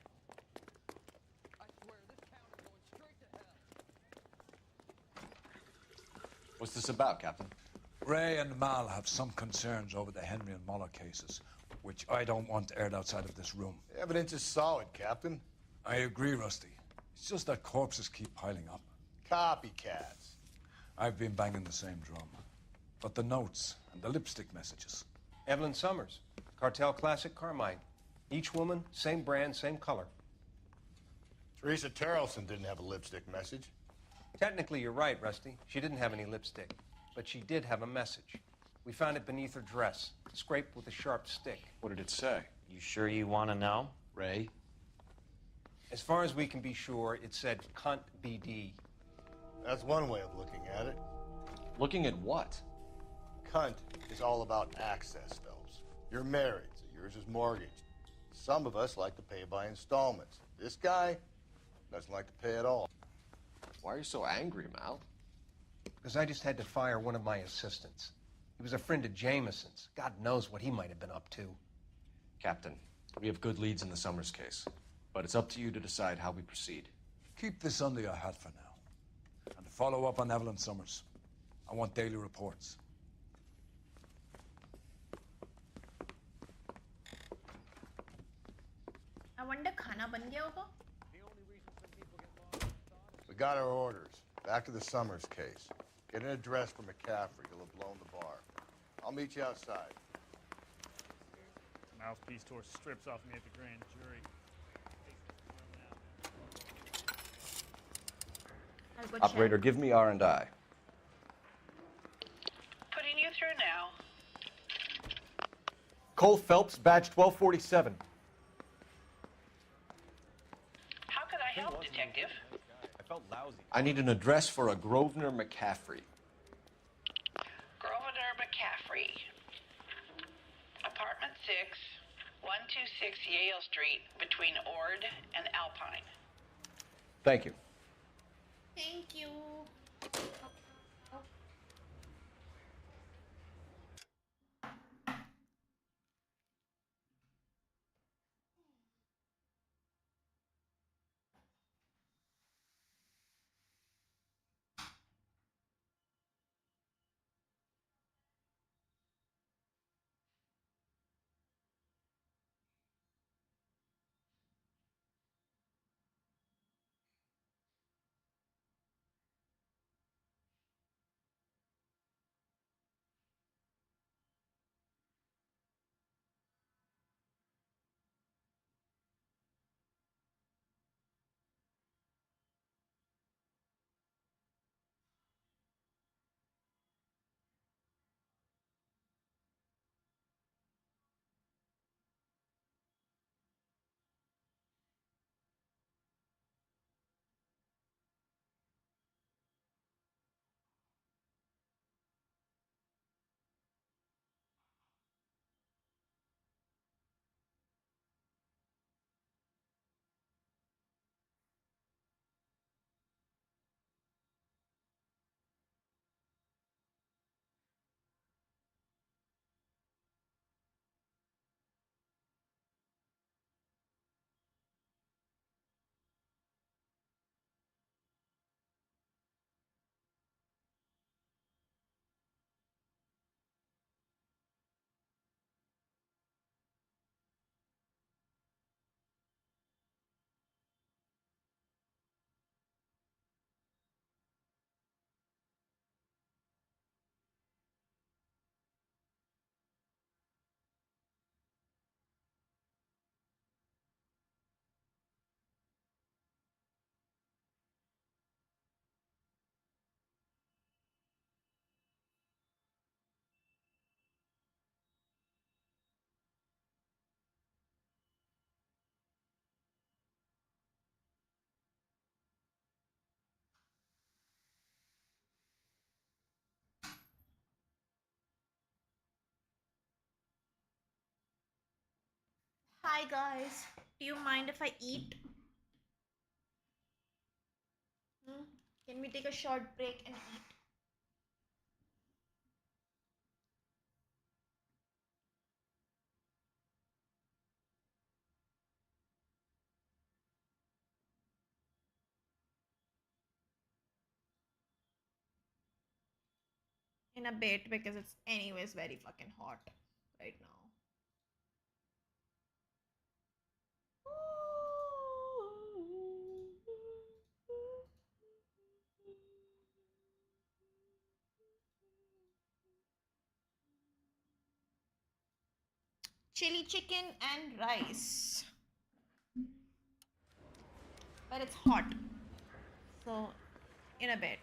What's this about, Captain? Ray and Mal have some concerns over the Henry and Muller cases, which I don't want aired outside of this room. The evidence is solid, Captain. I agree, Rusty. It's just that corpses keep piling up. Copycats. I've been banging the same drum. But the notes and the lipstick messages. Evelyn Summers, Cartel Classic Carmine. Each woman, same brand, same color. Teresa Taraldsen didn't have a lipstick message. Technically, you're right, Rusty. She didn't have any lipstick. But she did have a message. We found it beneath her dress, scraped with a sharp stick. What did it say? You sure you want to know? Ray? As far as we can be sure, it said cunt BD. That's one way of looking at it. Looking at what? Cunt is all about access, Phelps. You're married, so yours is mortgaged. Some of us like to pay by installments. This guy doesn't like to pay at all. Why are you so angry, Mal? Because I just had to fire one of my assistants. He was a friend of Jameson's. God knows what he might have been up to. Captain, we have good leads in the Summers case, but it's up to you to decide how we proceed. Keep this under your hat for now. And follow up on Evelyn Summers. I want daily reports. I wonder खाना बन गया होगा? We got our orders. Back to the Summers case. Get an address for McCaffrey. He'll have blown the bar. I'll meet you outside. Mouthpiece tore strips off me at the grand jury. Operator, give me R&I. Putting you through now. Cole Phelps, badge 1247. How could I help, Detective? I felt lousy. I need an address for a Grosvenor McCaffrey. Grosvenor McCaffrey. Apartment 6, 126 Yale Street, between Ord and Alpine. Thank you. Thank you. Hi guys, do you mind if I eat? Can we take a short break and eat? In a bit, because it's anyways very fucking hot right now. Chili chicken and rice. But it's hot. So, in a bit.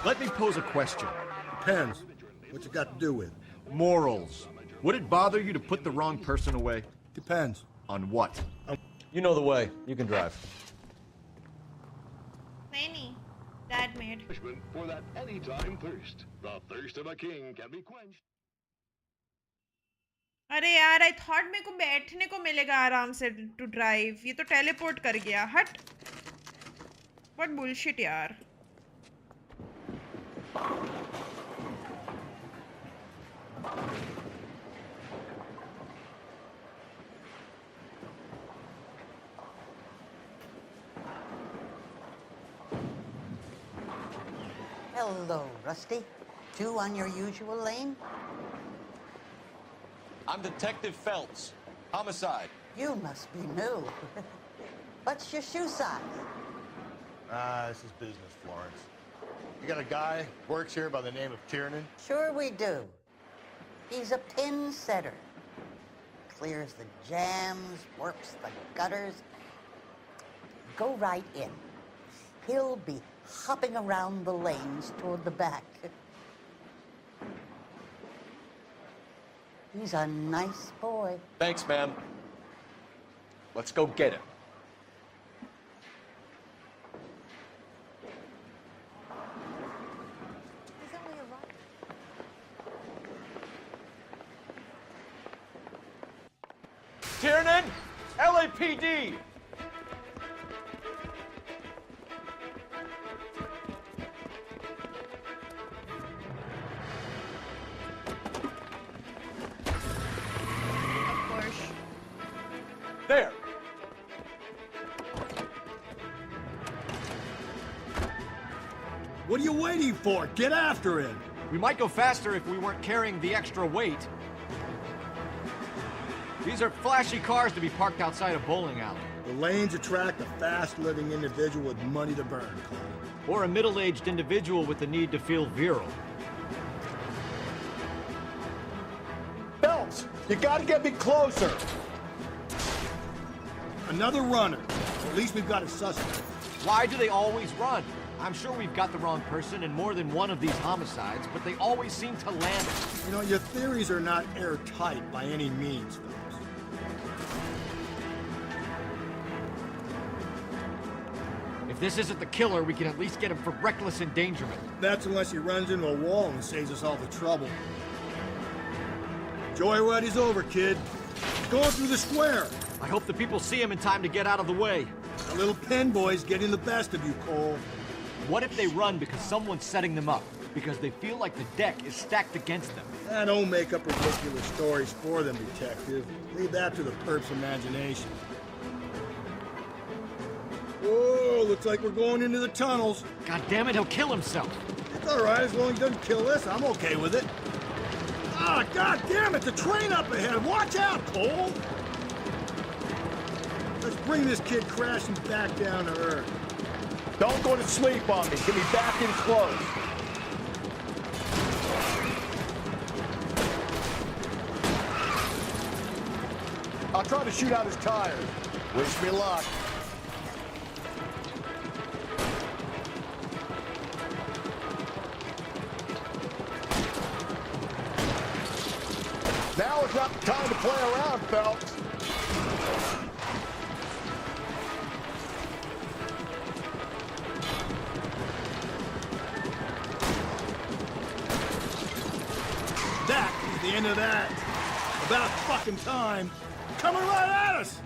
Let me pose a question. Depends. What you got to do with? Morals. Would it bother you to put the wrong person away? Depends. On what? You know the way. You can drive. Nanny, Dad made. For that anytime thirst. The thirst of a king can be quenched. अरे यार, I thought मेरे को बैठने को मिलेगा आराम से to drive. ये तो teleport कर गया. हट. What bullshit यार. Hello, Rusty. Two on your usual lane? I'm Detective Phelps. Homicide. You must be new. What's your shoe size? This is business, Florence. You got a guy works here by the name of Tiernan? Sure we do. He's a pin setter. Clears the jams, works the gutters. Go right in. He'll be hopping around the lanes toward the back. He's a nice boy. Thanks, ma'am. Let's go get him. Tiernan! LAPD! There! What are you waiting for? Get after him! We might go faster if we weren't carrying the extra weight. These are flashy cars to be parked outside a bowling alley. The lanes attract a fast-living individual with money to burn, Cole. Or a middle-aged individual with the need to feel virile. Phelps, you gotta get me closer! Another runner. At least we've got a suspect. Why do they always run? I'm sure we've got the wrong person in more than one of these homicides, but they always seem to land it. You know, your theories are not airtight by any means, Phelps. If this isn't the killer, we can at least get him for reckless endangerment. That's unless he runs into a wall and saves us all the trouble. Joyride's over, kid. He's going through the square. I hope the people see him in time to get out of the way. The little pen boy's getting the best of you, Cole. What if they run because someone's setting them up? Because they feel like the deck is stacked against them? Don't make up ridiculous stories for them, detective. Leave that to the perp's imagination. Whoa, looks like we're going into the tunnels. God damn it, he'll kill himself. It's all right, as long as he doesn't kill us, I'm okay with it. Ah, God damn it, the train up ahead. Watch out, Cole. Let's bring this kid crashing back down to earth. Don't go to sleep on me. Get me back in close. I'll try to shoot out his tires. Wish me luck. Now is not the time to play around, Phelps. The end of that. About fucking time. Coming right at us!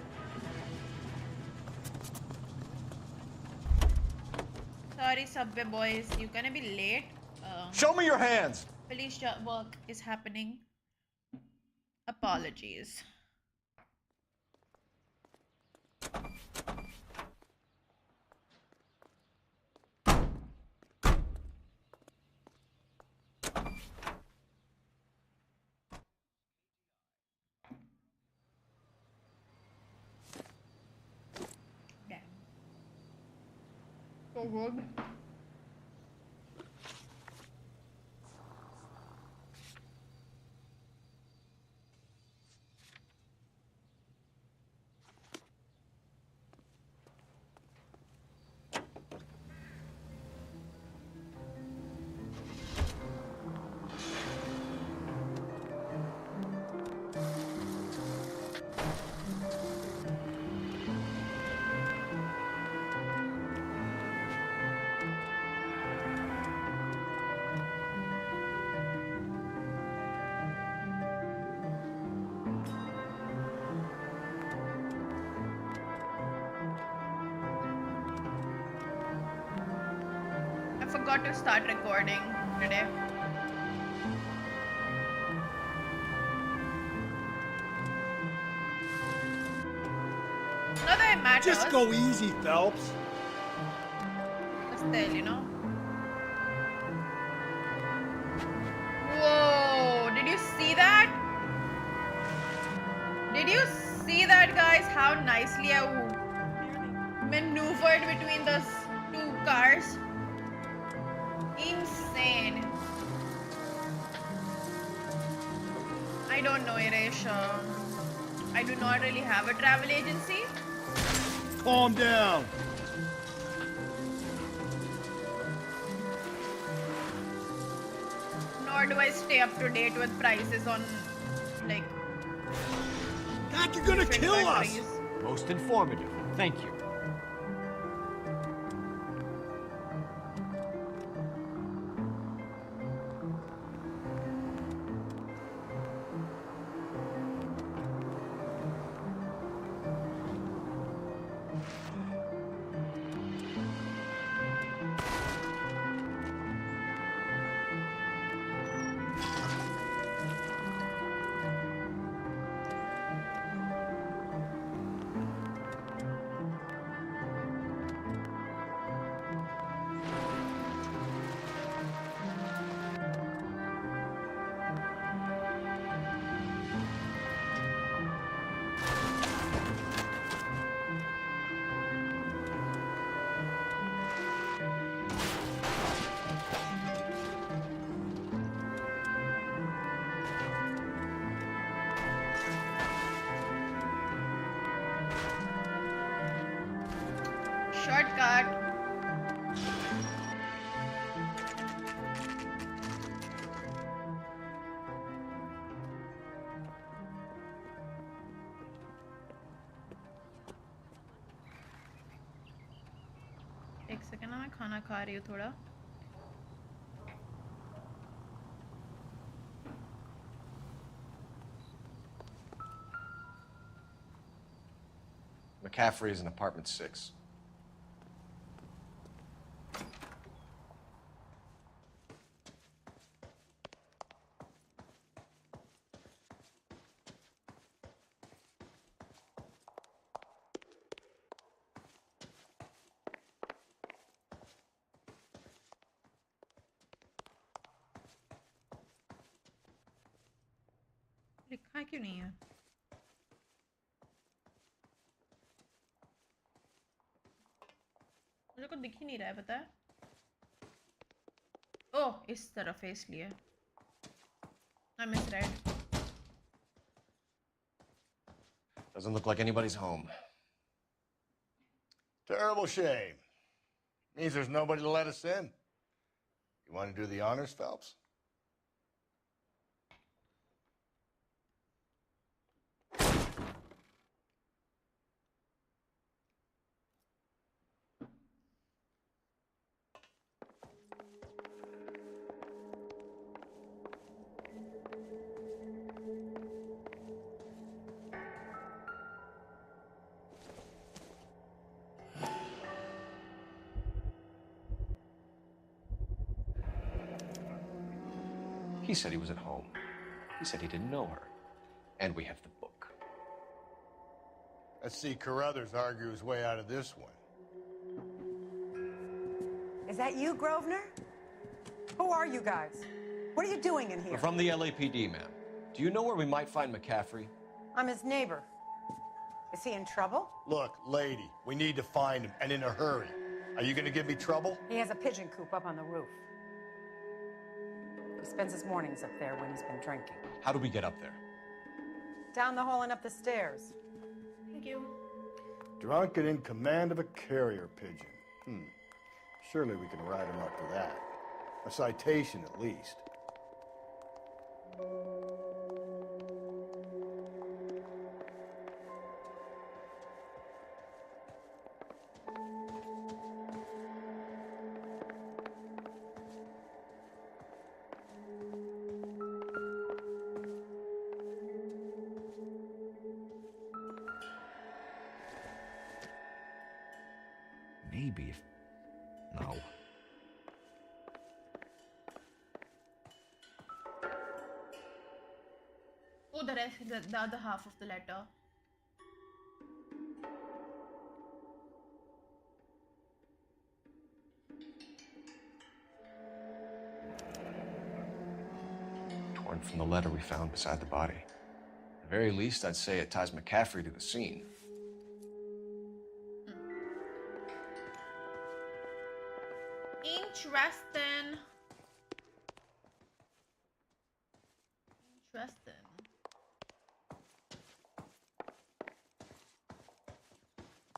Sorry, Subway boys. You're gonna be late. Show me your hands! Police work is happening. Apologies. So good. I forgot to start recording today. Not that it matters. Just go easy, Phelps. But still, you know. Whoa! Did you see that? Did you see that, guys? How nicely I maneuvered between those two cars. Insane. I don't know, Irish. I do not really have a travel agency. Calm down. Nor do I stay up to date with prices on, like... God, you're gonna kill us! Most informative. Thank you. Shortcut. एक second ना मैं खाना खा रही हूँ थोड़ा. McCaffrey is in apartment 6. लिखा क्यों नहीं है? मुझे कुछ दिख ही नहीं रहा है, पता है? ओह, इस तरफ है इसलिए. I misread. Doesn't look like anybody's home. Terrible shame. Means there's nobody to let us in. You want to do the honors, Phelps? He said he was at home. He said he didn't know her. And we have the book. Let's see Carruthers argue his way out of this one. Is that you, Grosvenor? Who are you guys? What are you doing in here? We're from the LAPD, ma'am. Do you know where we might find McCaffrey? I'm his neighbor. Is he in trouble? Look, lady, we need to find him, and in a hurry. Are you gonna give me trouble? He has a pigeon coop up on the roof. He spends his mornings up there when he's been drinking. How do we get up there? Down the hall and up the stairs. Thank you. Drunk and in command of a carrier pigeon. Surely we can write him up for that. A citation, at least. Maybe if... No. Oh, the rest, the other half of the letter. Torn from the letter we found beside the body. At the very least, I'd say it ties McCaffrey to the scene. Interesting.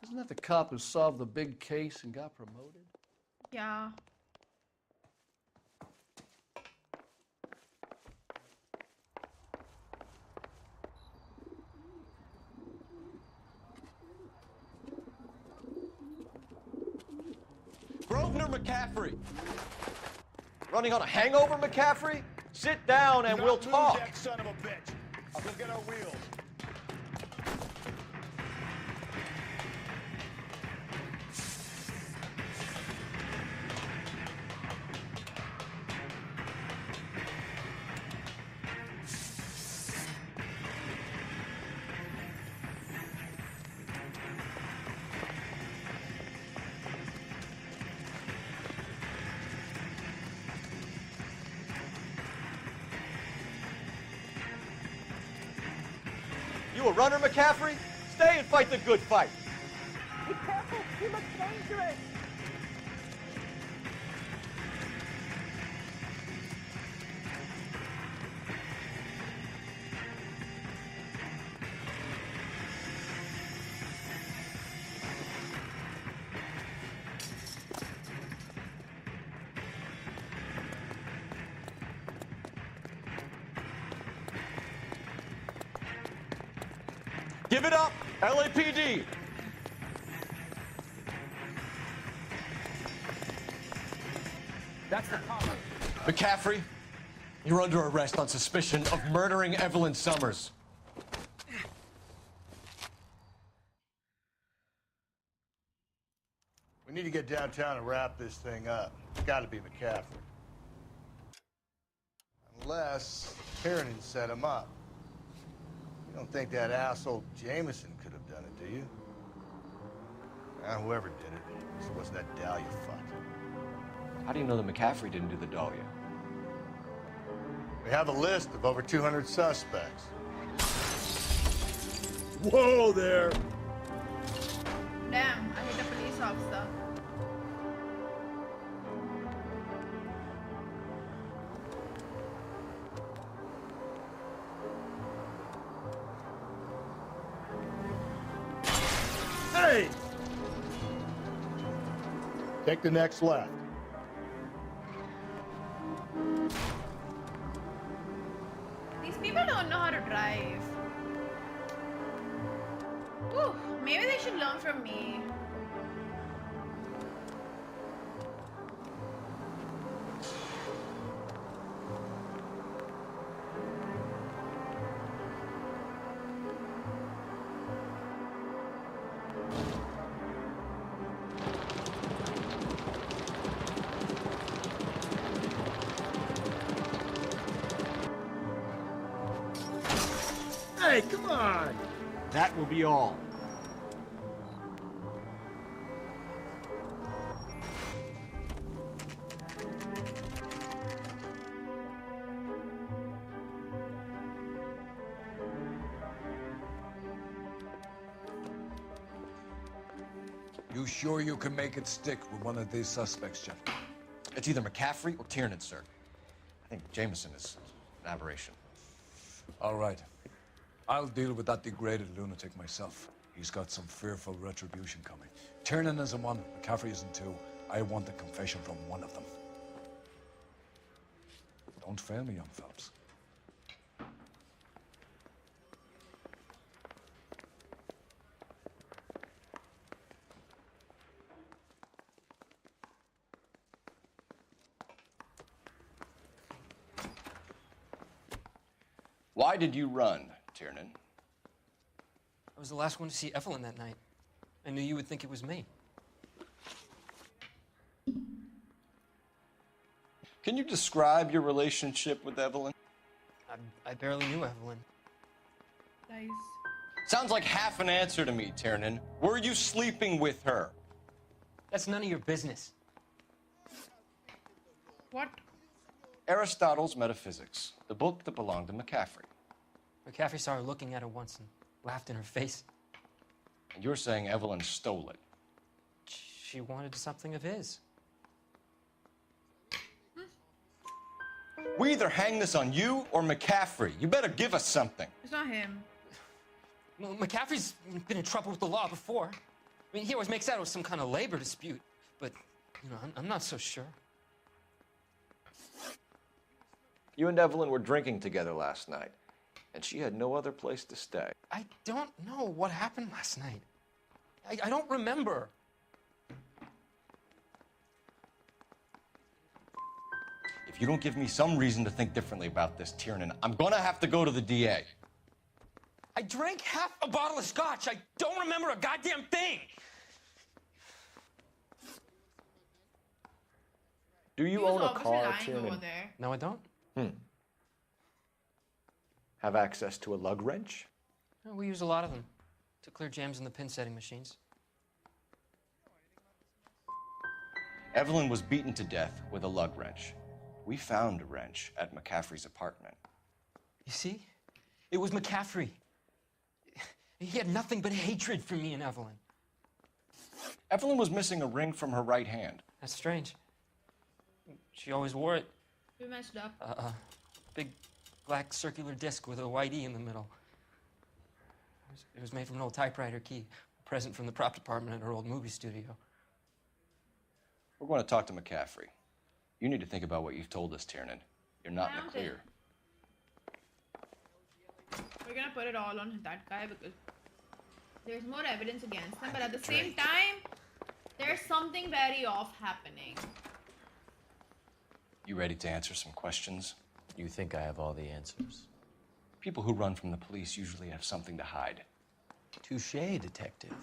Isn't that the cop who solved the big case and got promoted? Yeah. Grosvenor McCaffrey! Running on a hangover, McCaffrey? Sit down and we'll talk. That son of a bitch. I'll go get our wheels. You a runner, McCaffrey? Stay and fight the good fight. Be careful, he looks dangerous. Give it up, LAPD! That's the cop. McCaffrey, you're under arrest on suspicion of murdering Evelyn Summers. We need to get downtown and wrap this thing up. It's gotta be McCaffrey. Unless Tiernan set him up. You don't think that asshole Jameson could have done it, do you? Whoever did it, it wasn't that Dahlia fuck. How do you know that McCaffrey didn't do the Dahlia? We have a list of over 200 suspects. Whoa there! Damn, I hit a police officer. Hey! Take the next left. These people don't know how to drive. Ooh, maybe they should learn from me. Hey, come on! That will be all. You sure you can make it stick with one of these suspects, Jeff? It's either McCaffrey or Tiernan, sir. I think Jameson is an aberration. All right. I'll deal with that degraded lunatic myself. He's got some fearful retribution coming. Tiernan isn't one, McCaffrey isn't two. I want a confession from one of them. Don't fail me, young Phelps. Why did you run, Tiernan? I was the last one to see Evelyn that night. I knew you would think it was me. Can you describe your relationship with Evelyn? I barely knew Evelyn. Nice. Sounds like half an answer to me, Tiernan. Were you sleeping with her? That's none of your business. What? Aristotle's Metaphysics, the book that belonged to McCaffrey. McCaffrey saw her looking at her once and laughed in her face. And you're saying Evelyn stole it? She wanted something of his. We either hang this on you or McCaffrey. You better give us something. It's not him. Well, McCaffrey's been in trouble with the law before. I mean, he always makes out it was some kind of labor dispute. But, you know, I'm not so sure. You and Evelyn were drinking together last night, and she had no other place to stay. I don't know what happened last night. I don't remember. If you don't give me some reason to think differently about this, Tiernan, I'm gonna have to go to the DA. I drank half a bottle of scotch. I don't remember a goddamn thing. Do you own a car, Tiernan? over there. No, I don't. Have access to a lug wrench? We use a lot of them to clear jams in the pin setting machines. Evelyn was beaten to death with a lug wrench. We found a wrench at McCaffrey's apartment. You see? It was McCaffrey. He had nothing but hatred for me and Evelyn. Evelyn was missing a ring from her right hand. That's strange. She always wore it. We messed up. Big black circular disc with a white E in the middle. It was made from an old typewriter key, a present from the prop department at her old movie studio. We're going to talk to McCaffrey. You need to think about what you've told us, Tiernan. You're not in the clear. We're gonna put it all on that guy because there's more evidence against him, but at the same time, there's something very off happening. You ready to answer some questions? You think I have all the answers? People who run from the police usually have something to hide. Touché, detective.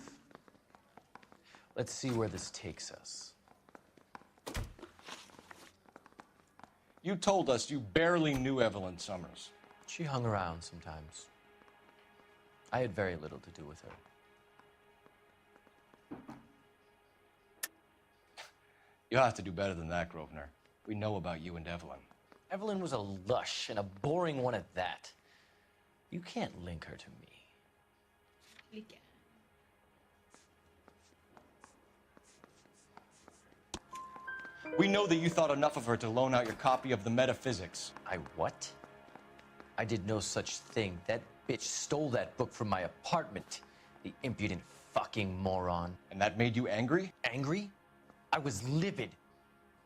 Let's see where this takes us. You told us you barely knew Evelyn Summers. She hung around sometimes. I had very little to do with her. You'll have to do better than that, Grosvenor. We know about you and Evelyn. Evelyn was a lush, and a boring one at that. You can't link her to me. We can. We know that you thought enough of her to loan out your copy of the Metaphysics. I what? I did no such thing. That bitch stole that book from my apartment. The impudent fucking moron. And that made you angry? Angry? I was livid.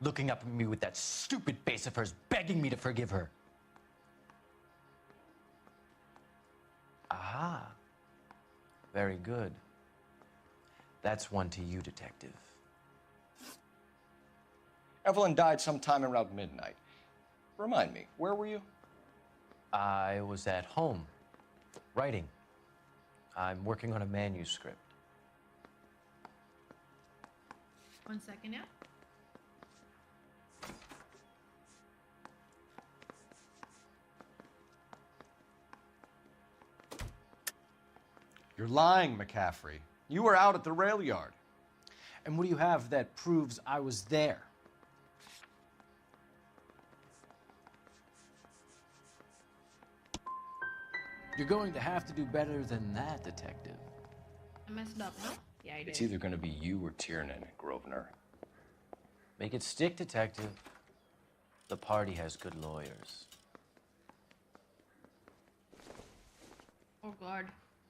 Looking up at me with that stupid face of hers, begging me to forgive her. Aha. Very good. That's one to you, detective. Evelyn died sometime around midnight. Remind me, where were you? I was at home, writing. I'm working on a manuscript. 1 second, yeah? You're lying, McCaffrey. You were out at the rail yard. And what do you have that proves I was there? You're going to have to do better than that, detective. I messed up, no? Yeah, I did. It's either going to be you or Tiernan, Grosvenor. Make it stick, detective. The party has good lawyers. Oh god,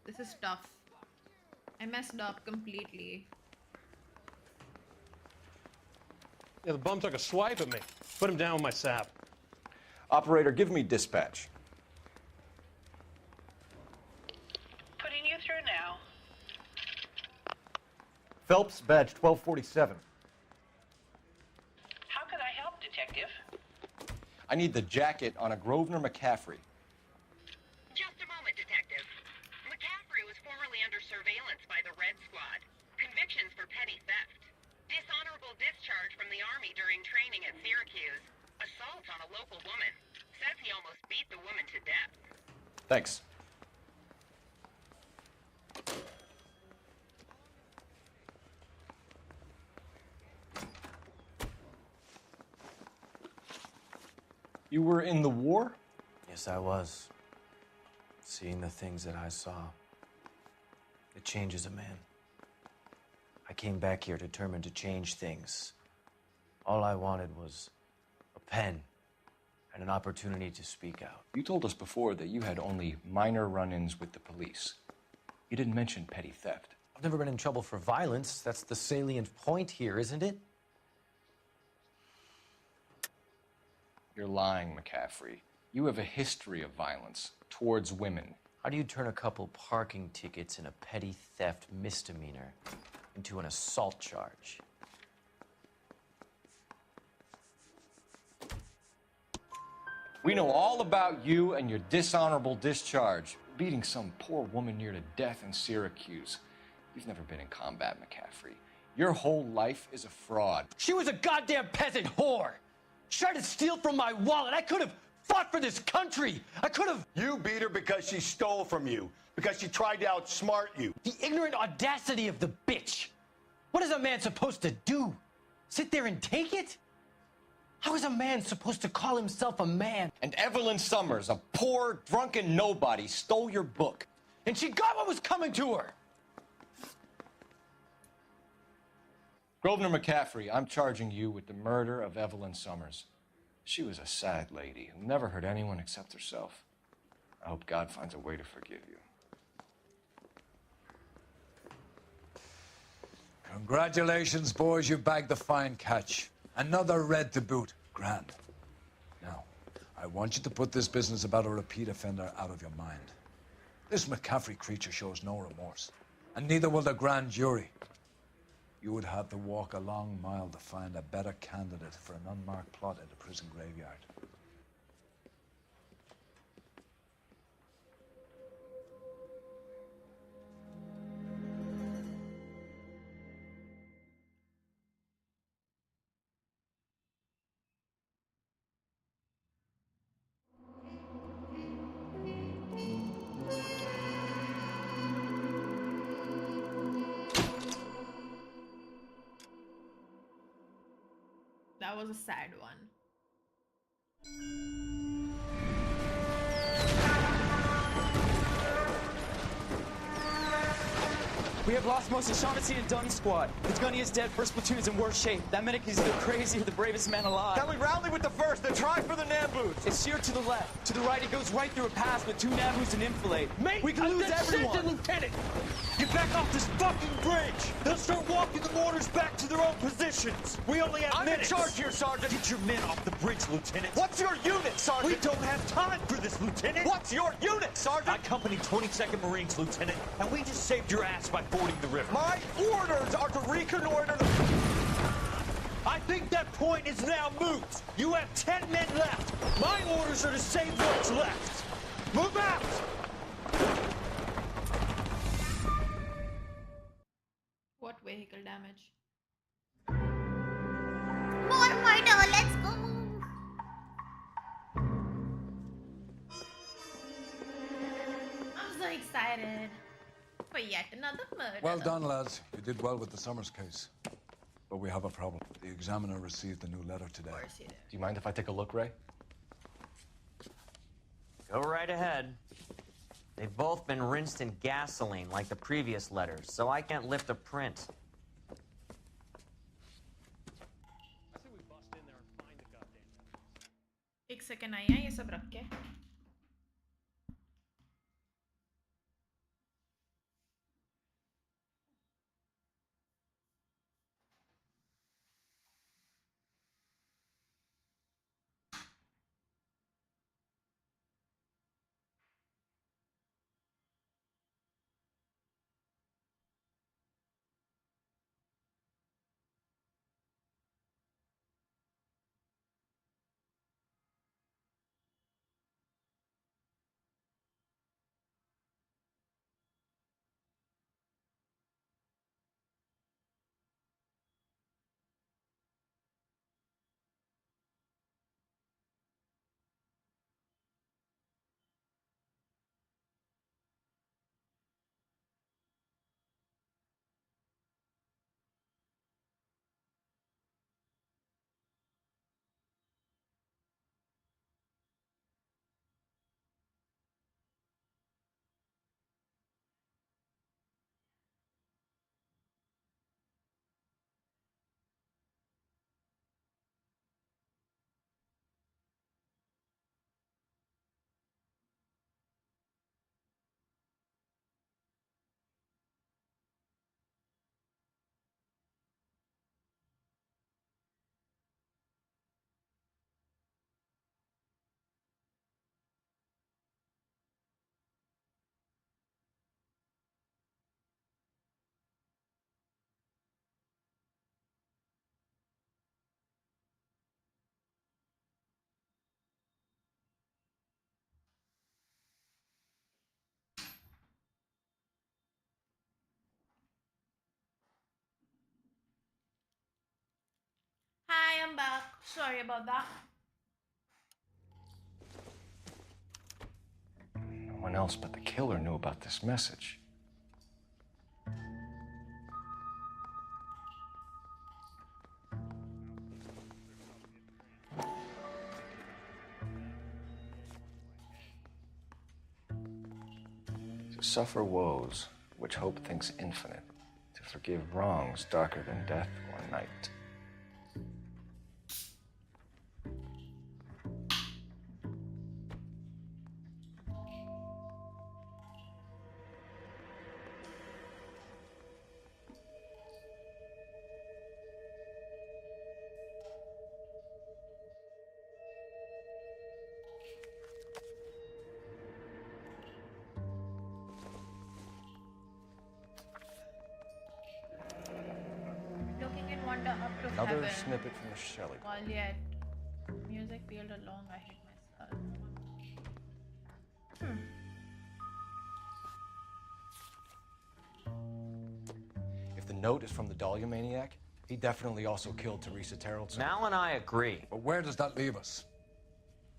this is tough. I messed up completely. Yeah, the bum took a swipe at me. Put him down with my sap. Operator, give me dispatch. Putting you through now. Phelps, badge 1247. How could I help, Detective? I need the jacket on a Grosvenor McCaffrey. Just a moment, Detective. McCaffrey was formerly under surveillance by the Red Squad. Convictions for petty theft. Dishonorable discharge from the Army during training at Syracuse. Assault on a local woman. Says he almost beat the woman to death. Thanks. You were in the war? Yes, I was. Seeing the things that I saw, it changes a man. I came back here determined to change things. All I wanted was a pen and an opportunity to speak out. You told us before that you had only minor run-ins with the police. You didn't mention petty theft. I've never been in trouble for violence. That's the salient point here, isn't it? You're lying, McCaffrey. You have a history of violence towards women. How do you turn a couple parking tickets and a petty theft misdemeanor into an assault charge? We know all about you and your dishonorable discharge, beating some poor woman near to death in Syracuse. You've never been in combat, McCaffrey. Your whole life is a fraud. She was a goddamn peasant whore. She tried to steal from my wallet. I could have fought for this country. I could have. You beat her because she stole from you, because she tried to outsmart you. The ignorant audacity of the bitch. What is a man supposed to do? Sit there and take it? How is a man supposed to call himself a man? And Evelyn Summers, a poor, drunken nobody, stole your book. And she got what was coming to her. Grosvenor McCaffrey, I'm charging you with the murder of Evelyn Summers. She was a sad lady who never hurt anyone except herself. I hope God finds a way to forgive you. Congratulations, boys. You bagged the fine catch. Another red to boot. Grand. Now, I want you to put this business about a repeat offender out of your mind. This McCaffrey creature shows no remorse, and neither will the grand jury. You would have to walk a long mile to find a better candidate for an unmarked plot in the prison graveyard. That was a sad one. We have lost most of Shaughnessy and Dunn's squad. The gunny is dead, first platoon is in worse shape. That medic is either crazy or the bravest man alive. Can we rally with the first and try for the Nambus? It's sheer to the left. To the right, it goes right through a pass with 2 Nambus and enfilade. Mate, we can lose everyone. Lieutenant! Get back off this fucking bridge! They'll start walking the mortars back to their own positions! We only have minutes! I'm in charge here, Sergeant! Get your men off the bridge, Lieutenant! What's your unit, Sergeant? We don't have time for this, Lieutenant! What's your unit, Sergeant? I company 22nd Marines, Lieutenant, and we just saved your ass by fording the river. My orders are to reconnoiter the... I think that point is now moot! You have 10 men left! My orders are to save what's left! Move out! What vehicle damage? More murder, let's go! I'm so excited. For yet another murder. Well done, lads. You did well with the Summers case. But we have a problem. The examiner received a new letter today. Of course he did. Do you mind if I take a look, Ray? Go right ahead. They've both been rinsed in gasoline like the previous letters, so I can't lift a print. एक second आई है ये सब रख के. Hi, I'm back. Sorry about that. No one else but the killer knew about this message. To suffer woes which hope thinks infinite, to forgive wrongs darker than death or night. Looking in wonder up to Another heaven. snippet from the Shelley. While yet music peeled along, I hit myself. If the note is from the Dahlia maniac, he definitely also killed Teresa Taraldsen. Mal and I agree. But where does that leave us?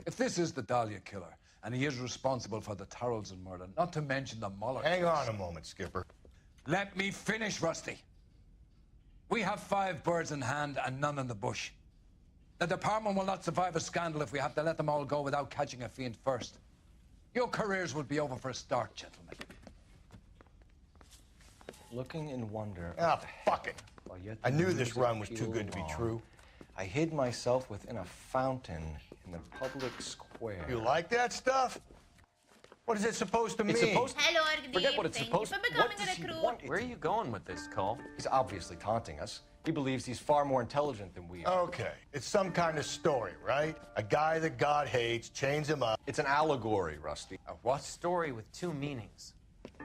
If this is the Dahlia killer, and he is responsible for the Taraldsen murder, not to mention the Muller Hang case. on a moment, Skipper. Let me finish, Rusty. We have 5 birds in hand and none in the bush. The department will not survive a scandal if we have to let them all go without catching a fiend first. Your careers will be over for a start, gentlemen. Looking in wonder. Ah, fuck it. While yet I the knew this music run was too peeled good to be along, true. I hid myself within a fountain in the public square. You like that stuff? What is it supposed to mean? It's supposed to... Hello, Argdeep. Forget what it's Thank supposed you to... for becoming What a does he recruit. want? Where are you going with this, Cole? He's obviously taunting us. He believes he's far more intelligent than we are. Okay, it's some kind of story, right? A guy that God hates, chains him up. It's an allegory, Rusty. A what? Story with 2 meanings.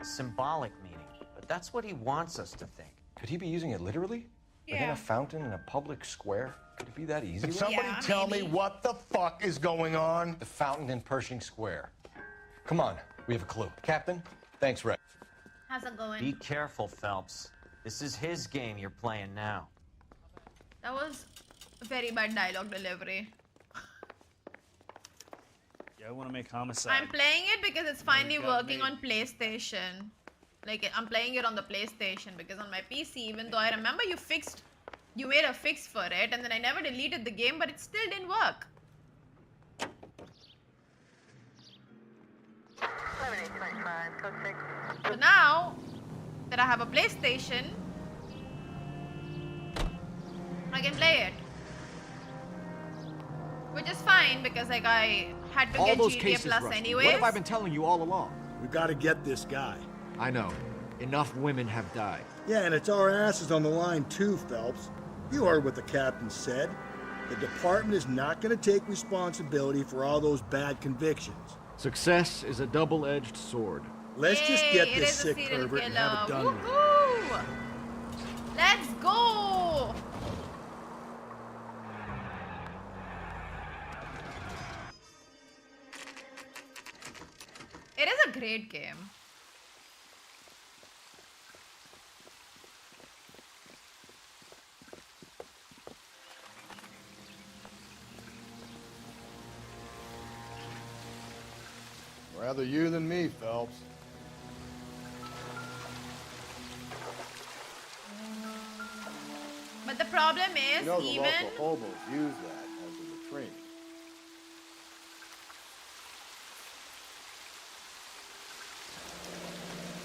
A symbolic meaning. But that's what he wants us to think. Could he be using it literally? Within Yeah. a fountain in a public square? Could it be that easy? Could somebody Yeah, tell maybe. me what the fuck is going on? The fountain in Pershing Square. Come on, we have a clue. Captain, thanks, Ray. How's it going? Be careful, Phelps. This is his game you're playing now. That was very bad dialogue delivery. Yeah, I want to make homicide. I'm playing it because it's finally got working me. on PlayStation. Like, I'm playing it on the PlayStation because on my PC, even though I remember you made a fix for it, and then I never deleted the game, but it still didn't work. So now that I have a PlayStation, I can play it. Which is fine because like I had to All get those GTA cases, Plus Rusty. anyways. What have I been telling you all along? We gotta get this guy. I know. Enough women have died. Yeah, and it's our asses on the line too, Phelps. You heard what the captain said. The department is not gonna take responsibility for all those bad convictions. Success is a double-edged sword. Let's just get Yay, it this is a sick serial pervert and killer. have it done with. Woohoo! Let's go! It is a great game. Rather you than me, Phelps. But the problem is, You know the even local hobos use that as a retreat.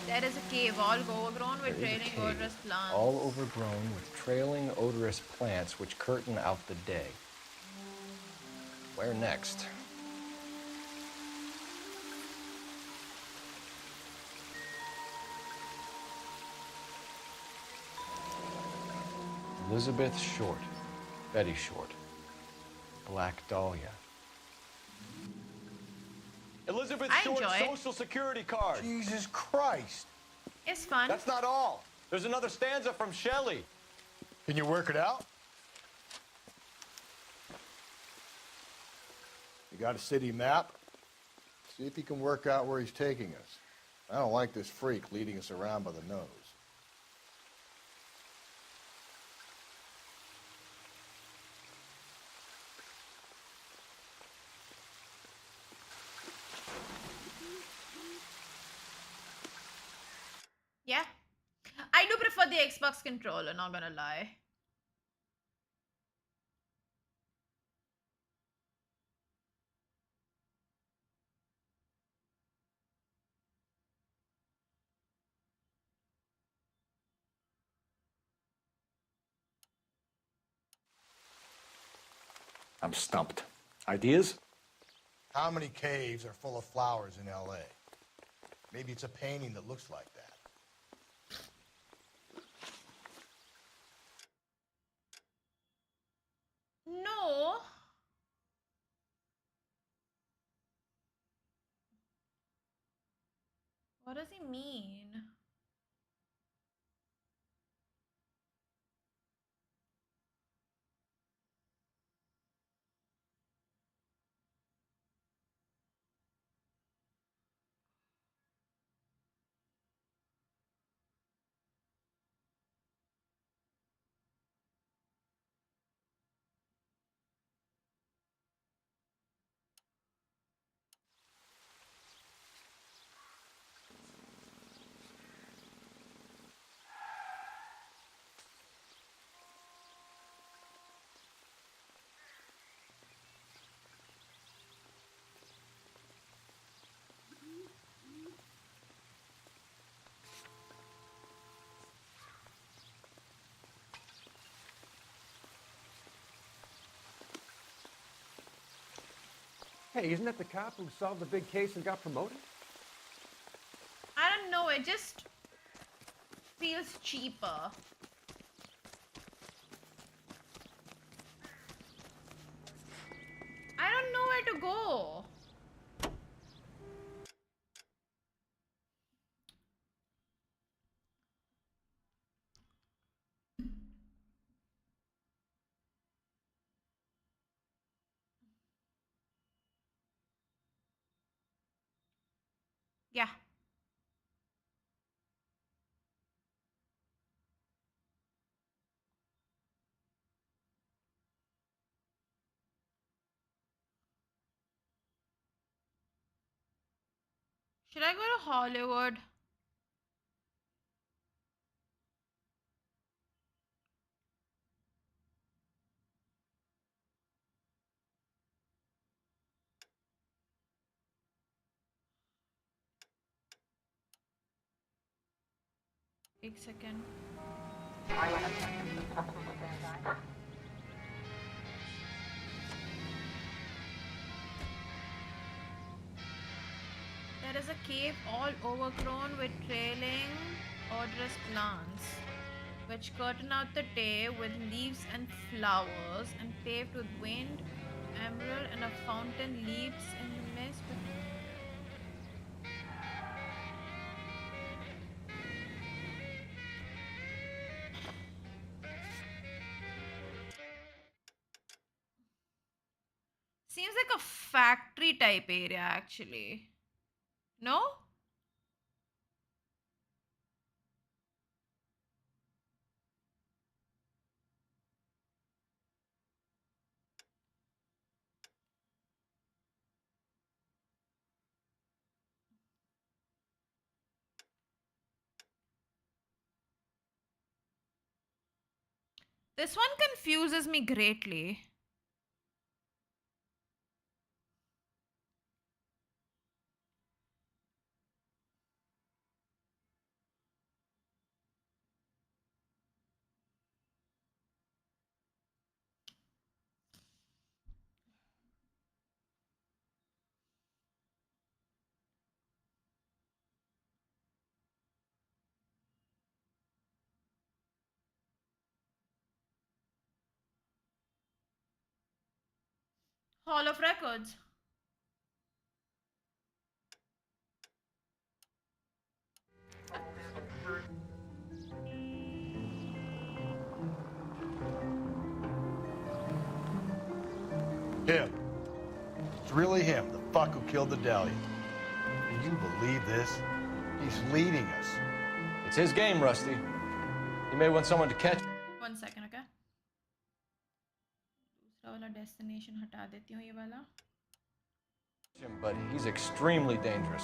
there is a cave all overgrown with There is a trailing cave, odorous plants. all overgrown with trailing odorous plants which curtain out the day. Where next? Elizabeth Short, Betty Short, Black Dahlia. Elizabeth I Short's enjoy it. social security card. Jesus Christ. It's fun. That's not all. There's another stanza from Shelley. Can you work it out? You got a city map? See if you can work out where he's taking us. I don't like this freak leading us around by the nose. Yeah. I do prefer the Xbox controller, not gonna lie. I'm stumped. Ideas? How many caves are full of flowers in L.A.? Maybe it's a painting that looks like that. No. What does he mean? Hey, isn't that the cop who solved the big case and got promoted? I don't know, it just feels cheaper. I don't know where to go. Yeah. Should I go to Hollywood? 1 second. There is a cave all overgrown with trailing odorous plants, which curtain out the day with leaves and flowers, and paved with wind, emerald, and a fountain leaps in the mist. Seems like a factory type area, actually. No? This one confuses me greatly. Hall of Records. Him. It's really him, the fuck who killed the Dahlia. Can you believe this? He's leading us. It's his game, Rusty. He may want someone to catch. 1 second, okay? दूसरा वाला destination हटा देती हूँ ये वाला. But he's extremely dangerous.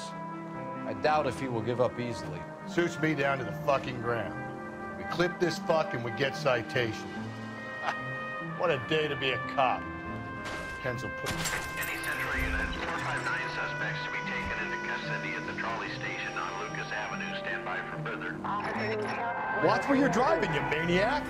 I doubt if he will give up easily. Suits me down to the fucking ground. We clip this fuck and we get citation. What a day to be a cop. Ken's will put... Any central units, 459 suspects to be taken into custody at the trolley station on Lucas Avenue. Stand by for further. Watch where you're driving, you maniac!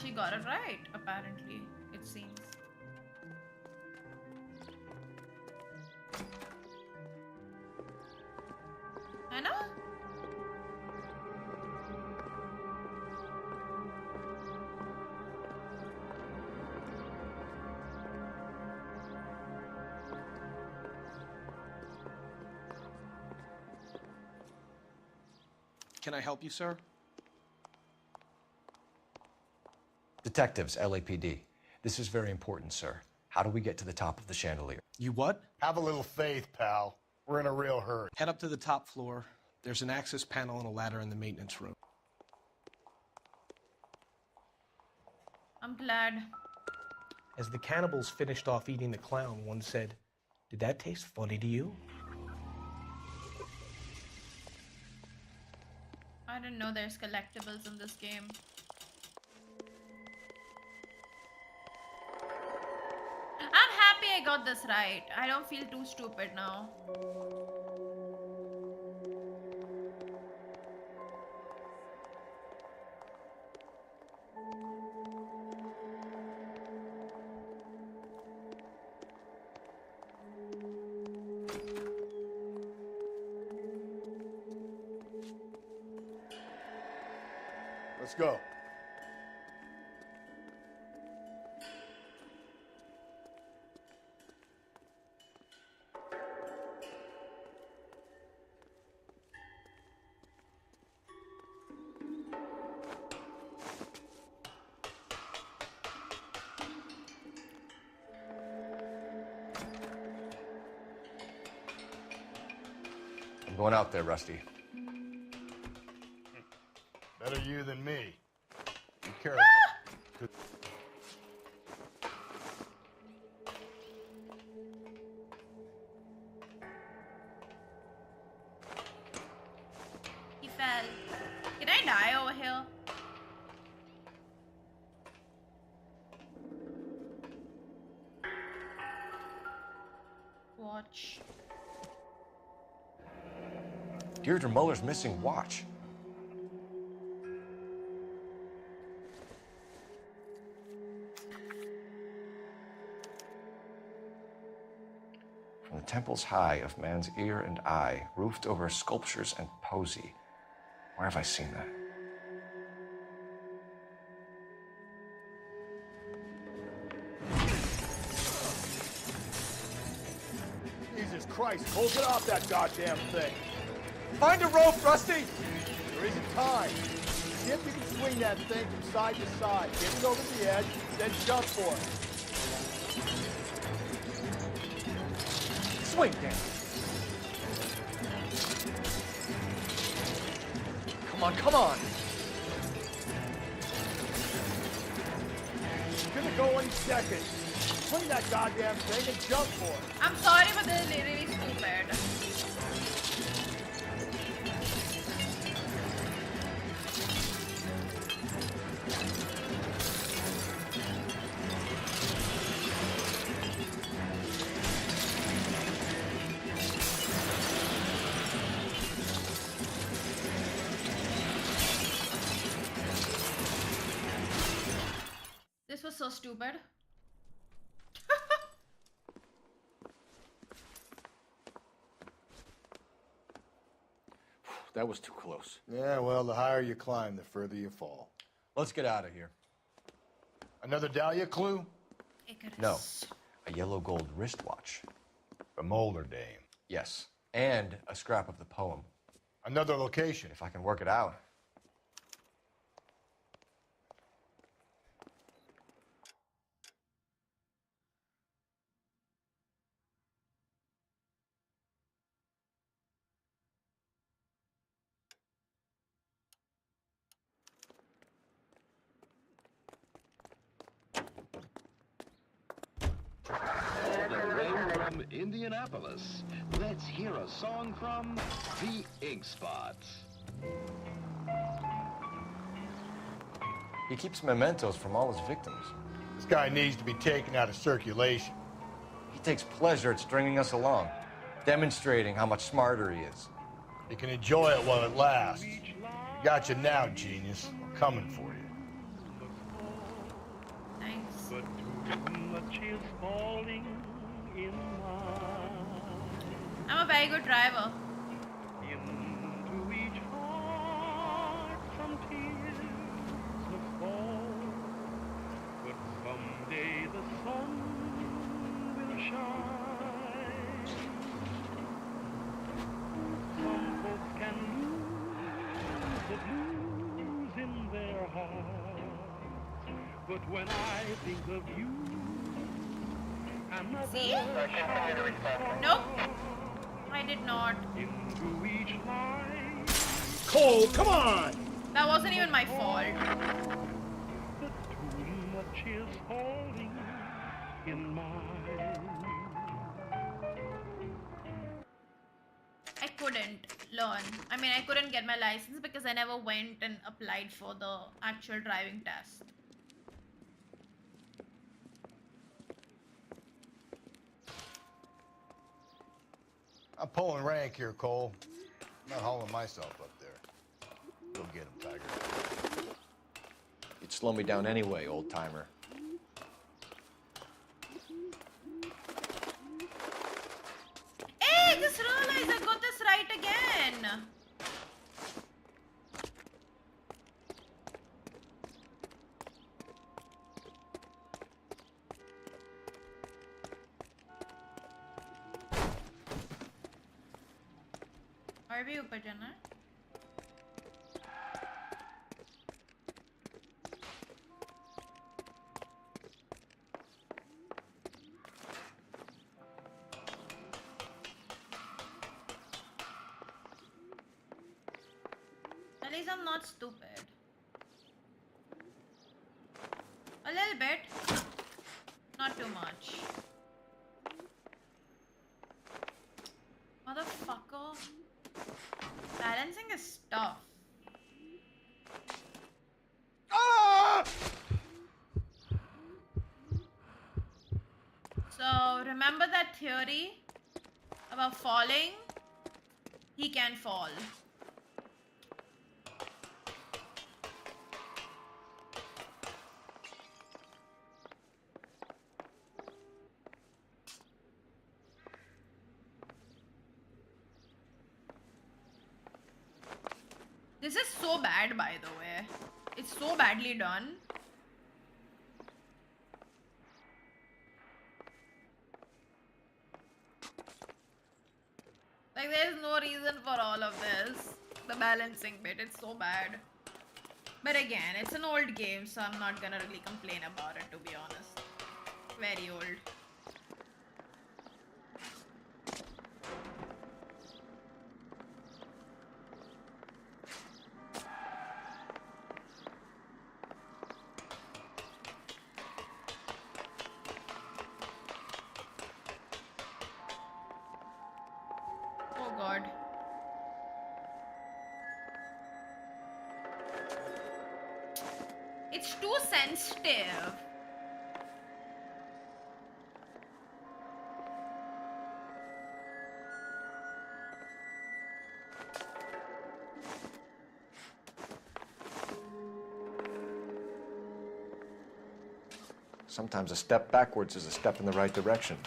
She got it right, apparently, it seems. I know? Can I help you, sir? Detectives, LAPD. This is very important, sir. How do we get to the top of the chandelier? You what? Have a little faith, pal. We're in a real hurry. Head up to the top floor. There's an access panel and a ladder in the maintenance room. I'm glad. As the cannibals finished off eating the clown, one said, "Did that taste funny to you?" I didn't know there's collectibles in this game. I'm happy I got this right. I don't feel too stupid now. Let's go. I'm going out there, Rusty. Better you than me. Be careful. watch. Deirdre Muller's missing watch. From the temples high of man's ear and eye, roofed over sculptures and poesy. Where have I seen that? Jesus Christ, hold it off that goddamn thing. Find a rope, Rusty! There isn't time. See if you can swing that thing from side to side. Get it over the edge, then jump for it. Swing, Dan. Come on, come on. It's gonna go any second. Swing that goddamn thing and jump for it. I'm sorry, but this is really stupid. This was so stupid. That was too close. Yeah, well, the higher you climb, the further you fall. Let's get out of here. Another Dahlia clue? No. A yellow gold wristwatch. A Molder dame. Yes. And a scrap of the poem. Another location. If I can work it out. From Indianapolis, let's hear a song from the Ink Spots. He keeps mementos from all his victims. This guy needs to be taken out of circulation. He takes pleasure at stringing us along, demonstrating how much smarter he is. You can enjoy it while it lasts. Got you now, genius. I'm coming for you. Thanks. I'm a very good driver. Into each heart some tears must fall, but someday the sun will shine. Some folks can lose the blues in their hearts, but when I think of you, See? Nope. I did not. into each line, Cole, come on! That wasn't even my fault. but too much is holding in mind. I couldn't learn. I mean, I couldn't get my license because I never went and applied for the actual driving test. I'm pulling rank here, Cole. I'm not hauling myself up there. Go get him, Tiger. You'd slow me down anyway, old-timer. Hey, just realized I got this right again. और भी ऊपर जाना है At least I'm not stupid. A little bit. Not too much. Motherfucker. Balancing is tough. Ah! So remember that theory about falling, he can fall. This is so bad, by the way. It's so badly done. Like, there's no reason for all of this. The balancing bit, it's so bad. But again, it's an old game, so I'm not gonna really complain about it, to be honest. Very old. Oh god. It's too sensitive. Sometimes a step backwards is a step in the right direction.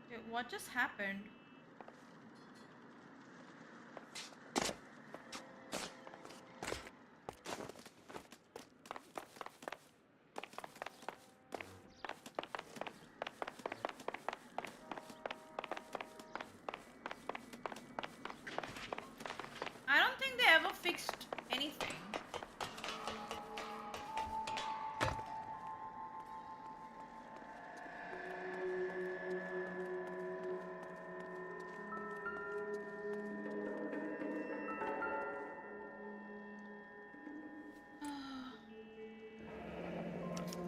Wait, what just happened? I don't think they ever fixed anything.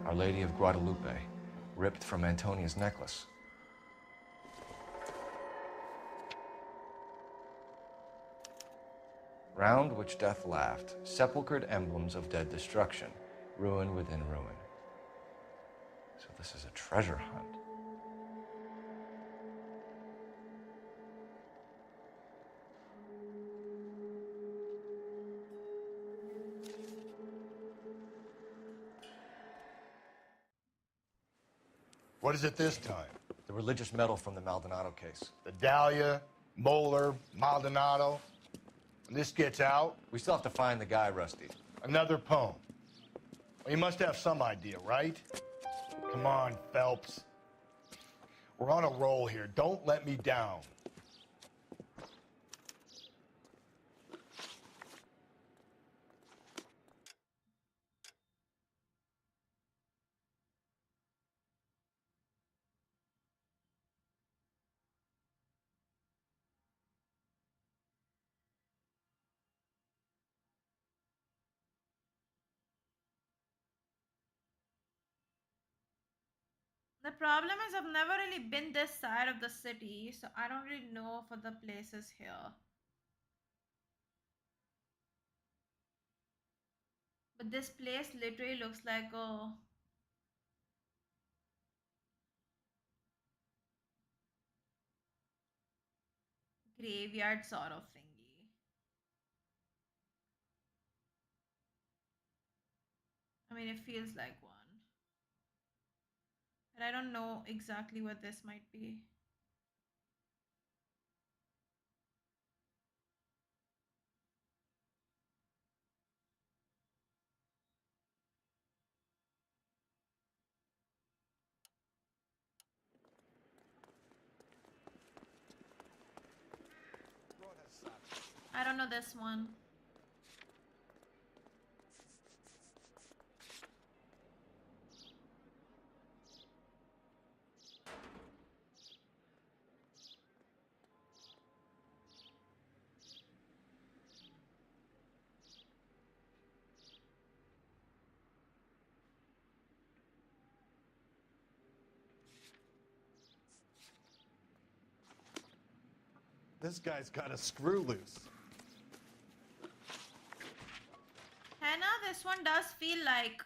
Our Lady of Guadalupe, ripped from Antonia's necklace. Round which death laughed, sepulchred emblems of dead destruction, ruin within ruin. So this is a treasure hunt. What is it this time? The religious medal from the Maldonado case. The Dahlia, Molar, Maldonado. When this gets out... We still have to find the guy, Rusty. Another poem. Well, you must have some idea, right? Come on, Phelps. We're on a roll here. Don't let me down. The problem is I've never really been this side of the city, so I don't really know for the places here. But this place literally looks like a graveyard sort of thingy. I mean, it feels like one. But I don't know exactly what this might be. I don't know this one. This guy's got a screw loose. Hannah, this one does feel like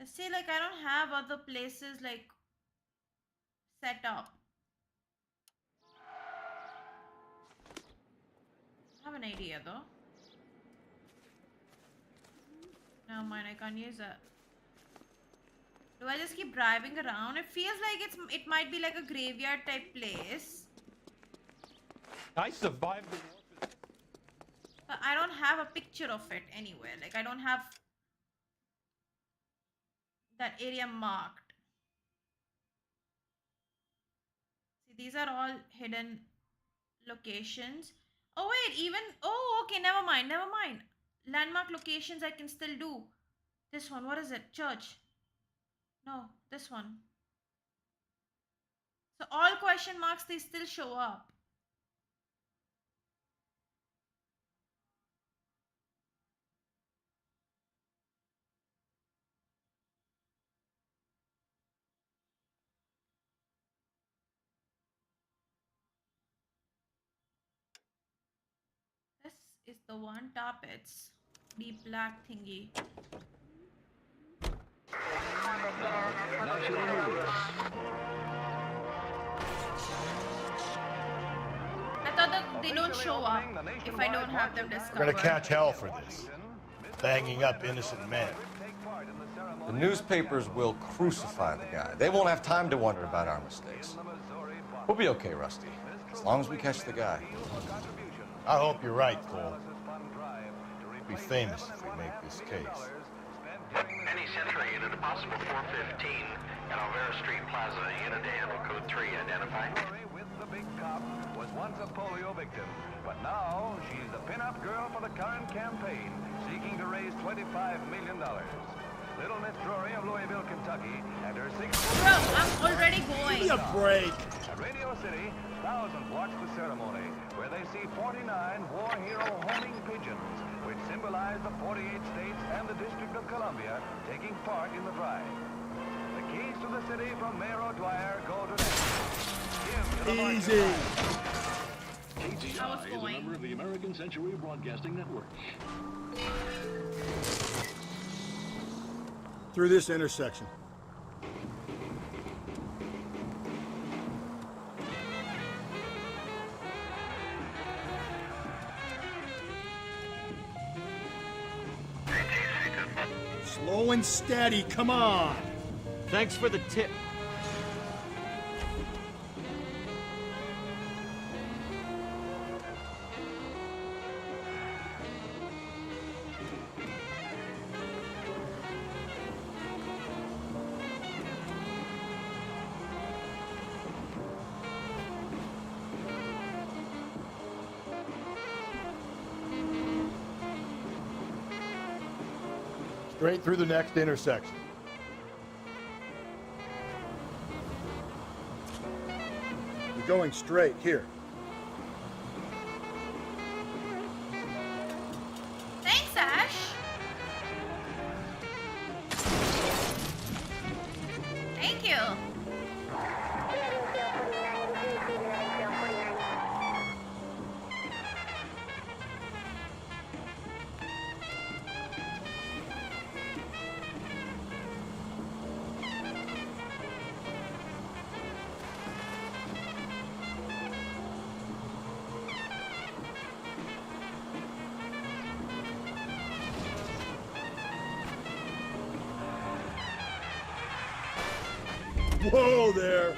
See, like, I don't have other places, like, set up. I have an idea, though. Never mind, I can't use that. Do I just keep driving around? It feels like it might be like a graveyard type place. I survived the war. But I don't have a picture of it anywhere. Like, I don't have that area marked. See, these are all hidden locations. Oh wait, even, oh okay, never mind. Landmark locations I can still do. This one, what is it? Church. No, this one. So all question marks, they still show up. This is the one Tarpets. Deep black thingy. I thought that they don't show up if I don't have them discovered. We're gonna catch hell for this. Banging up innocent men. The newspapers will crucify the guy. They won't have time to wonder about our mistakes. We'll be okay, Rusty, as long as we catch the guy. I hope you're right, Cole. We'll be famous if we make this case. Any Century unit, a possible 415 at Alvera Street Plaza, unit to handle code 3, identify. With the big cop was once a polio victim, but now she's the pin-up girl for the current campaign, seeking to raise $25 million. Little Miss Drury of Louisville, Kentucky, and her 6... Bro, I'm already going. Give me a break. At Radio City, thousands watch the ceremony, where they see 49 war hero homing pigeons, which symbolize the 48 states and the District of Columbia taking part in the drive. The keys to the city from Mayor O'Dwyer go to them. Easy. KTI is a member of the American Century Broadcasting Network. Through this intersection. Slow and steady, come on! Thanks for the tip. Straight through the next intersection. You're going straight, here. Thanks, Ash. Thank you. Whoa there!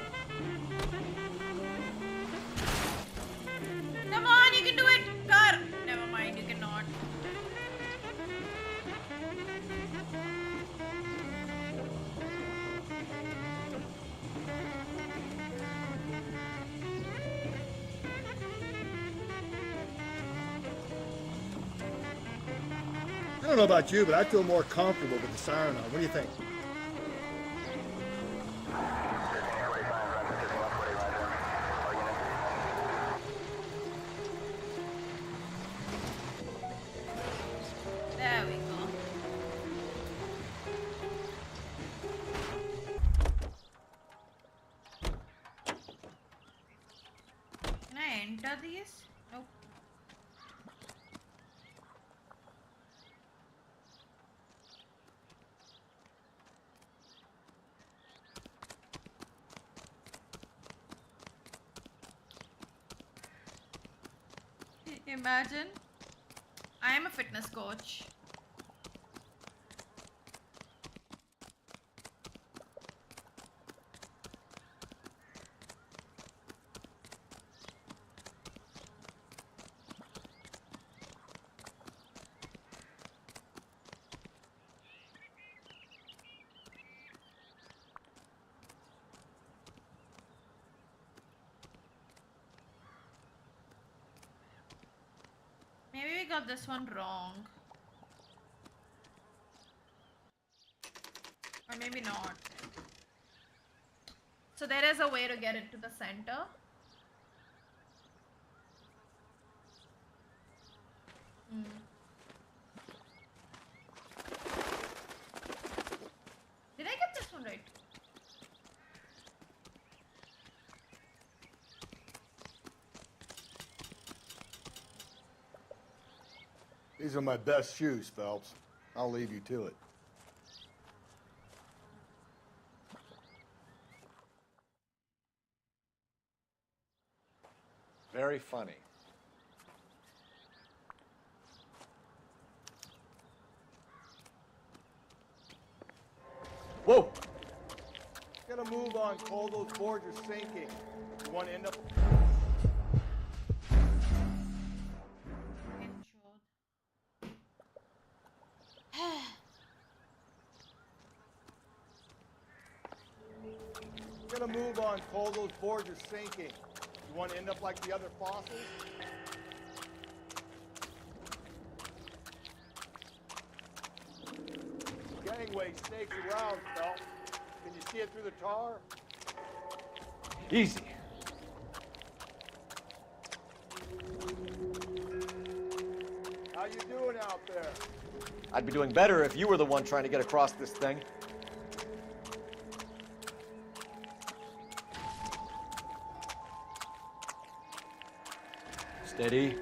Come on, you can do it! Car! Never mind, you cannot. I don't know about you, but I feel more comfortable with the siren on. What do you think? There we go. Can I enter these? Nope. Imagine. I am a fitness coach. Maybe we got this one wrong. Or maybe not. So there is a way to get it to the center. Did I get this one right? These are my best shoes, Phelps. I'll leave you to it. Very funny. Whoa! Gotta move on, Cole. Those boards are sinking. You want to end up... Gotta move on, Cole. Those boards are sinking. You want to end up like the other fossils? Gangway snakes around, Phelps. Can you see it through the tar? Easy. How you doing out there? I'd be doing better if you were the one trying to get across this thing. Steady.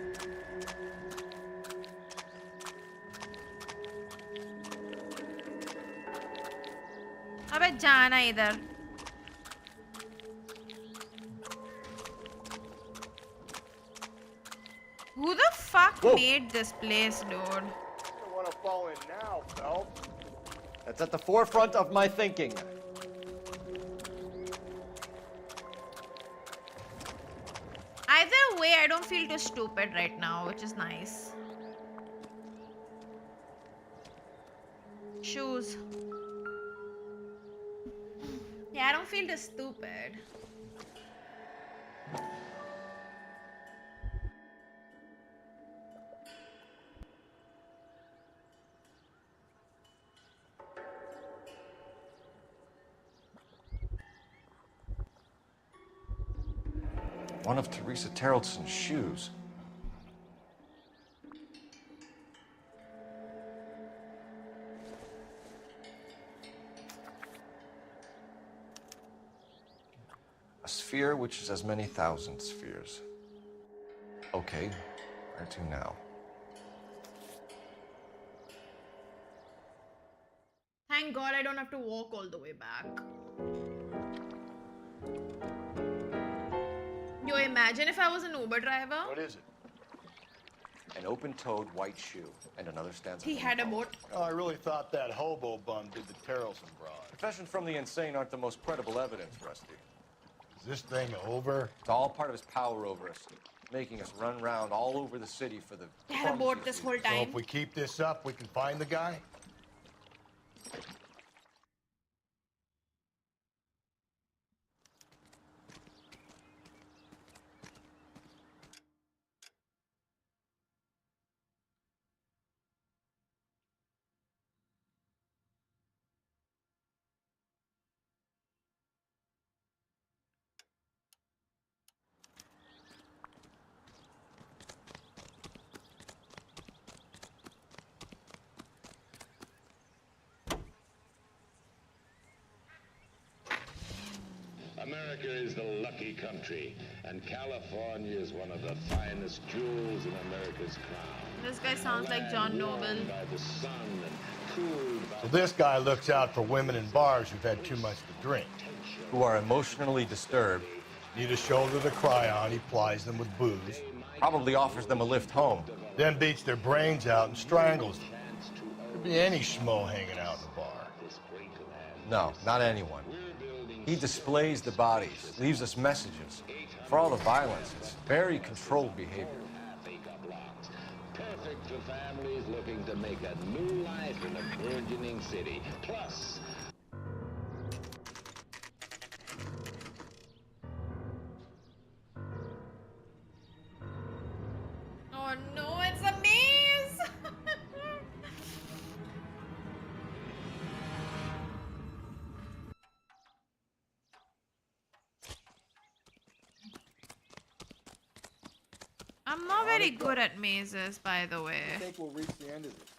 अबे जाना इधर. Who the fuck made this place, dude? I don't want to fall in now, Phelps. That's at the forefront of my thinking. Either way, I don't feel too stupid right now, which is nice. Shoes. Yeah, I don't feel too stupid. One of Teresa Taraldsen's shoes. A sphere which is as many thousand spheres. Okay, where to now? Thank God I don't have to walk all the way back. Yo, imagine if I was an Uber driver. What is it? An open-toed white shoe, and another stands. He had a boat. Oh, I really thought that hobo bum did the Taraldsen broad. Confessions from the insane aren't the most credible evidence, Rusty. Is this thing over? It's all part of his power over us, making us run around all over the city for the... They had a boat this whole So time. if we keep this up, we can find the guy? America is the lucky country, and California is one of the finest jewels in America's crown. This guy sounds like John Noble. By the sun and cooled by So this guy looks out for women in bars who've had too much to drink. Who are emotionally disturbed. Need a shoulder to cry on, he plies them with booze. Probably offers them a lift home. Then beats their brains out and strangles them. Could be any schmo hanging out in the bar. No, not anyone. He displays the bodies, leaves us messages. For all the violence, it's very controlled behavior. Perfect for families looking to make a new life in a burgeoning city. Plus, Oh no, it's a maze! I'm not very good at mazes, by the way. I think we'll reach the end of this.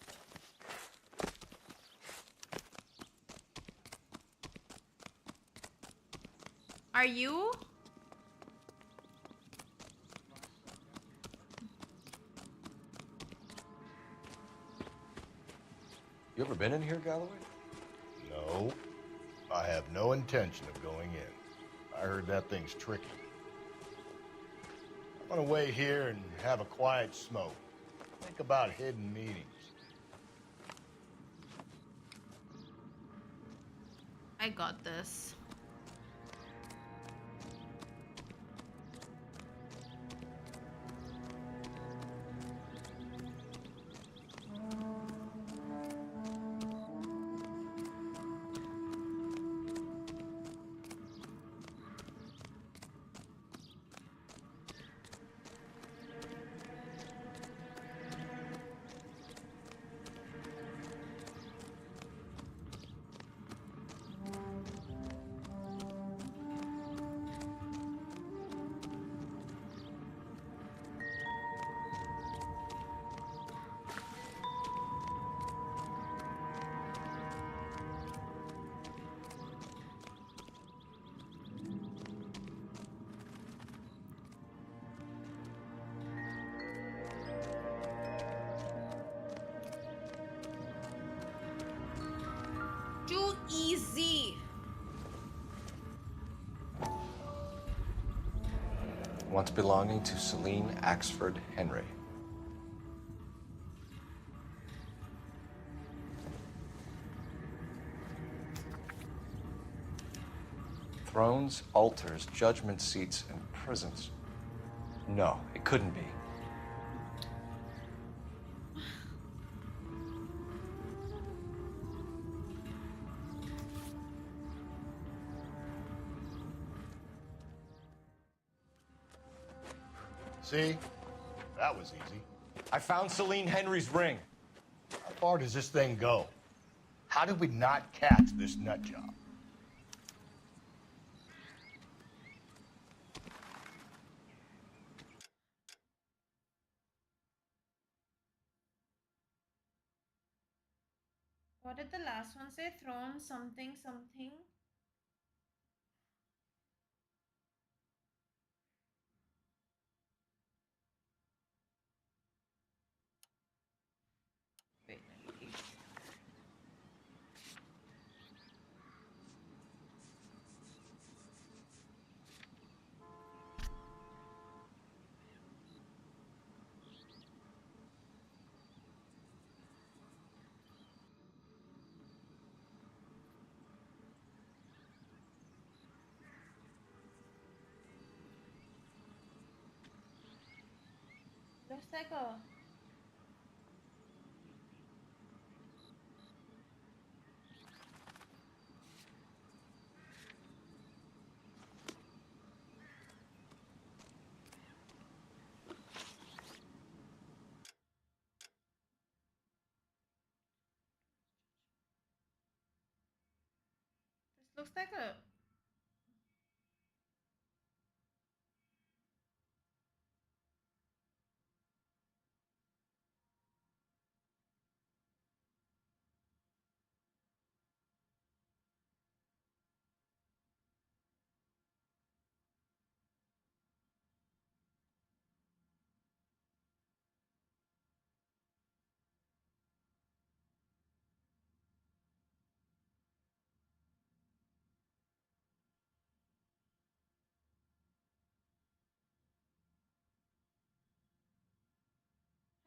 Are you? You ever been in here, Galloway? No. I have no intention of going in. I heard that thing's tricky. I'm gonna wait here and have a quiet smoke. Think about hidden meetings. I got this. Too easy. Once belonging to Celine Axford Henry. Thrones, altars, judgment seats, and prisons. No, it couldn't be. See? That was easy. I found Celine Henry's ring. How far does this thing go? How did we not catch this nut job? What did the last one say? Throne something something. Wait, let me read. Looks like a looks like a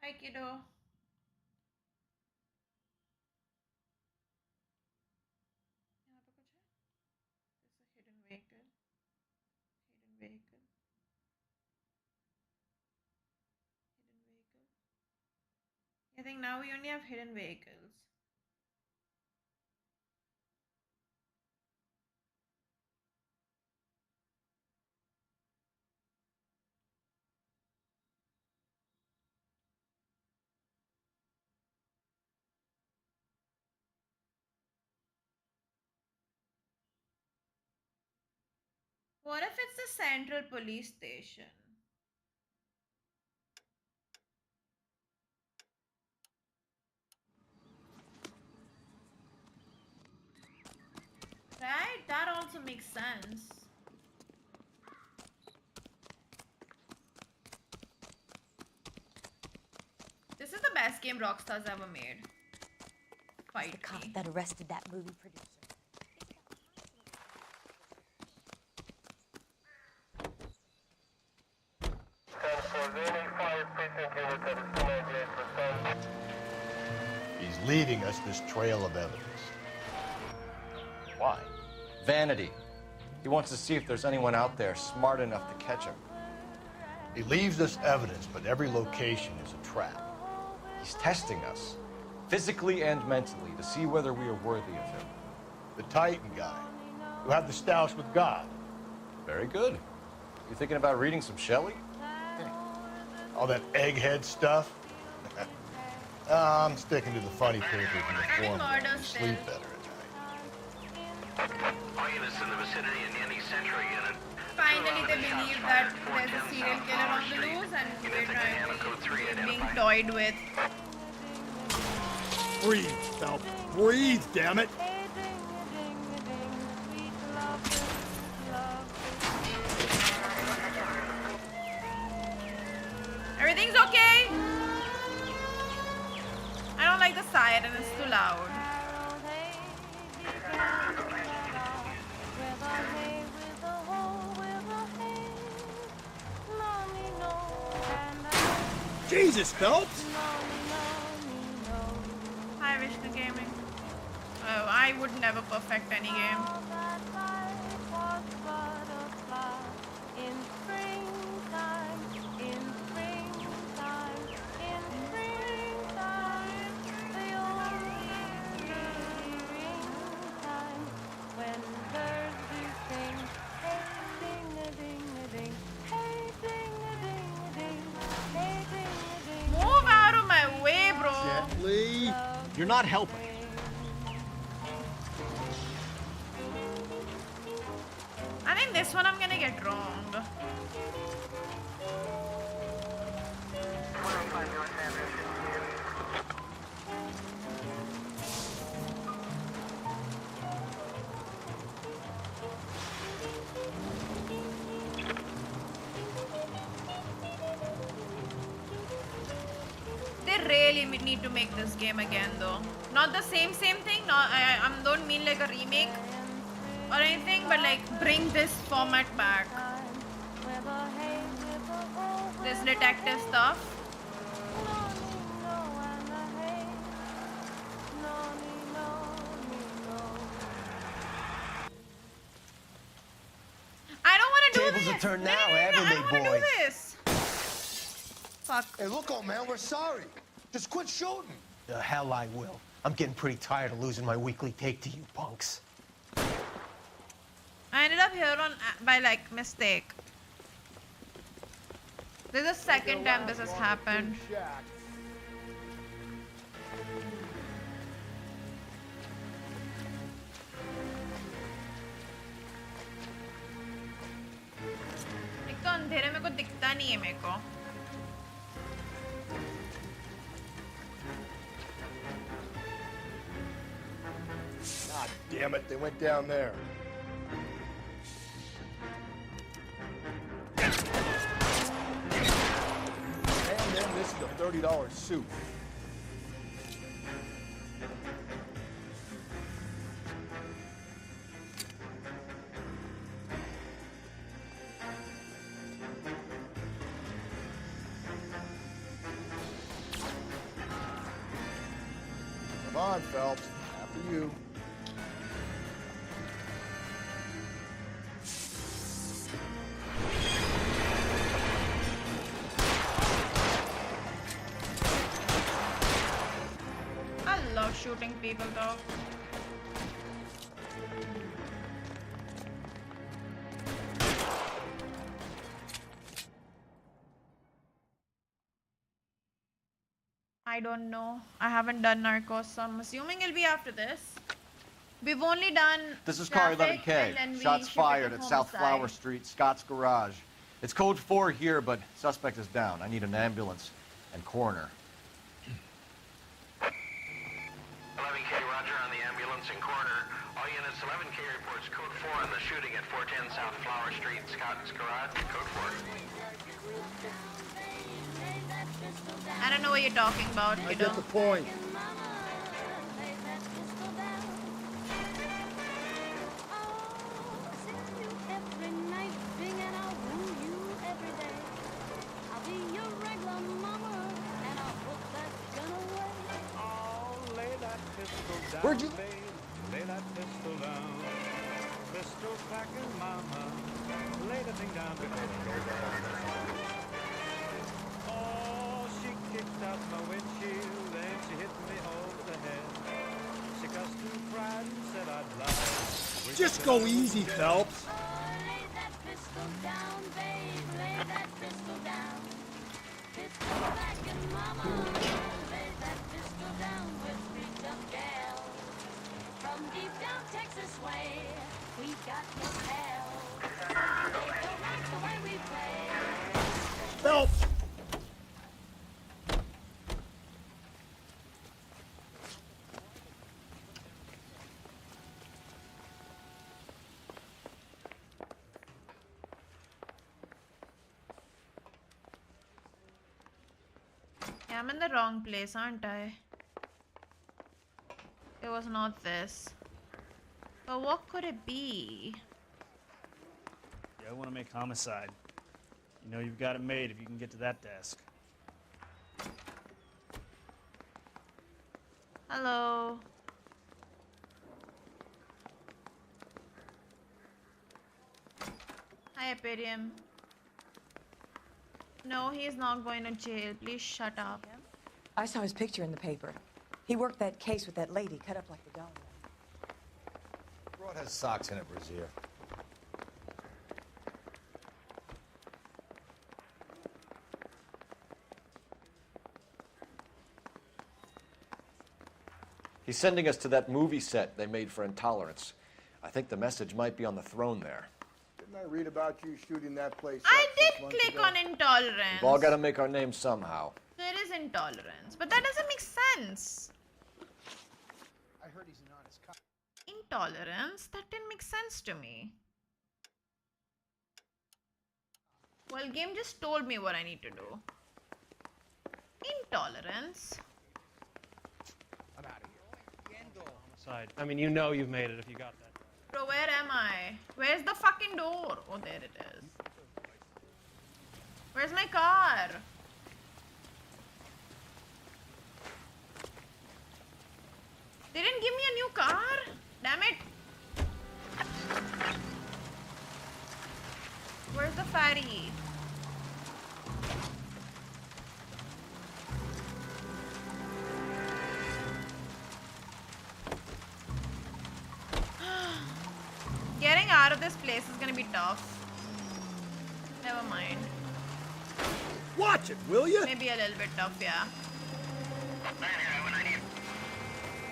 Hi, kiddo. यहाँ पे कुछ है? There's a hidden vehicle. Hidden vehicle. Hidden vehicle. I think now we only have hidden vehicles. What if it's the central police station? Right? That also makes sense. This is the best game Rockstar's ever made. Fight the cop me. that arrested that movie producer. He's leaving us this trail of evidence. Why? Vanity. He wants to see if there's anyone out there smart enough to catch him. He leaves us evidence, but every location is a trap. He's testing us, physically and mentally, to see whether we are worthy of him. The Titan guy, who had the stoush with God. Very good. You thinking about reading some Shelley? All that egghead stuff? I'm sticking to the funny papers and the form. Sleep better at night. Units in the vicinity in any Sentry unit. Finally, they believe that there's a serial killer on the loose and we're being toyed with. Breathe, Phelps. Breathe, damn it. Everything's okay? I don't like the siren, it's too loud. Jesus, Phelps! Hi, Vishnu Gaming. Oh, I would never perfect any game. Move out of my way, bro. Gently. You're not helping. I think this one I'm gonna get wrong. They really need to make this game again, though. Not the same thing. Not I don't mean like a remake or anything, but like bring this format back. This detective stuff. I don't want to do this. Tables are turned now, I haven't they, don't want to do boys? this. Fuck. Hey, look, old man, we're sorry. Just quit shooting. The hell I will. I'm getting pretty tired of losing my weekly take to you punks. I ended up here on by like mistake. This is the second time this has happened. एक तो अंधेरे में कुछ दिखता नहीं है मेरे को. God damn it, they went down there. And then this is a $30 suit. on, Phelps. After you. I love shooting people though. I don't know. I haven't done Narcos, so I'm assuming it'll be after this. We've only done. This is car traffic, 11K. and then we Shots ship it fired to at South homicide. Flower Street, Scott's Garage. It's code 4 here, but suspect is down. I need an ambulance and coroner. 11K, roger on the ambulance and coroner. All units, 11K reports code 4 on the shooting at 410 South Flower Street, Scott's Garage, code 4. I don't know what you're talking about, I kiddo. get the point. Where'd you lay that pistol down? Pistol packing mama. Lay the thing down before it goes down. Oh, she kicked out my windshield and she hit me over the head. She cussed through pride and said I'd lie. Just go easy, Phelps. Lay that pistol down, babe. Lay that pistol down. Pistol packing mama. Lay that pistol down with three tough gals. From deep down Texas way, we got this hell. They don't like the way we play. Phelps! Yeah, I'm in the wrong place, aren't I? It was not this. But what could it be? Yeah, I want to make homicide. You know you've got it made if you can get to that desk. Hello. Hi, Epirium. No, he's not going to jail. Please shut up. I saw his picture in the paper. He worked that case with that lady, cut up like the doll. Broad has socks in it, Brazier. He's sending us to that movie set they made for Intolerance. I think the message might be on the throne there. Didn't I read about you shooting that place I up 6 did months click ago? on intolerance. We've all got to make our names somehow. There is intolerance, but that doesn't make sense. I heard he's an honest cop. Intolerance? That didn't make sense to me. Well, game just told me what I need to do. Intolerance? I'm out of here. Homicide. I mean, you know you've made it if you got that. Bro, where am I? Where's the fucking door? Oh, there it is. Where's my car? They didn't give me a new car? Damn it. Where's the ferry? Getting out of this place is gonna be tough. Never mind. Watch it, will you? Maybe a little bit tough, yeah.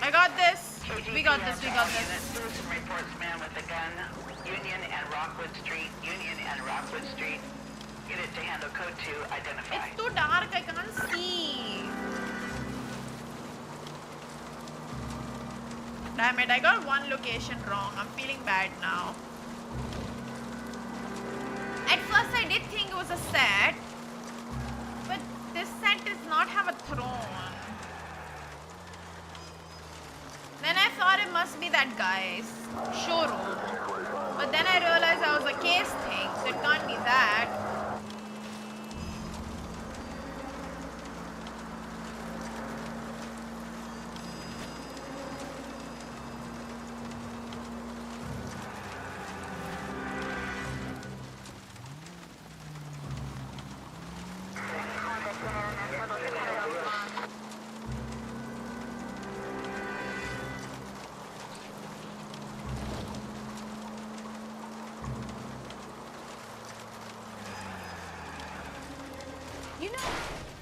I got this. We got this. We got this. Citizen reports man with a gun. Union and Rockwood Street. Union and Rockwood Street. Unit to handle code 2. Identify. It's too dark. I can't see. Damn it. I got one location wrong. I'm feeling bad now. At first I did think it was a set. But this set does not have a throne. Then I thought it must be that guy's showroom. But then I realized that was a case thing, so it can't be that.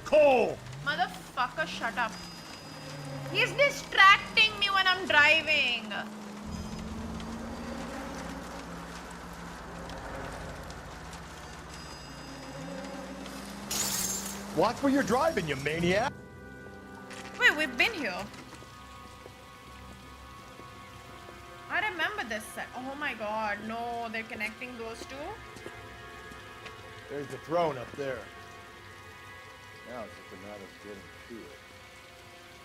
Cole! Motherfucker, shut up. He's distracting me when I'm driving. Watch where you're driving, you maniac. Wait, we've been here. I remember this set. Oh my god, no, they're connecting those two? There's the throne up there. Now it's just a matter of getting to it.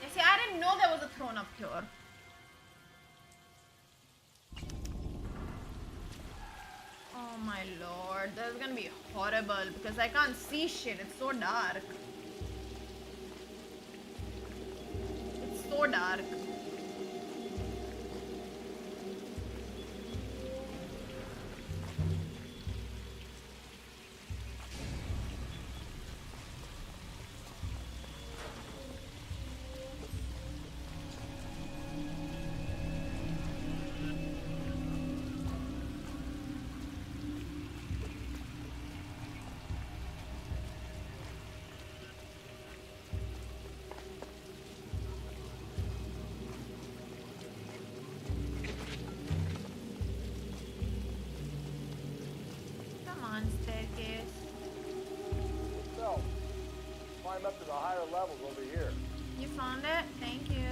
You see, I didn't know there was a throne up here. Oh my lord, this is gonna be horrible because I can't see shit. It's so dark. It's so dark. Staircase. So, climb up to the higher levels over here. You found it? Thank you.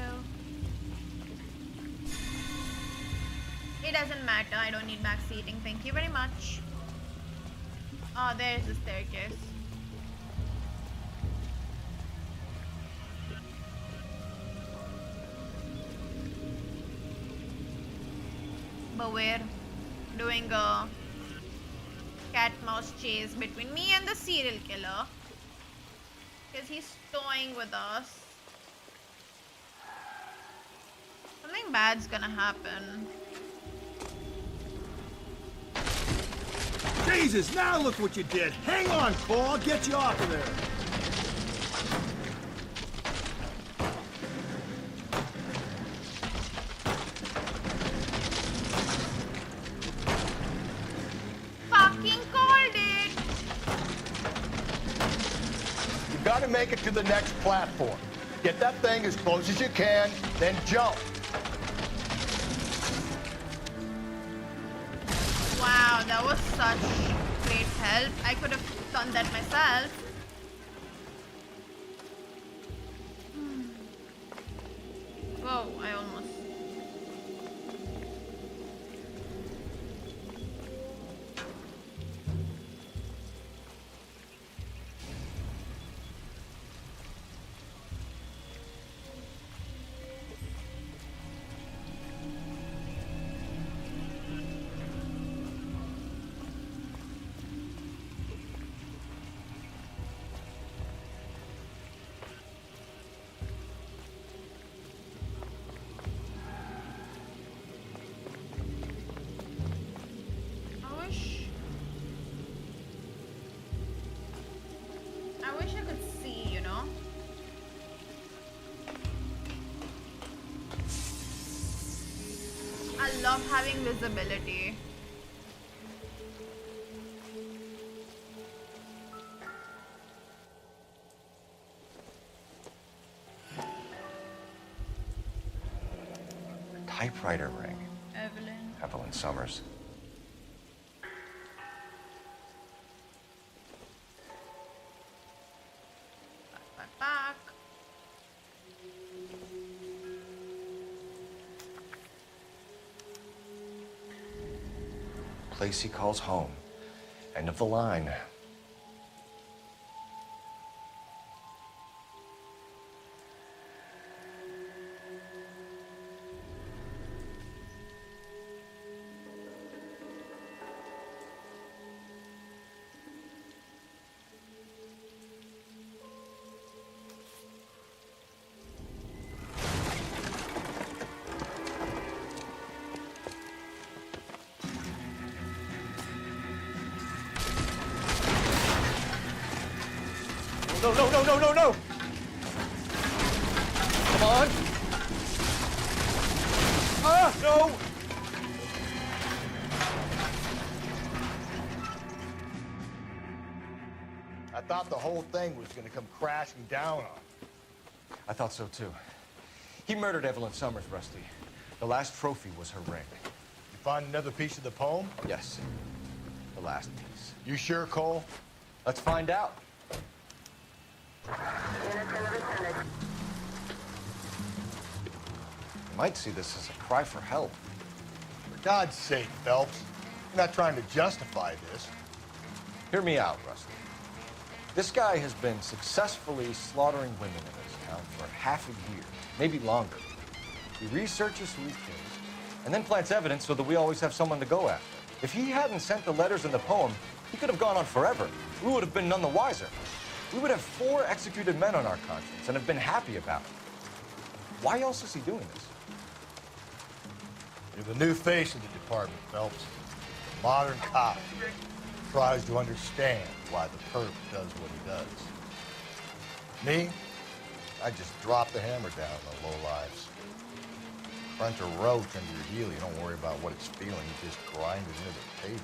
It doesn't matter. I don't need back seating. Thank you very much. Oh, there's the staircase. But we're doing a cat-mouse chase between me and the serial killer because he's toying with us. Something bad's gonna happen. Jesus, now look what you did. Hang on, Cole. I'll get you off of there. Got to make it to the next platform. Get that thing as close as you can, then jump. Wow, that was such great help. I could have done that myself. Whoa, I almost... I wish I could see, you know? I love having visibility. Typewriter ring. Evelyn Summers. Back. Place he calls home. End of the line. No, no, no, no, no, no! Come on! Ah, no! I thought the whole thing was gonna come crashing down on him. I thought so too. He murdered Evelyn Summers, Rusty. The last trophy was her ring. You find another piece of the poem? Yes. The last piece. You sure, Cole? Let's find out. You might see this as a cry for help. For God's sake, Phelps. You're not trying to justify this. Hear me out, Rusty. This guy has been successfully slaughtering women in this town for half a year, maybe longer. He researches who he kills, and then plants evidence so that we always have someone to go after. If he hadn't sent the letters in the poem, he could have gone on forever. We would have been none the wiser. We would have 4 executed men on our conscience and have been happy about it. Why else is he doing this? You're the new face of the department, Phelps. Modern cop. Tries to understand why the perp does what he does. Me? I just drop the hammer down on the lowlives. Crunch a roach under your heel, you don't worry about what it's feeling, you just grind it into the pavement.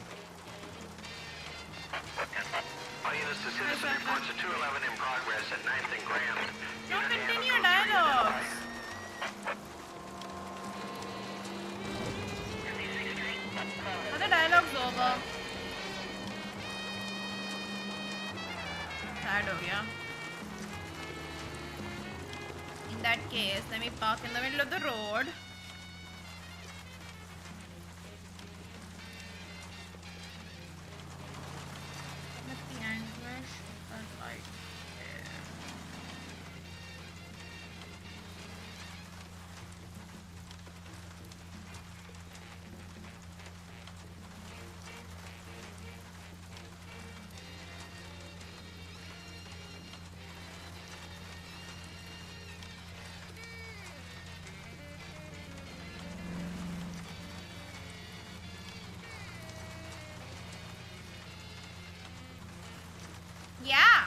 All units to citizen reports of 211 in progress at 9th and Grand. Don't continue dialogues. Are the dialogues over? Sad ho gaya. In that case, let me park in the middle of the road. With the anguish, but like, yeah.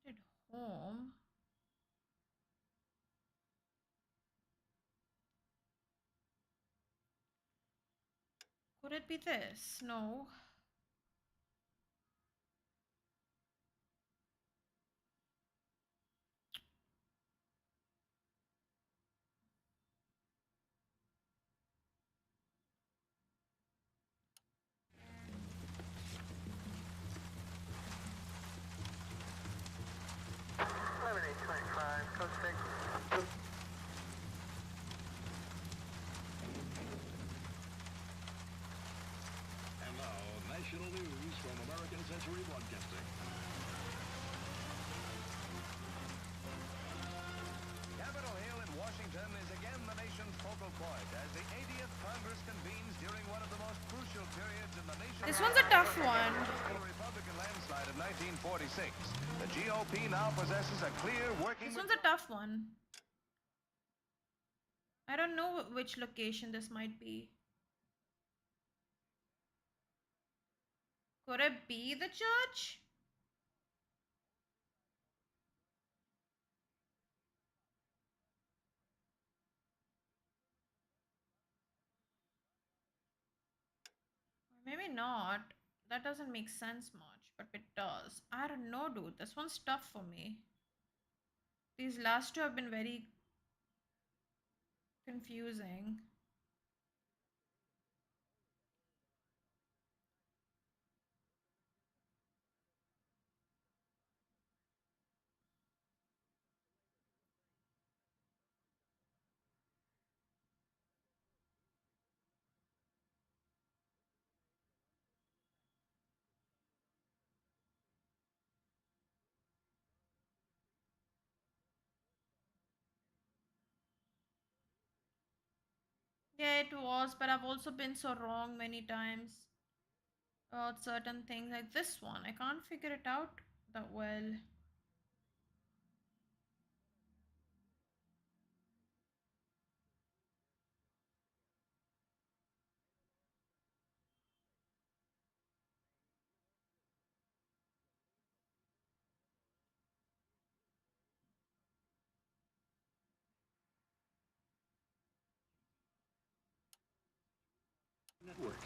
Lamented home. Could it be this? No. And now, national news from American Century Broadcasting. Capitol Hill in Washington is again the nation's focal point as the 80th Congress convenes during one of the most crucial periods in the nation's This one's a tough one. Republican landslide of 1946. The GOP now possesses a clear working. This one's a tough one. I don't know which location this might be. Could it be the church? Maybe not. That doesn't make sense much, but it does. I don't know, dude. This one's tough for me. These last two have been very confusing. Yeah, it was, but I've also been so wrong many times about certain things like this one. I can't figure it out that well. Network.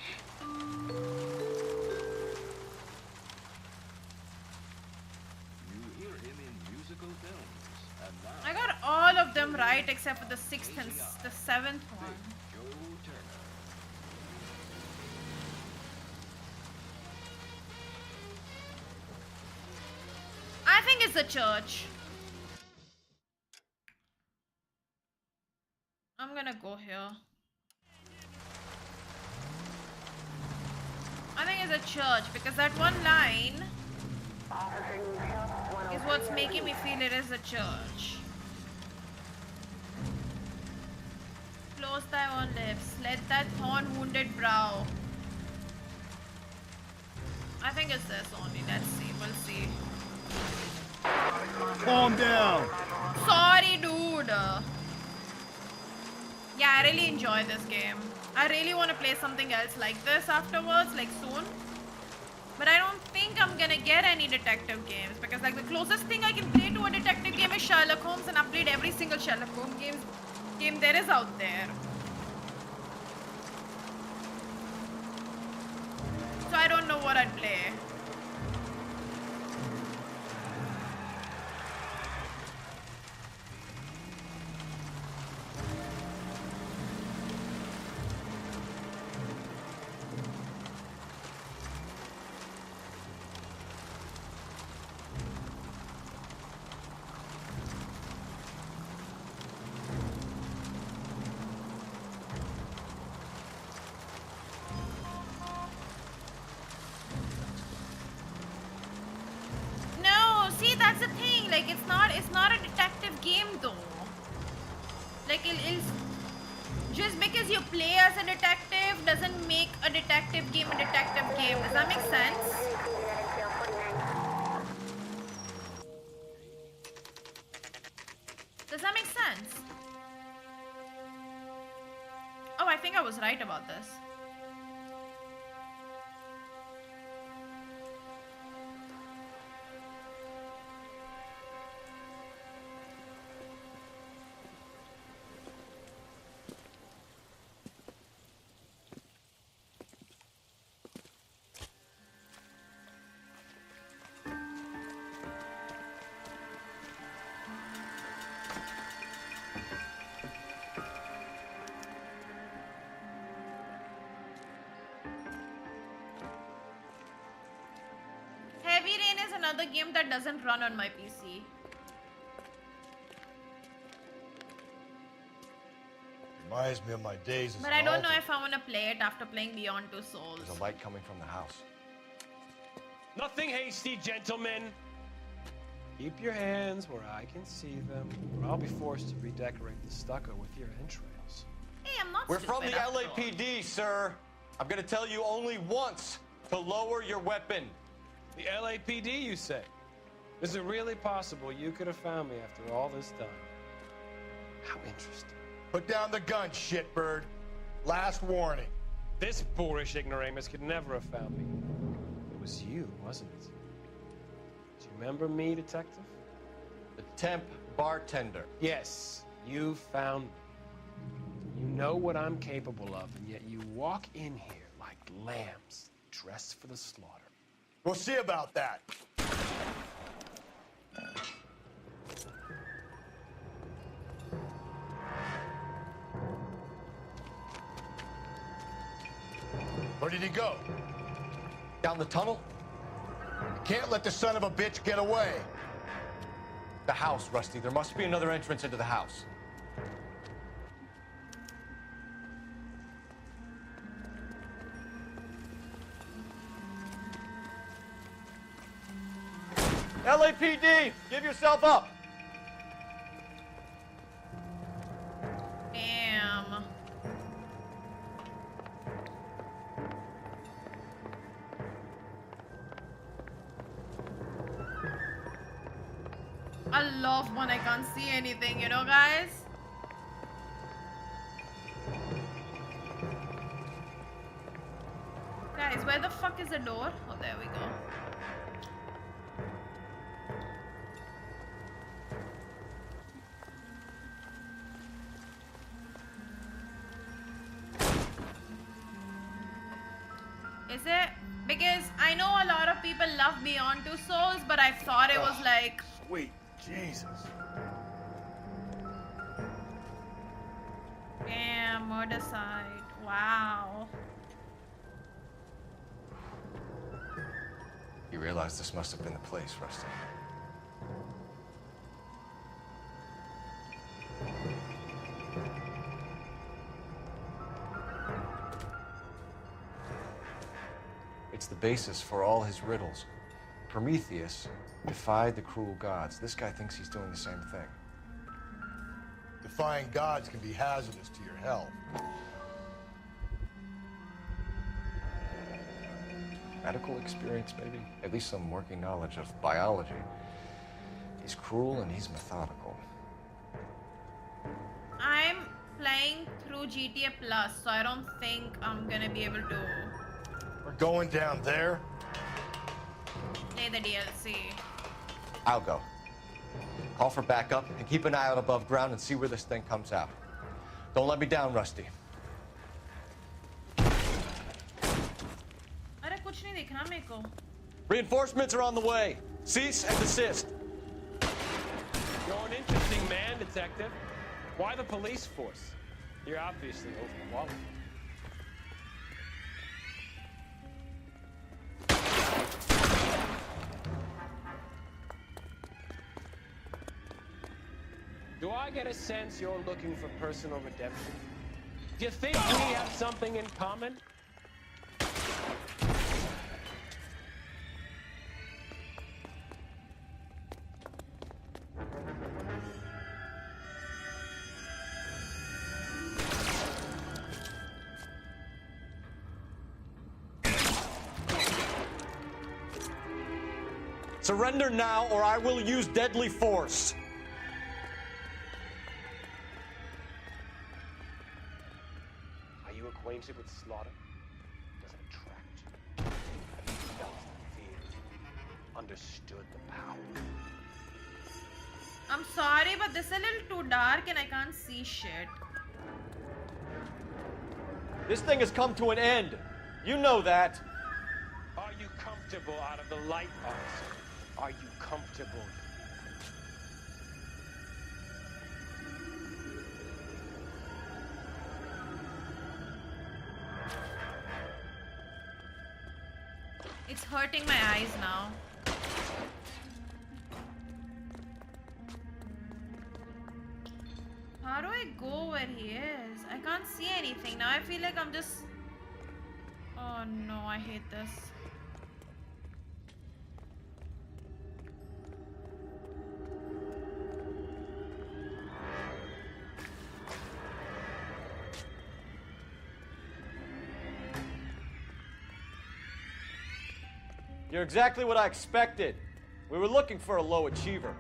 You hear him in musical films, and now I got all of them right except for the 6th and the 7th one. Joe Turner. I think it's the church. I'm gonna go here. I think it's a church because that one line is what's making me feel it is a church. Close thy own lips, let that thorn wounded brow. I think it's this only. Let's see. We'll see. Calm down. Sorry, dude. Yeah, I really enjoy this game. I really want to play something else like this afterwards, like soon. But I don't think I'm gonna get any detective games because like the closest thing I can play to a detective game is Sherlock Holmes, and I've played every single Sherlock Holmes game there is out there. So I don't know what I'd play. That's the thing, like it's not a detective game though. Like it's just because you play as a detective doesn't make a detective game a detective game. Does that make sense? Does that make sense? Oh, I think I was right about this. Another game that doesn't run on my PC. Reminds me of my days as But an I don't know altar. if I want to play it after playing Beyond Two Souls. There's a light coming from the house. Nothing hasty, gentlemen. Keep your hands where I can see them, or I'll be forced to redecorate the stucco with your entrails. Hey, I'm not We're from stupid the after all. LAPD, sir. I'm gonna tell you only once to lower your weapon. The LAPD, you say? Is it really possible you could have found me after all this time? How interesting. Put down the gun, shitbird. Last warning. This boorish ignoramus could never have found me. It was you, wasn't it? Do you remember me, detective? The temp bartender. Yes, you found me. You know what I'm capable of, and yet you walk in here like lambs dressed for the slaughter. We'll see about that. Where did he go? Down the tunnel? You can't let the son of a bitch get away. The house, Rusty. There must be another entrance into the house. LAPD, give yourself up. Damn. I love when I can't see anything, you know, guys? Guys, where the fuck is the door? Oh, there we go. it? Because I know a lot of people love Beyond Two Souls, but I thought it was like... Sweet Jesus. Damn, murder site. Wow. You realize this must have been the place, Rusty. It's the basis for all his riddles. Prometheus defied the cruel gods. This guy thinks he's doing the same thing. Defying gods can be hazardous to your health. Medical experience, maybe? At least some working knowledge of biology. He's cruel and he's methodical. I'm playing through GTA Plus, so I don't think I'm gonna be able to We're going down there. play the DLC. I'll go. Call for backup and keep an eye out above ground and see where this thing comes out. Don't let me down, Rusty. अरे कुछ नहीं देखना मेरे को. Reinforcements are on the way. Cease and desist. You're an interesting man, Detective. Why the police force? You're obviously overqualified. Do I get a sense you're looking for personal redemption? Do you think we have something in common? Surrender now, or I will use deadly force. Are you acquainted with slaughter? Does it attract you? Have you felt the fear? Understood the power? I'm sorry, but this is a little too dark and I can't see shit. This thing has come to an end. You know that. Are you comfortable out of the light, officer? Are you comfortable? It's hurting my eyes now. How do I go where he is? I can't see anything. Now I feel like I'm just... Oh no, I hate this. You're exactly what I expected. We were looking for a low achiever.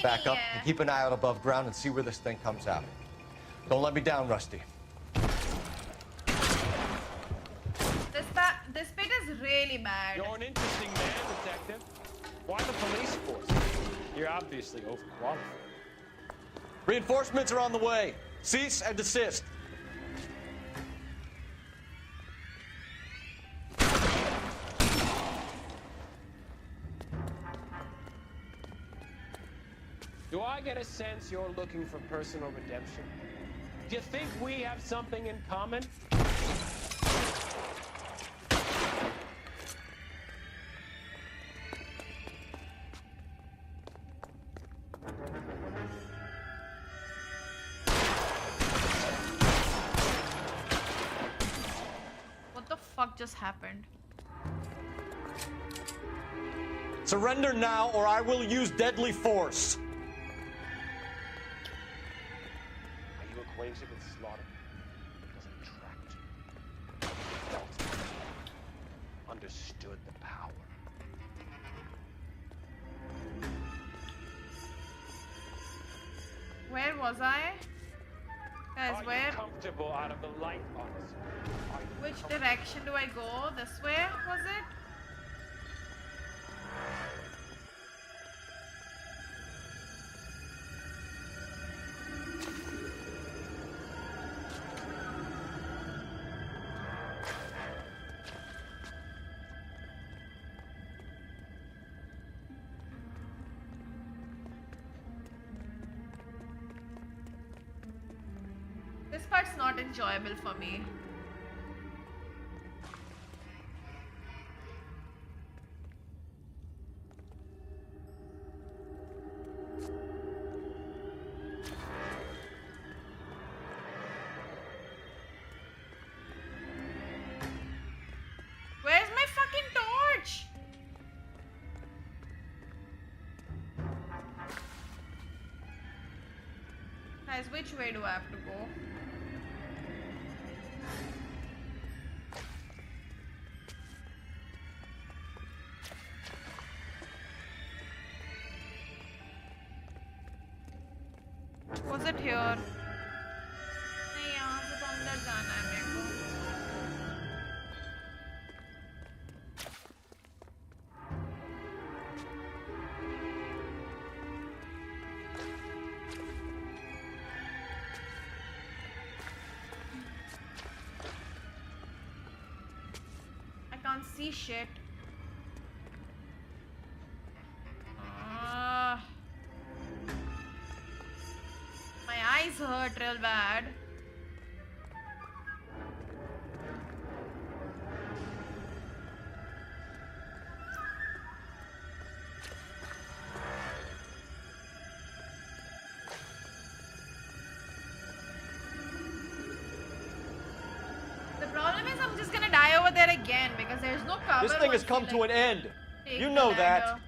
Backup and keep an eye out above ground and see where this thing comes out. Don't let me down, Rusty. This bit is really bad. You're an interesting man, Detective. Why the police force? You're obviously overqualified. Reinforcements are on the way. Cease and desist. Do I get a sense you're looking for personal redemption? Do you think we have something in common? What the fuck just happened? Surrender now, or I will use deadly force. Are you acquainted with slaughter? Because I tracked you. Felt it. Understood the power. Where was I? Guys, Are where? you comfortable out of the light, officer? Are you Which direction do I go? This way, was it? This part's not enjoyable for me. Where's my fucking torch? Guys, which way do I have to go? Was it here? नहीं, यहाँ से तो अंदर जाना है मेरे को. I can't see shit. My eyes hurt real bad. The problem is I'm just gonna die over there again because there's no cover. This thing has come to an end. You know that.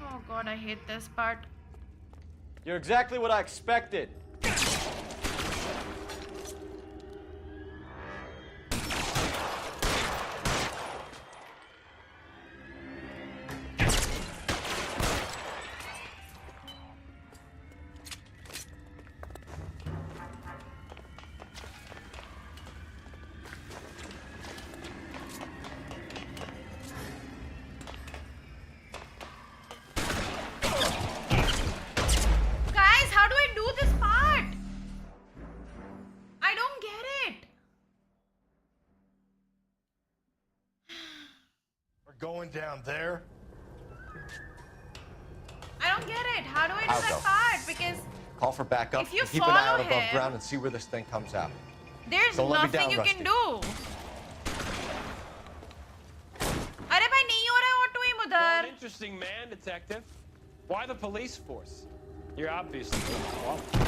Oh god, I hate this part. You're exactly what I expected. Going down there? I don't get it. How do I do I'll that go. part? Because Call for backup. If you and keep an eye out follow above him- ground and see where this thing comes out. there's Don't let me nothing down, you Rusty. can do. अरे भाई नहीं हो रहा है auto aim You're उधर. an interesting man, detective. Why the police force? You're obviously overqualified.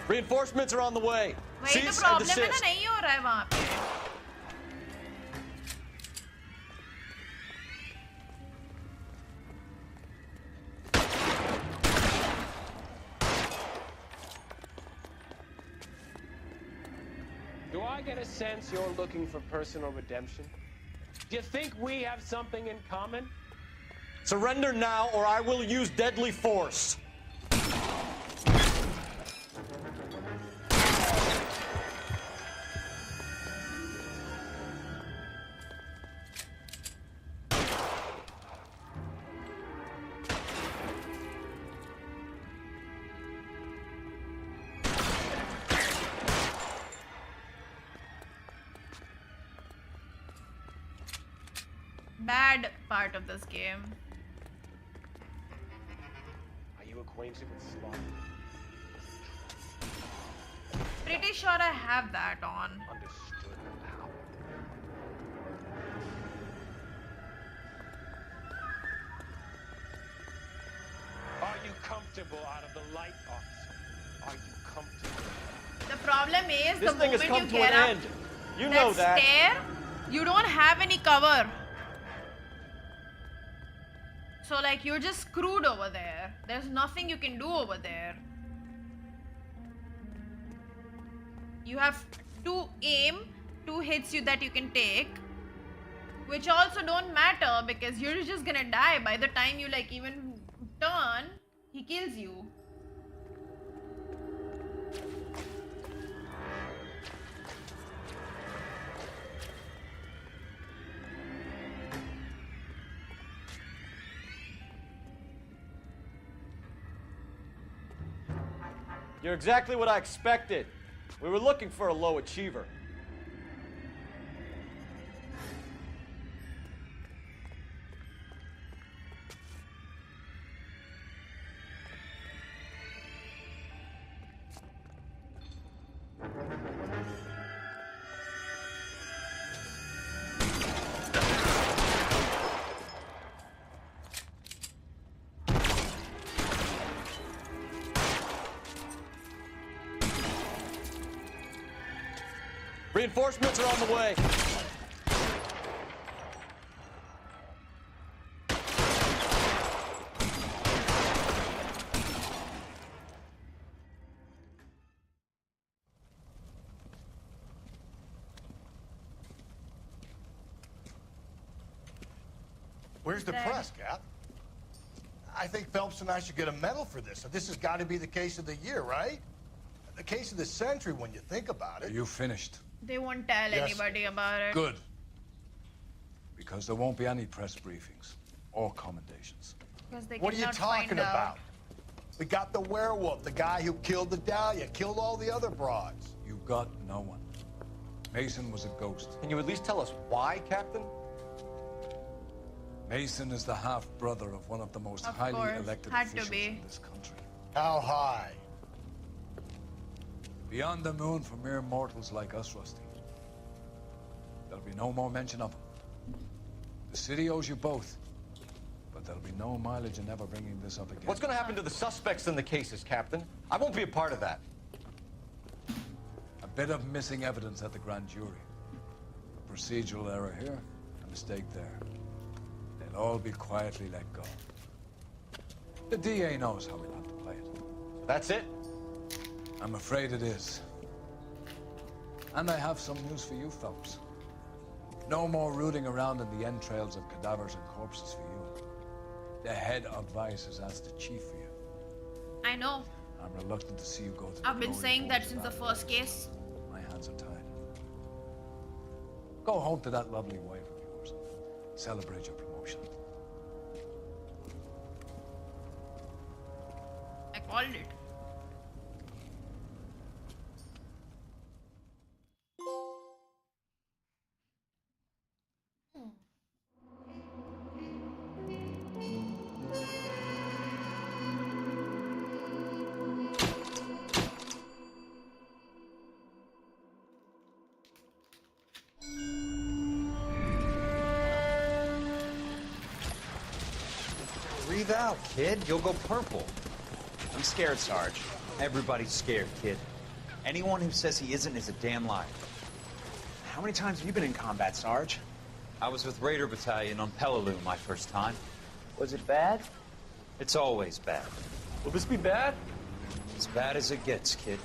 Reinforcements are on the way. वही तो Cease and problem है ना, desist. नहीं हो रहा है वहाँ पे. Do I get a sense you're looking for personal redemption? Do you think we have something in common? Surrender now, or I will use deadly force. Bad part of this game. Are you acquainted with slaughter? Pretty sure I have that on. Understood the power. comfortable out of the light, officer? Are you comfortable? The problem is This the thing has moment come you to get an up end. You know that. stair, you don't have any cover. So like you're just screwed over there. There's nothing you can do over there. You have to aim, 2 hits that you can take, which also don't matter because you're just gonna die by the time you like even turn. He kills you. You're exactly what I expected. We were looking for a low achiever. Reinforcements are on the way. Where's the press, Cap? I think Phelps and I should get a medal for this. So this has got to be the case of the year, right? The case of the century when you think about it. Are you finished? They won't tell anybody about it. Good. Because there won't be any press briefings or commendations. They What are you cannot talking find out. about? We got the werewolf, the guy who killed the Dahlia, killed all the other broads. You got no one. Mason was a ghost. Can you at least tell us why, Captain? Mason is the half-brother of one of the most Of highly course, elected had to officials be. in this country. How high? Beyond the moon for mere mortals like us, Rusty. There'll be no more mention of him. The city owes you both, but there'll be no mileage in ever bringing this up again. What's going to happen to the suspects in the cases, Captain? I won't be a part of that. A bit of missing evidence at the grand jury. A procedural error here, a mistake there. They'll all be quietly let go. The DA knows how we'll have to play it. That's it? I'm afraid it is. And I have some news for you, Phelps. No more rooting around in the entrails of cadavers and corpses for you. The head of Vice has asked the chief for you. I know. I'm reluctant to see you go through I've been glory saying that holes since the without first case. My hands are tied. Go home to that lovely wife of yours. Celebrate your promotion. I called it. Breathe out, kid. You'll go purple. I'm scared, Sarge. Everybody's scared, kid. Anyone who says he isn't is a damn liar. How many times have you been in combat, Sarge? I was with Raider Battalion on Peleliu my first time. Was it bad? It's always bad. Will this be bad? As bad as it gets, kid.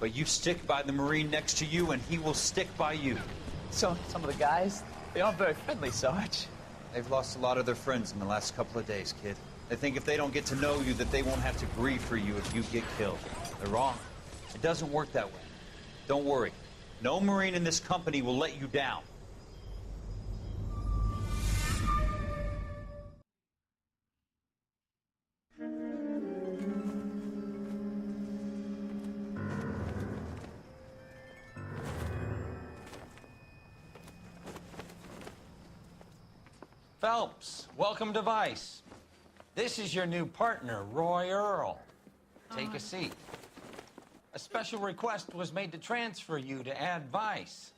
But you stick by the Marine next to you, and he will stick by you. So, some of the guys, they aren't very friendly, Sarge. They've lost a lot of their friends in the last couple of days, kid. They think if they don't get to know you, that they won't have to grieve for you if you get killed. They're wrong. It doesn't work that way. Don't worry. No Marine in this company will let you down. Phelps, welcome to Vice. This is your new partner, Roy Earl. Take a seat. A special request was made to transfer you to add Vice.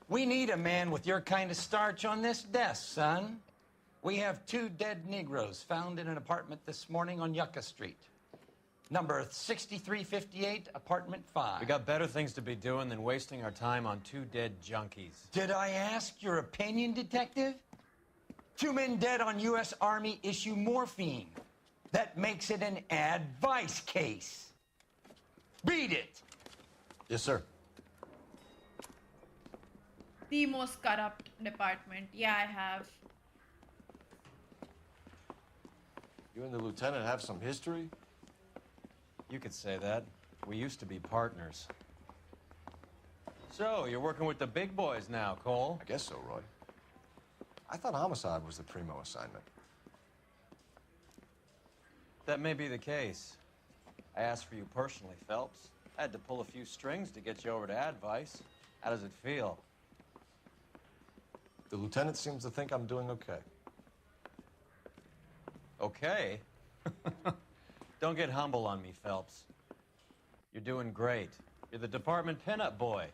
We need a man with your kind of starch on this desk, son. We have 2 dead Negroes found in an apartment this morning on Yucca Street. Number 6358, apartment 5. We got better things to be doing than wasting our time on 2 dead junkies. Did I ask your opinion, detective? 2 men dead on U.S. Army issue morphine. That makes it an advice case. Beat it. Yes, sir. The most corrupt department. Yeah, I have. You and the lieutenant have some history? You could say that. We used to be partners. So, you're working with the big boys now, Cole? I guess so, Roy. I thought homicide was the primo assignment. That may be the case. I asked for you personally, Phelps. I had to pull a few strings to get you over to advice. How does it feel? The lieutenant seems to think I'm doing okay. Okay? Don't get humble on me, Phelps. You're doing great. You're the department pinup boy.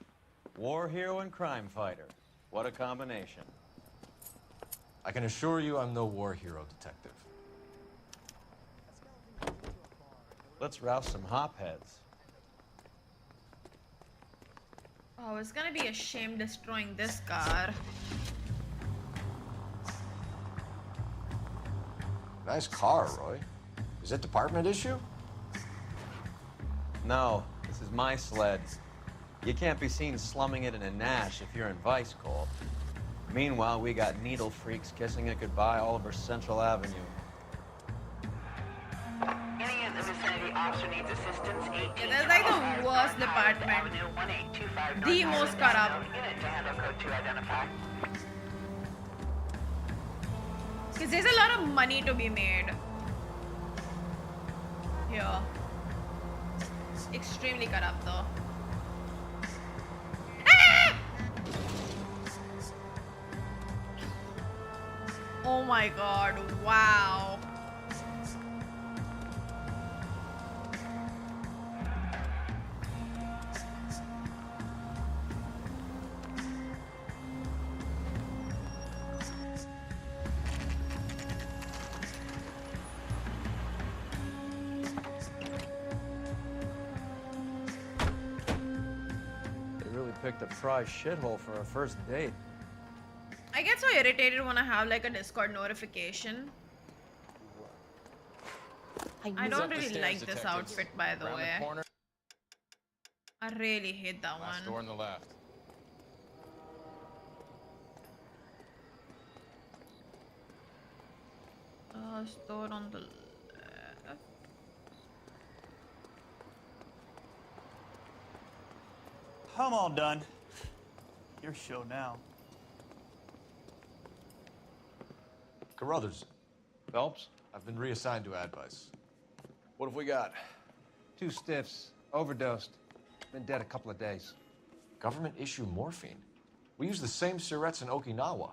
War hero and crime fighter. What a combination. I can assure you I'm no war hero, detective. Let's rouse some hopheads. Oh, it's gonna be a shame destroying this car. Nice car, Roy. Is it department issue? No, this is my sled. You can't be seen slumming it in a Nash if you're in Vice, Cole. Meanwhile, we got needle freaks kissing it goodbye all over Central Avenue. Any in the vicinity officer needs assistance, 18 Yeah, that's like the worst department. Avenue, 1825 The North most Avenue. corrupt. Unit to handle code 2 identify. Because there's a lot of money to be made. Yeah. Extremely corrupt though. Ah! Oh my god, wow. Picked a prize shithole for our first date. I get so irritated when I have like a Discord notification. I don't really like this outfit, by the way. I really hate that one. Door on the left. Store on the left. I'm all done. Your show now. Carruthers. Phelps? I've been reassigned to advice. What have we got? 2 stiffs, overdosed. Been dead a couple of days. Government issue morphine. We use the same syrettes in Okinawa.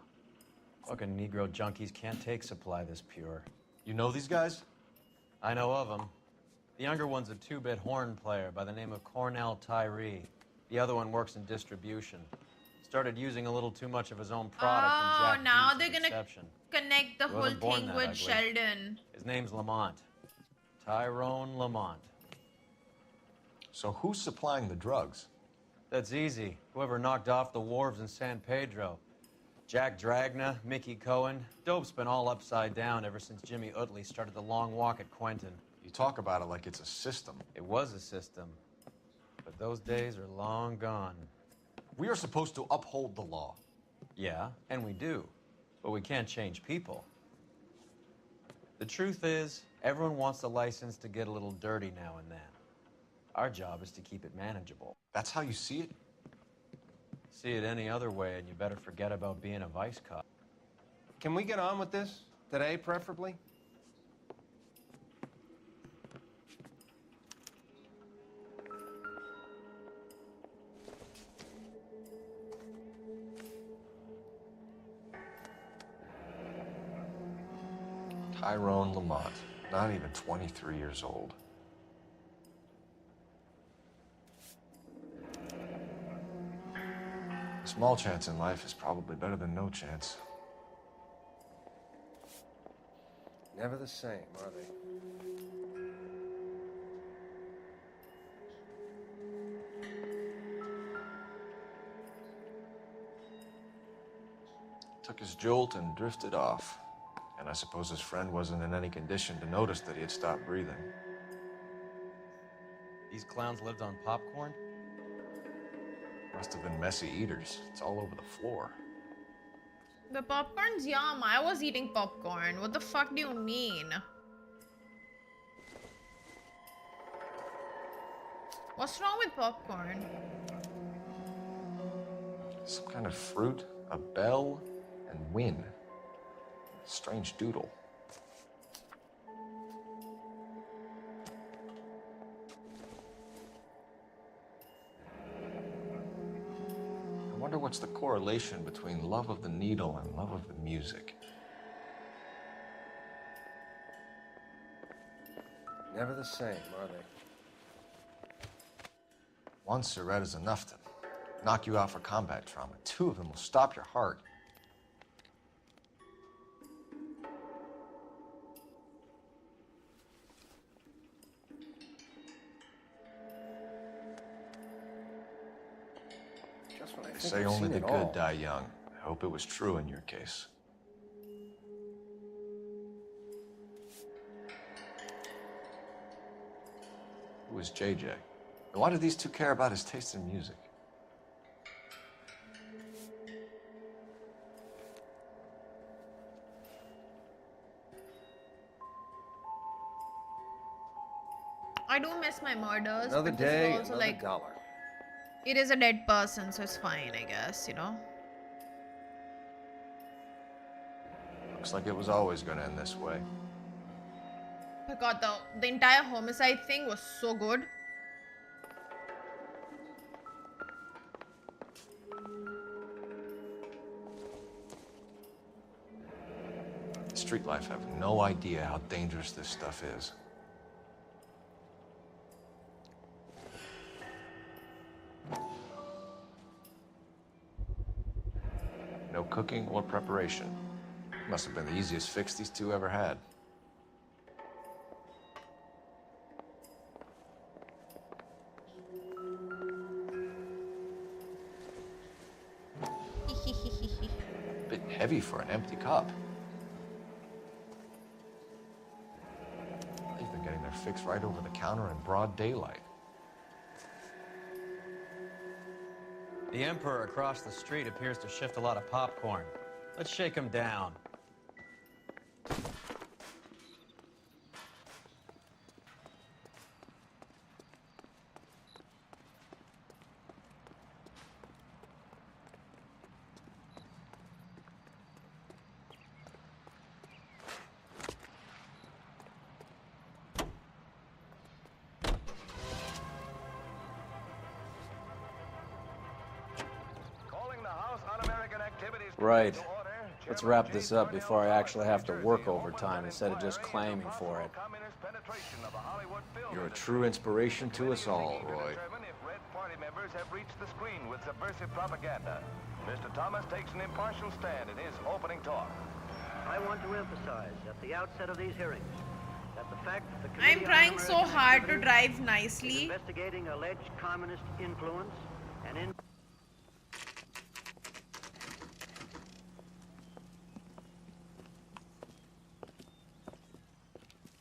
Fucking Negro junkies can't take supply this pure. You know these guys? I know of them. The younger one's a 2-bit horn player by the name of Cornell Tyree. The other one works in distribution. Started using a little too much of his own product Oh, and now Jack they're Dean's gonna exception. connect the He whole wasn't born thing that with ugly. Sheldon. His name's Lamont. Tyrone Lamont. So who's supplying the drugs? That's easy. Whoever knocked off the wharves in San Pedro. Jack Dragna, Mickey Cohen. Dope's been all upside down ever since Jimmy Utley started the long walk at Quentin. You talk about it like it's a system. It was a system. But those days are long gone. We are supposed to uphold the law. Yeah, and we do. But we can't change people. The truth is, everyone wants the license to get a little dirty now and then. Our job is to keep it manageable. That's how you see it? See it any other way, and you better forget about being a vice cop. Can we get on with this? Today, preferably? Tyrone Lamont, not even 23 years old. A small chance in life is probably better than no chance. Never the same, are they? Took his jolt and drifted off. And I suppose his friend wasn't in any condition to notice that he had stopped breathing. These clowns lived on popcorn? Must have been messy eaters. It's all over the floor. The popcorn's yum. I was eating popcorn. What the fuck do you mean? What's wrong with popcorn? Some kind of fruit, a bell, and win. Strange doodle. I wonder what's the correlation between love of the needle and love of the music. Never the same, are they? One cigarette is enough to knock you out for combat trauma. Two of them will stop your heart. They say only the good die young. I hope it was true in your case. Who was JJ? And why do these two care about his taste in music? I do miss my murders. Another but this is day, also another like dollar. it is a dead person, so it's fine, I guess, you know. Looks like it was always gonna end this way. Oh god, the entire homicide thing was so good. Street life have no idea how dangerous this stuff is. No cooking or preparation. Must have been the easiest fix these two ever had. Bit heavy for an empty cup. They've been getting their fix right over the counter in broad daylight. The Emperor across the street appears to shift a lot of popcorn. Let's shake him down. Right. Let's wrap this up before I actually have to work overtime instead of just claiming for it. You're a true inspiration to us all, Roy. Party members have reached the screen with subversive propaganda. Mr. Thomas takes an impartial stand in his opening talk. I want to emphasize at the outset of these hearings that the fact that the I'm trying so hard to drive nicely. investigating alleged communist influence and in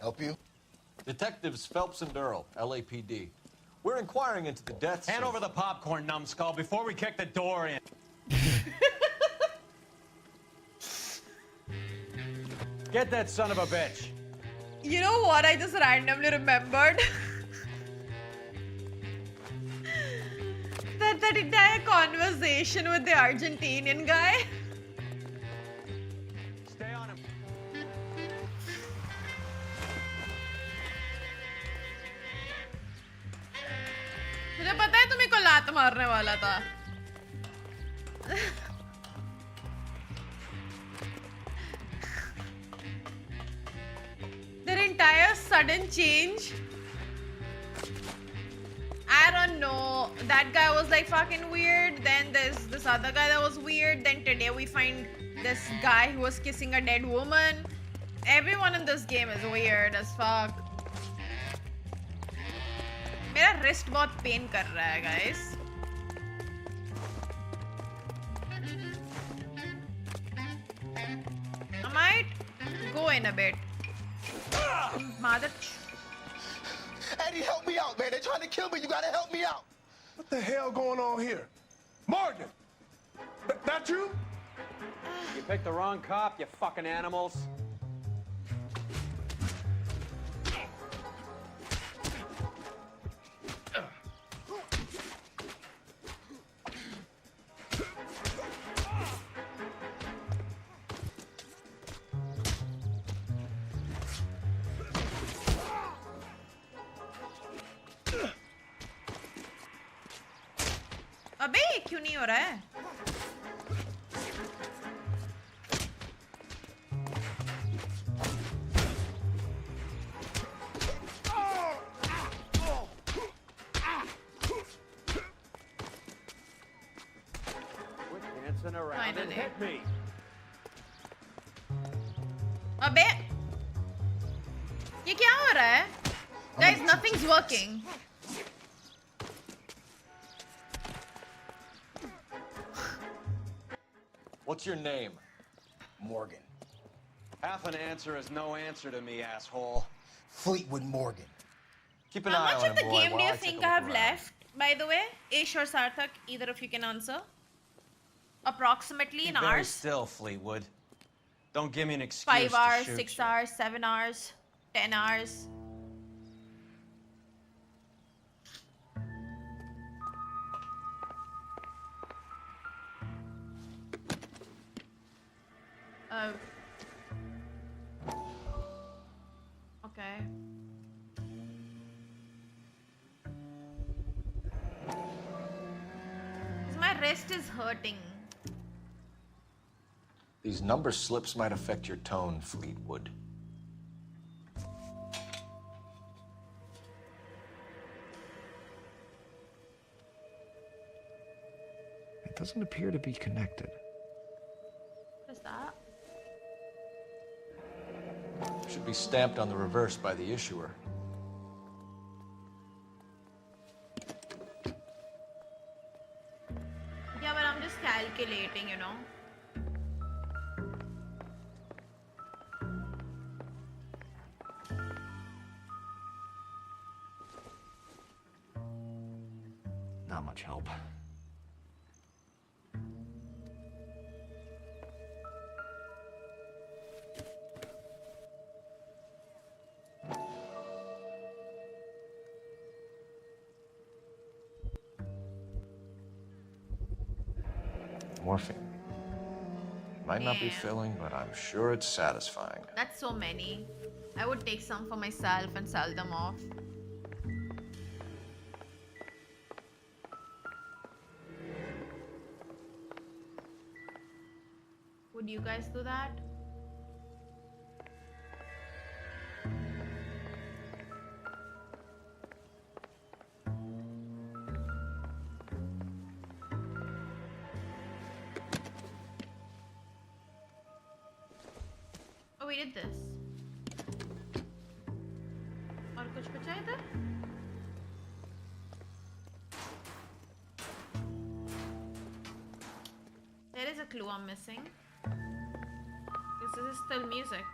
Help you? Detectives Phelps and Durrell, LAPD. We're inquiring into the deaths. Hand over the popcorn, numbskull, before we kick the door in. Get that son of a bitch. You know what I just randomly remembered? that entire conversation with the Argentinian guy. Stay on him. मुझे पता है तुम्हें को लात मारने वाला था. Their entire sudden change. I don't know. That guy was like fucking weird. Then there's this other guy that was weird. Then today we find this guy who was kissing a dead woman. Everyone in this game is weird as fuck. मेरा wrist बहुत pain कर रहा है, guys. I might go in a bit. Mother. Eddie, help me out, man. They're trying to kill me. You gotta help me out. What the hell going on here? Morgan! That you? You picked the wrong cop, you fucking animals. अबे क्यों नहीं हो रहा है? Around and hit me. अबे ये क्या हो रहा है? Guys, nothing's working. What's your name? Morgan. Half an answer is no answer to me, asshole. Fleetwood Morgan. Keep an How eye much on of the him, boy, game do while you I take think a I look have around. left, by the way? Ish or Sarthak, either of you can answer. Approximately in Be very hours. still, Fleetwood. Don't give me an excuse 5 to hours, shoot 6 you. hours, 7 hours, 10 hours. Oh. Okay. My wrist is hurting. These number slips might affect your tone, Fleetwood. It doesn't appear to be connected. What is that? Should be stamped on the reverse by the issuer. Yeah, but I'm just calculating, you know. Not much help. Morphine. Might not be filling, but I'm sure it's satisfying. That's so many. I would take some for myself and sell them off. Would you guys do that? Oh, we did this. और कुछ बचा है इधर? There is a clue I'm missing. This is still music.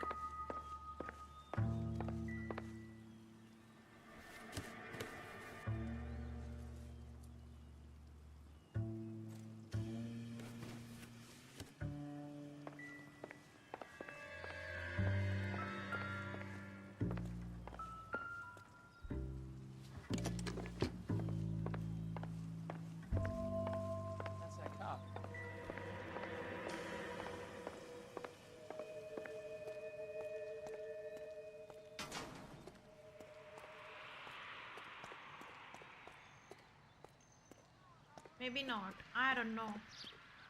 That's that cop. Maybe not. I don't know.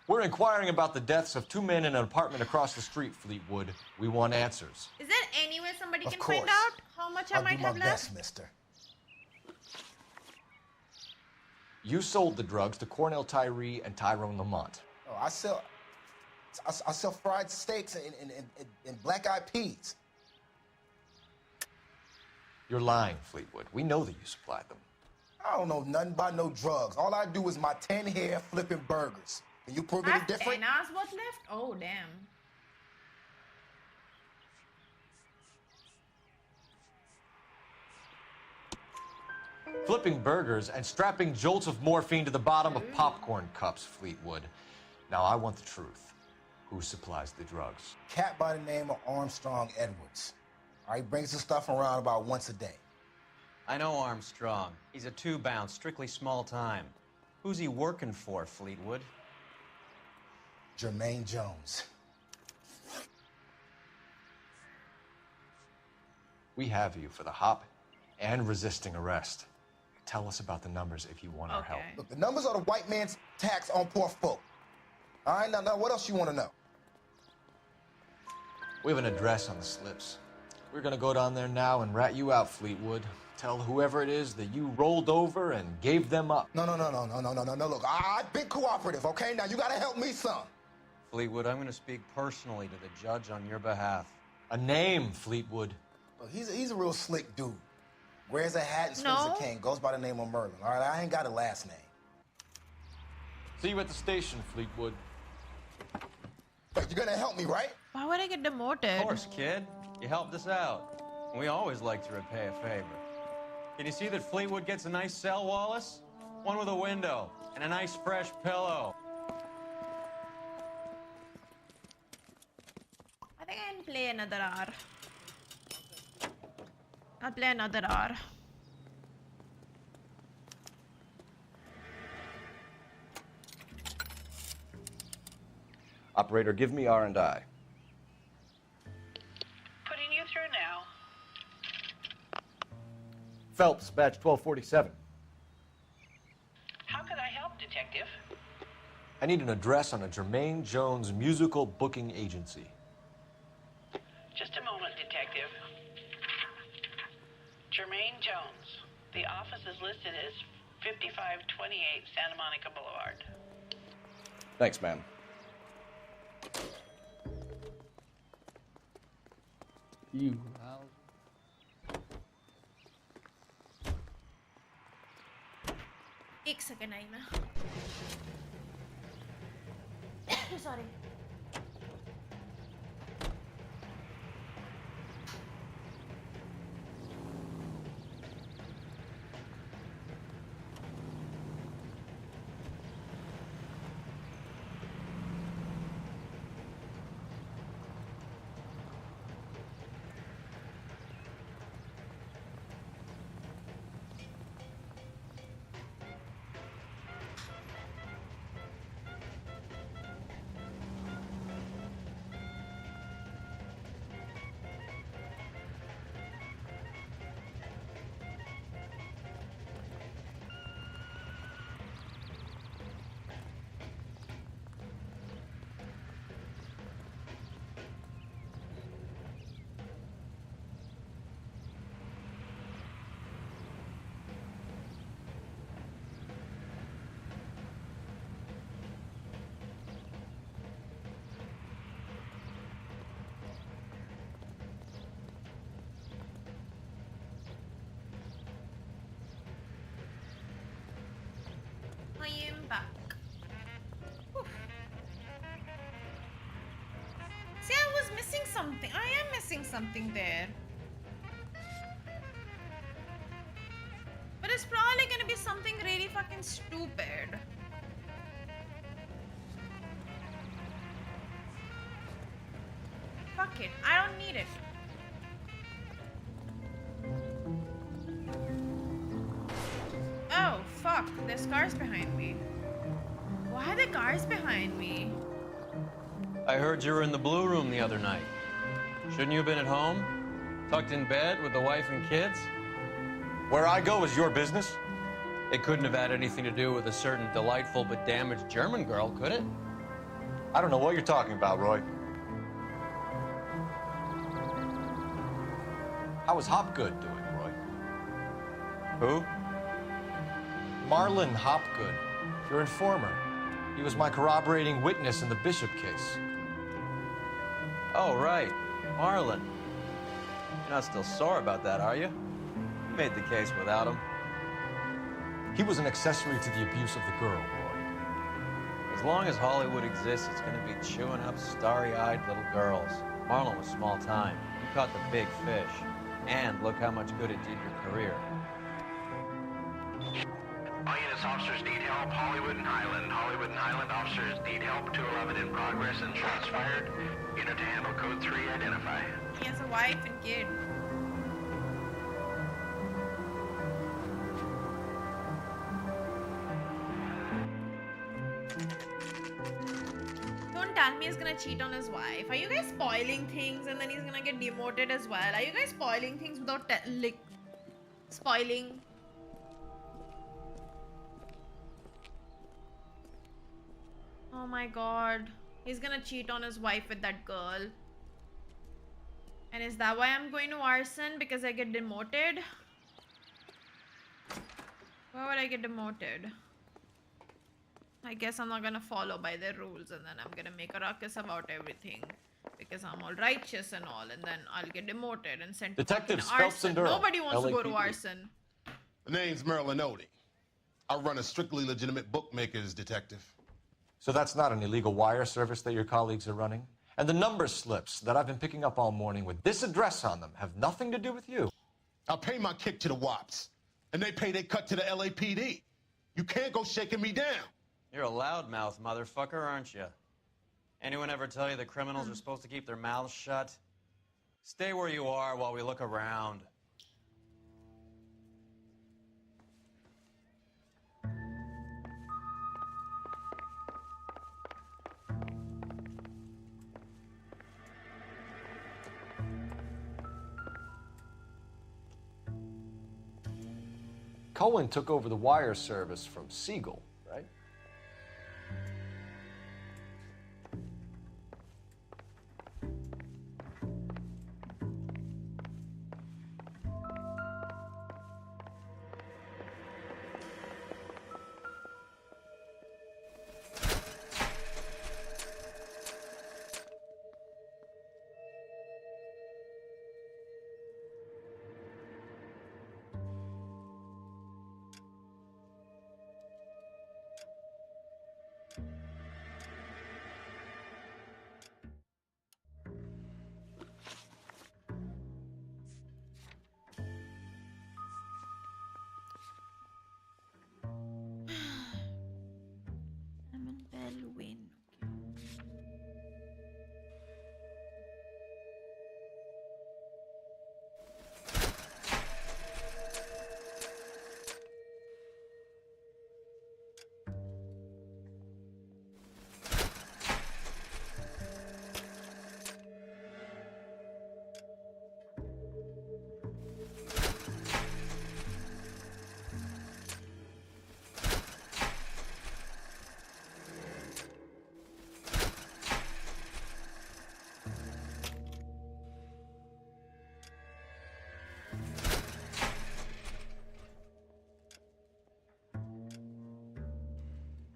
We're inquiring about the deaths of 2 men in an apartment across the street, Fleetwood. We want answers. Is there any way somebody Of can find course. out how much I I'll might do my have left? best, mister. You sold the drugs to Cornell Tyree and Tyrone Lamont. Oh, I sell fried steaks and black-eyed peas. You're lying, Fleetwood. We know that you supplied them. I don't know nothing about no drugs. All I do is my 10 hair flipping burgers. Can you prove I any have different? 10 hours worth left? Oh, damn. Flipping burgers and strapping jolts of morphine to the bottom of popcorn cups, Fleetwood. Now, I want the truth. Who supplies the drugs? Cat by the name of Armstrong Edwards. All right, brings the stuff around about once a day. I know Armstrong. He's a two-bounce, strictly small time. Who's he working for, Fleetwood? Jermaine Jones. We have you for the hop and resisting arrest. Tell us about the numbers if you want our help. Look, the numbers are the white man's tax on poor folk. All right, now what else you want to know? We have an address on the slips. We're gonna go down there now and rat you out, Fleetwood. Tell whoever it is that you rolled over and gave them up. No. Look, I've been cooperative, okay? Now you gotta help me some. Fleetwood, I'm gonna speak personally to the judge on your behalf. A name, Fleetwood. Look, he's a real slick dude. Wears a hat and swings a cane. Goes by the name of Merlin. All right, I ain't got a last name. See you at the station, Fleetwood. But you're gonna help me, right? Why would I get demoted? Of course, kid. You helped us out. We always like to repay a favor. Can you see that Fleetwood gets a nice cell, Wallace? One with a window and a nice fresh pillow. I think I can play another hour. I'll play another hour. Operator, give me R&I. Putting you through now. Phelps, badge 1247. How can I help, Detective? I need an address on a Jermaine Jones musical booking agency. Just a moment, Detective. Jermaine Jones. The office is listed as 5528 Santa Monica Boulevard. Thanks, ma'am. You. एक second आई मैं sorry I am back. Whew. See, I was missing something. I am missing something there. But it's probably gonna be something really fucking stupid. Fuck it. I don't need it. Oh, fuck. There's cars behind me. Why are there cars behind me? I heard you were in the Blue Room the other night. Shouldn't you have been at home? Tucked in bed with the wife and kids? Where I go is your business? It couldn't have had anything to do with a certain delightful but damaged German girl, could it? I don't know what you're talking about, Roy. How is Hopgood doing, Roy? Who? Marlon Hopgood, your informer. He was my corroborating witness in the Bishop case. Oh, right. Marlon. You're not still sore about that, are you? You made the case without him. He was an accessory to the abuse of the girl, Roy. As long as Hollywood exists, it's gonna be chewing up starry-eyed little girls. Marlon was small time. You caught the big fish. And look how much good it did your career. All units, officers need help. Hollywood and Highland. Hollywood and Highland officers need help. 211 in progress and shots fired. Unit to handle code 3, identify. He has a wife and kid. Don't tell me he's gonna cheat on his wife. Are you guys spoiling things and then he's gonna get demoted as well? Are you guys spoiling things without spoiling? Oh my god. He's gonna cheat on his wife with that girl. And is that why I'm going to arson? Because I get demoted? Why would I get demoted? I guess I'm not gonna follow by their rules and then I'm gonna make a ruckus about everything. Because I'm all righteous and all, and then I'll get demoted and sent to fucking arson. Nobody wants to go to arson. The name's Maldonado. I run a strictly legitimate bookmaker's detective. So that's not an illegal wire service that your colleagues are running? And the number slips that I've been picking up all morning with this address on them have nothing to do with you. I pay my kick to the WOPs, and they pay their cut to the LAPD. You can't go shaking me down. You're a loudmouth motherfucker, aren't you? Anyone ever tell you that criminals are supposed to keep their mouths shut? Stay where you are while we look around. Cohen took over the wire service from Siegel, right?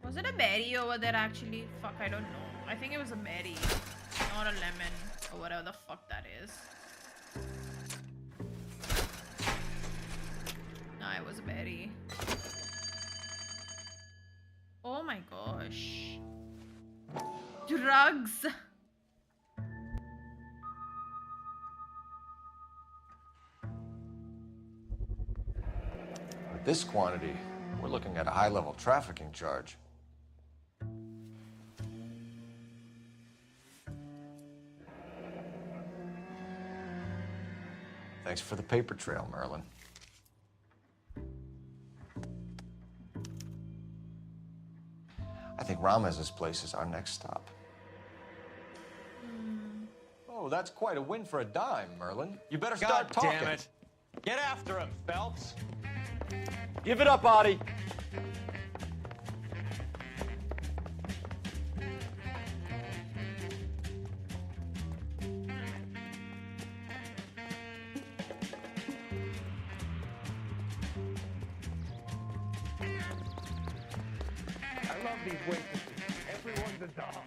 Was it a berry over there actually? Fuck, I don't know. I think it was a berry, not a lemon or whatever the fuck that is. No, it was a berry. Oh my gosh. Drugs. With this quantity, we're looking at a high-level trafficking charge. Thanks for the paper trail, Merlin. I think Ramez's place is our next stop. Oh, that's quite a win for a dime, Merlin. You better start talking. God damn it. Get after him, Phelps. Give it up, Audie. I love these waitresses. Everyone's a doll.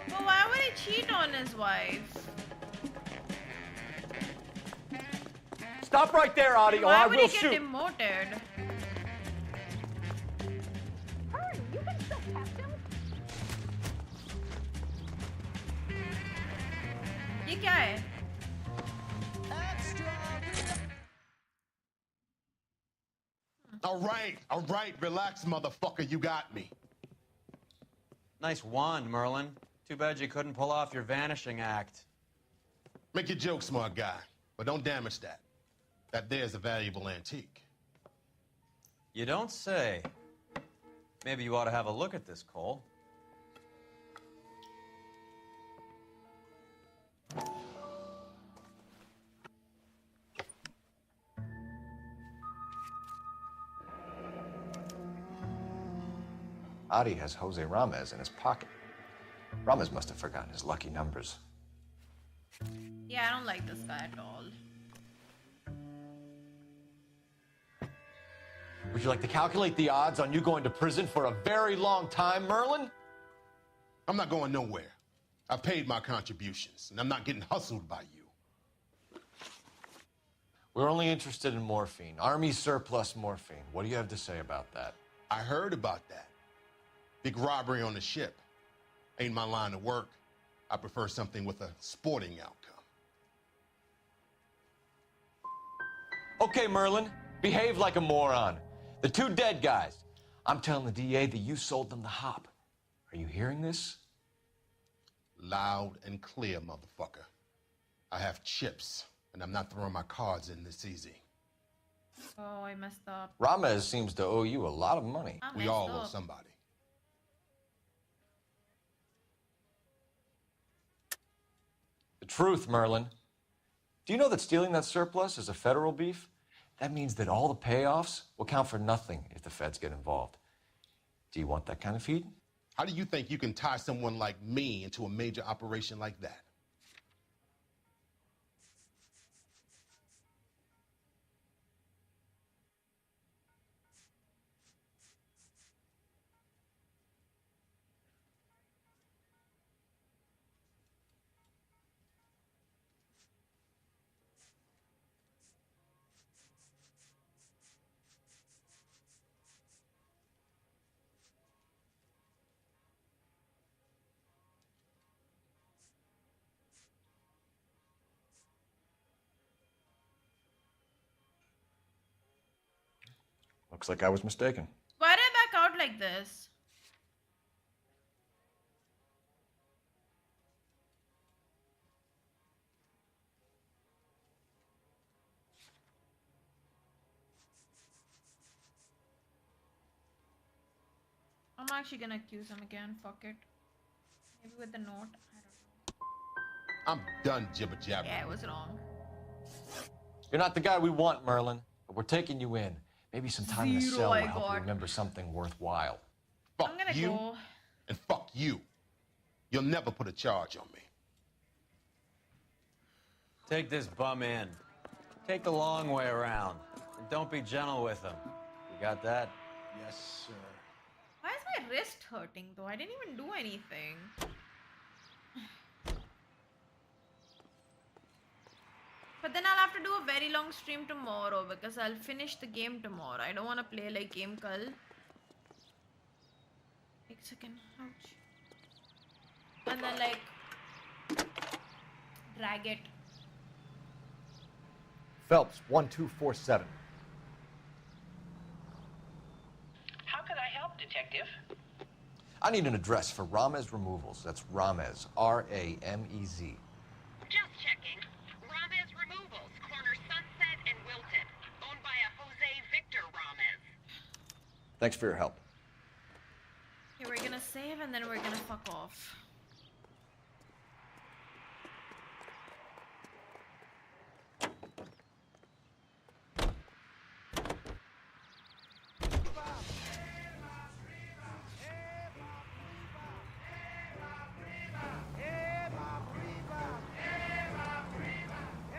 But why would guy cheat on his wife? Stop right there, Audie, or Why I would will he get shoot. demoted? Hurry, you can still catch him. ये क्या है? All right, relax, motherfucker, you got me. Nice wand, Merlin. Too bad you couldn't pull off your vanishing act. Make your joke, smart guy, but don't damage that. That there's a valuable antique. You don't say. Maybe you ought to have a look at this, Cole. Audie has Jose Ramos in his pocket. Ramos must have forgotten his lucky numbers. Yeah, I don't like this guy at all. Would you like to calculate the odds on you going to prison for a very long time, Merlin? I'm not going nowhere. I paid my contributions, and I'm not getting hustled by you. We're only interested in morphine. Army surplus morphine. What do you have to say about that? I heard about that. Big robbery on the ship. Ain't my line of work. I prefer something with a sporting outcome. Okay, Merlin, behave like a moron. The two dead guys. I'm telling the DA that you sold them the hop. Are you hearing this? Loud and clear, motherfucker. I have chips, and I'm not throwing my cards in this easy. Oh, I messed up. Ramos seems to owe you a lot of money. I We messed all owe up. somebody. The truth, Merlin. Do you know that stealing that surplus is a federal beef? That means that all the payoffs will count for nothing if the feds get involved. Do you want that kind of feed? How do you think you can tie someone like me into a major operation like that? Looks like I was mistaken. Why did I back out like this? I'm actually gonna accuse him again. Fuck it. Maybe with the note. I don't know. I'm done jibber-jabbering. Yeah, it was wrong. You're not the guy we want, Merlin, but we're taking you in. Maybe some time in the cell will I help you got. remember something worthwhile. Fuck I'm gonna you, go. and fuck you. You'll never put a charge on me. Take this bum in. Take the long way around. And don't be gentle with him. You got that? Yes, sir. Why is my wrist hurting though? I didn't even do anything. But then I'll have to do a very long stream tomorrow because I'll finish the game tomorrow. I don't want to play like game kal. Wait a second. Ouch. And then like drag it. Phelps, 1247. How can I help, Detective? I need an address for Ramez Removals. That's Ramez, R-A-M-E-Z. Just checking. Ramez Removals, corner Sunset and Wilton. Owned by a Jose Victor Ramez. Thanks for your help. Okay, we're gonna save and then we're gonna fuck off.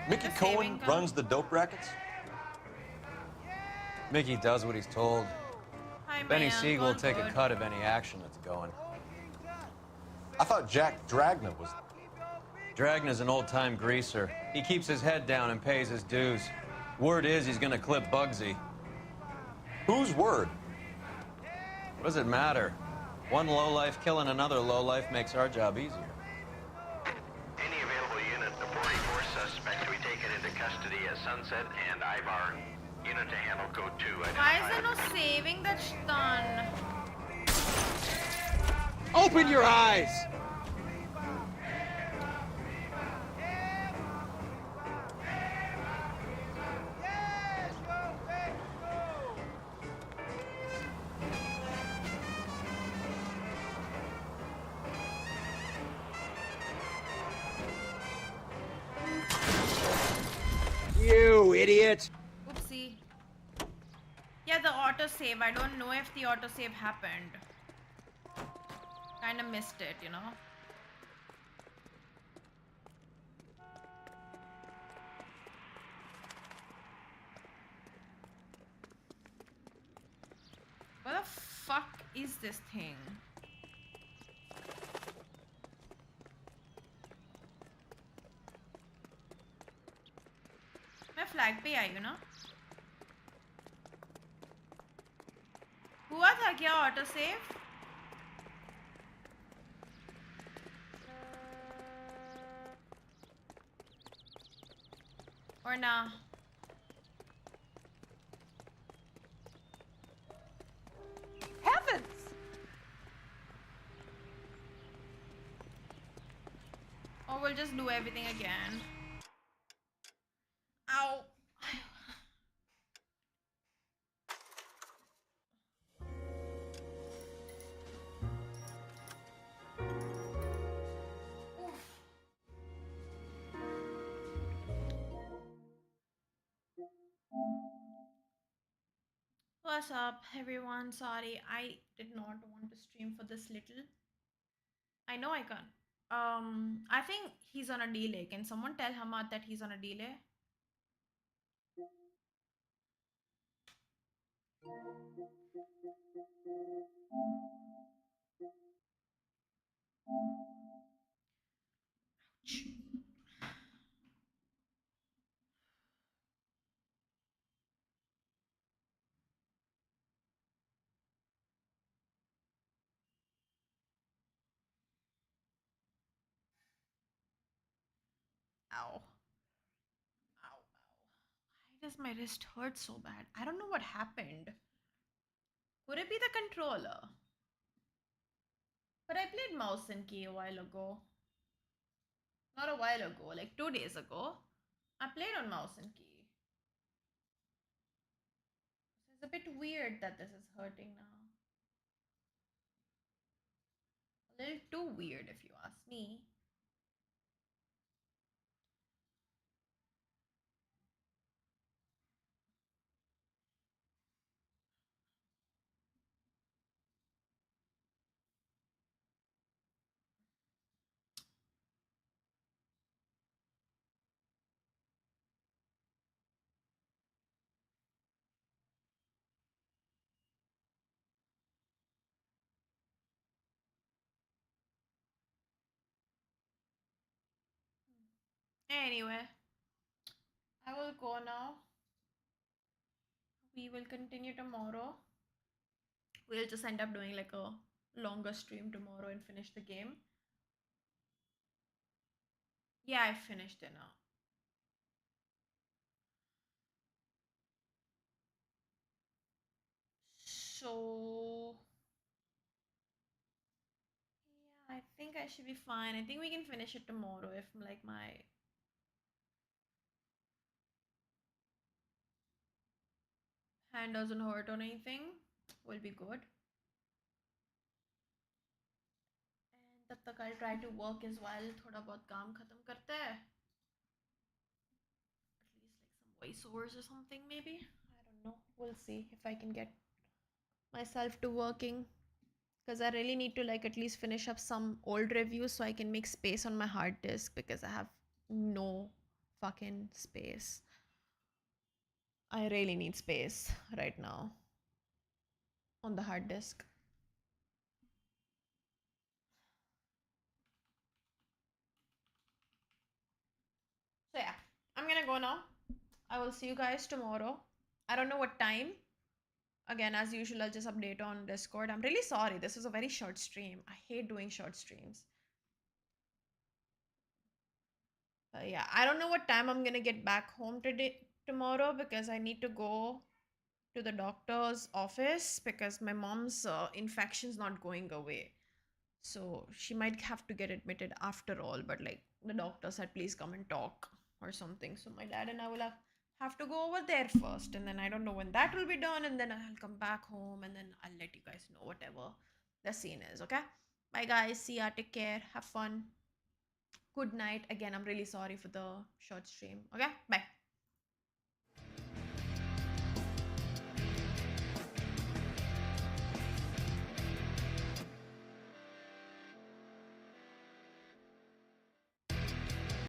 Mickey Cohen runs the dope rackets? Mickey does what he's told. Hi, Benny man. Siegel will Going take a good. cut of any action that's going. I thought Jack Dragna was... Dragna's an old-time greaser. He keeps his head down and pays his dues. Word is he's gonna clip Bugsy. Whose word? What does it matter? One lowlife killing another lowlife makes our job easier. Any available unit, the 44 suspect to be taken into custody at Sunset and Ivar. Unit to handle code 2. Why is there no saving that shaitan? Open your eyes! You idiot! Oopsie. Yeah, the autosave. I don't know if the autosave happened. Kinda missed it, you know? What the fuck is this thing? मैं flag पे आई हूँ ना? हुआ था क्या auto save? Or nah? Heavens! Or we'll just do everything again. Ow. What's up, everyone? Sorry, I did not want to stream for this little. I know I can't. I think he's on a delay. Can someone tell Hamad that he's on a delay? Ow. Ow, ow. Why does my wrist hurt so bad? I don't know what happened. Could it be the controller? But I played mouse and key a while ago. Not a while ago, like 2 days ago. I played on mouse and key. It's a bit weird that this is hurting now. A little too weird if you ask me. Anyway, I will go now. We will continue tomorrow. We'll just end up doing like a longer stream tomorrow and finish the game. Yeah, I finished it now. So yeah, I think I should be fine. I think we can finish it tomorrow if like my hand doesn't hurt or anything. We'll be good. And तब तक I'll try to work as well. थोड़ा बहुत काम खत्म करते हैं. At least like some voiceovers or something maybe. I don't know. We'll see if I can get myself to working. Because I really need to like at least finish up some old reviews so I can make space on my hard disk because I have no fucking space. I really need space right now on the hard disk. I'm gonna go now. I will see you guys tomorrow. I don't know what time. Again, as usual, I'll just update on Discord. I'm really sorry. This is a very short stream. I hate doing short streams. Yeah, I don't know what time I'm gonna get back home tomorrow because I need to go to the doctor's office because my mom's infection's not going away. So she might have to get admitted after all, but like the doctor said, please come and talk or something. So my dad and I will have to go over there first, and then I don't know when that will be done, and then I'll come back home and then I'll let you guys know whatever the scene is. Okay, bye guys, see ya, take care, have fun, good night. Again, I'm really sorry for the short stream. Okay, bye.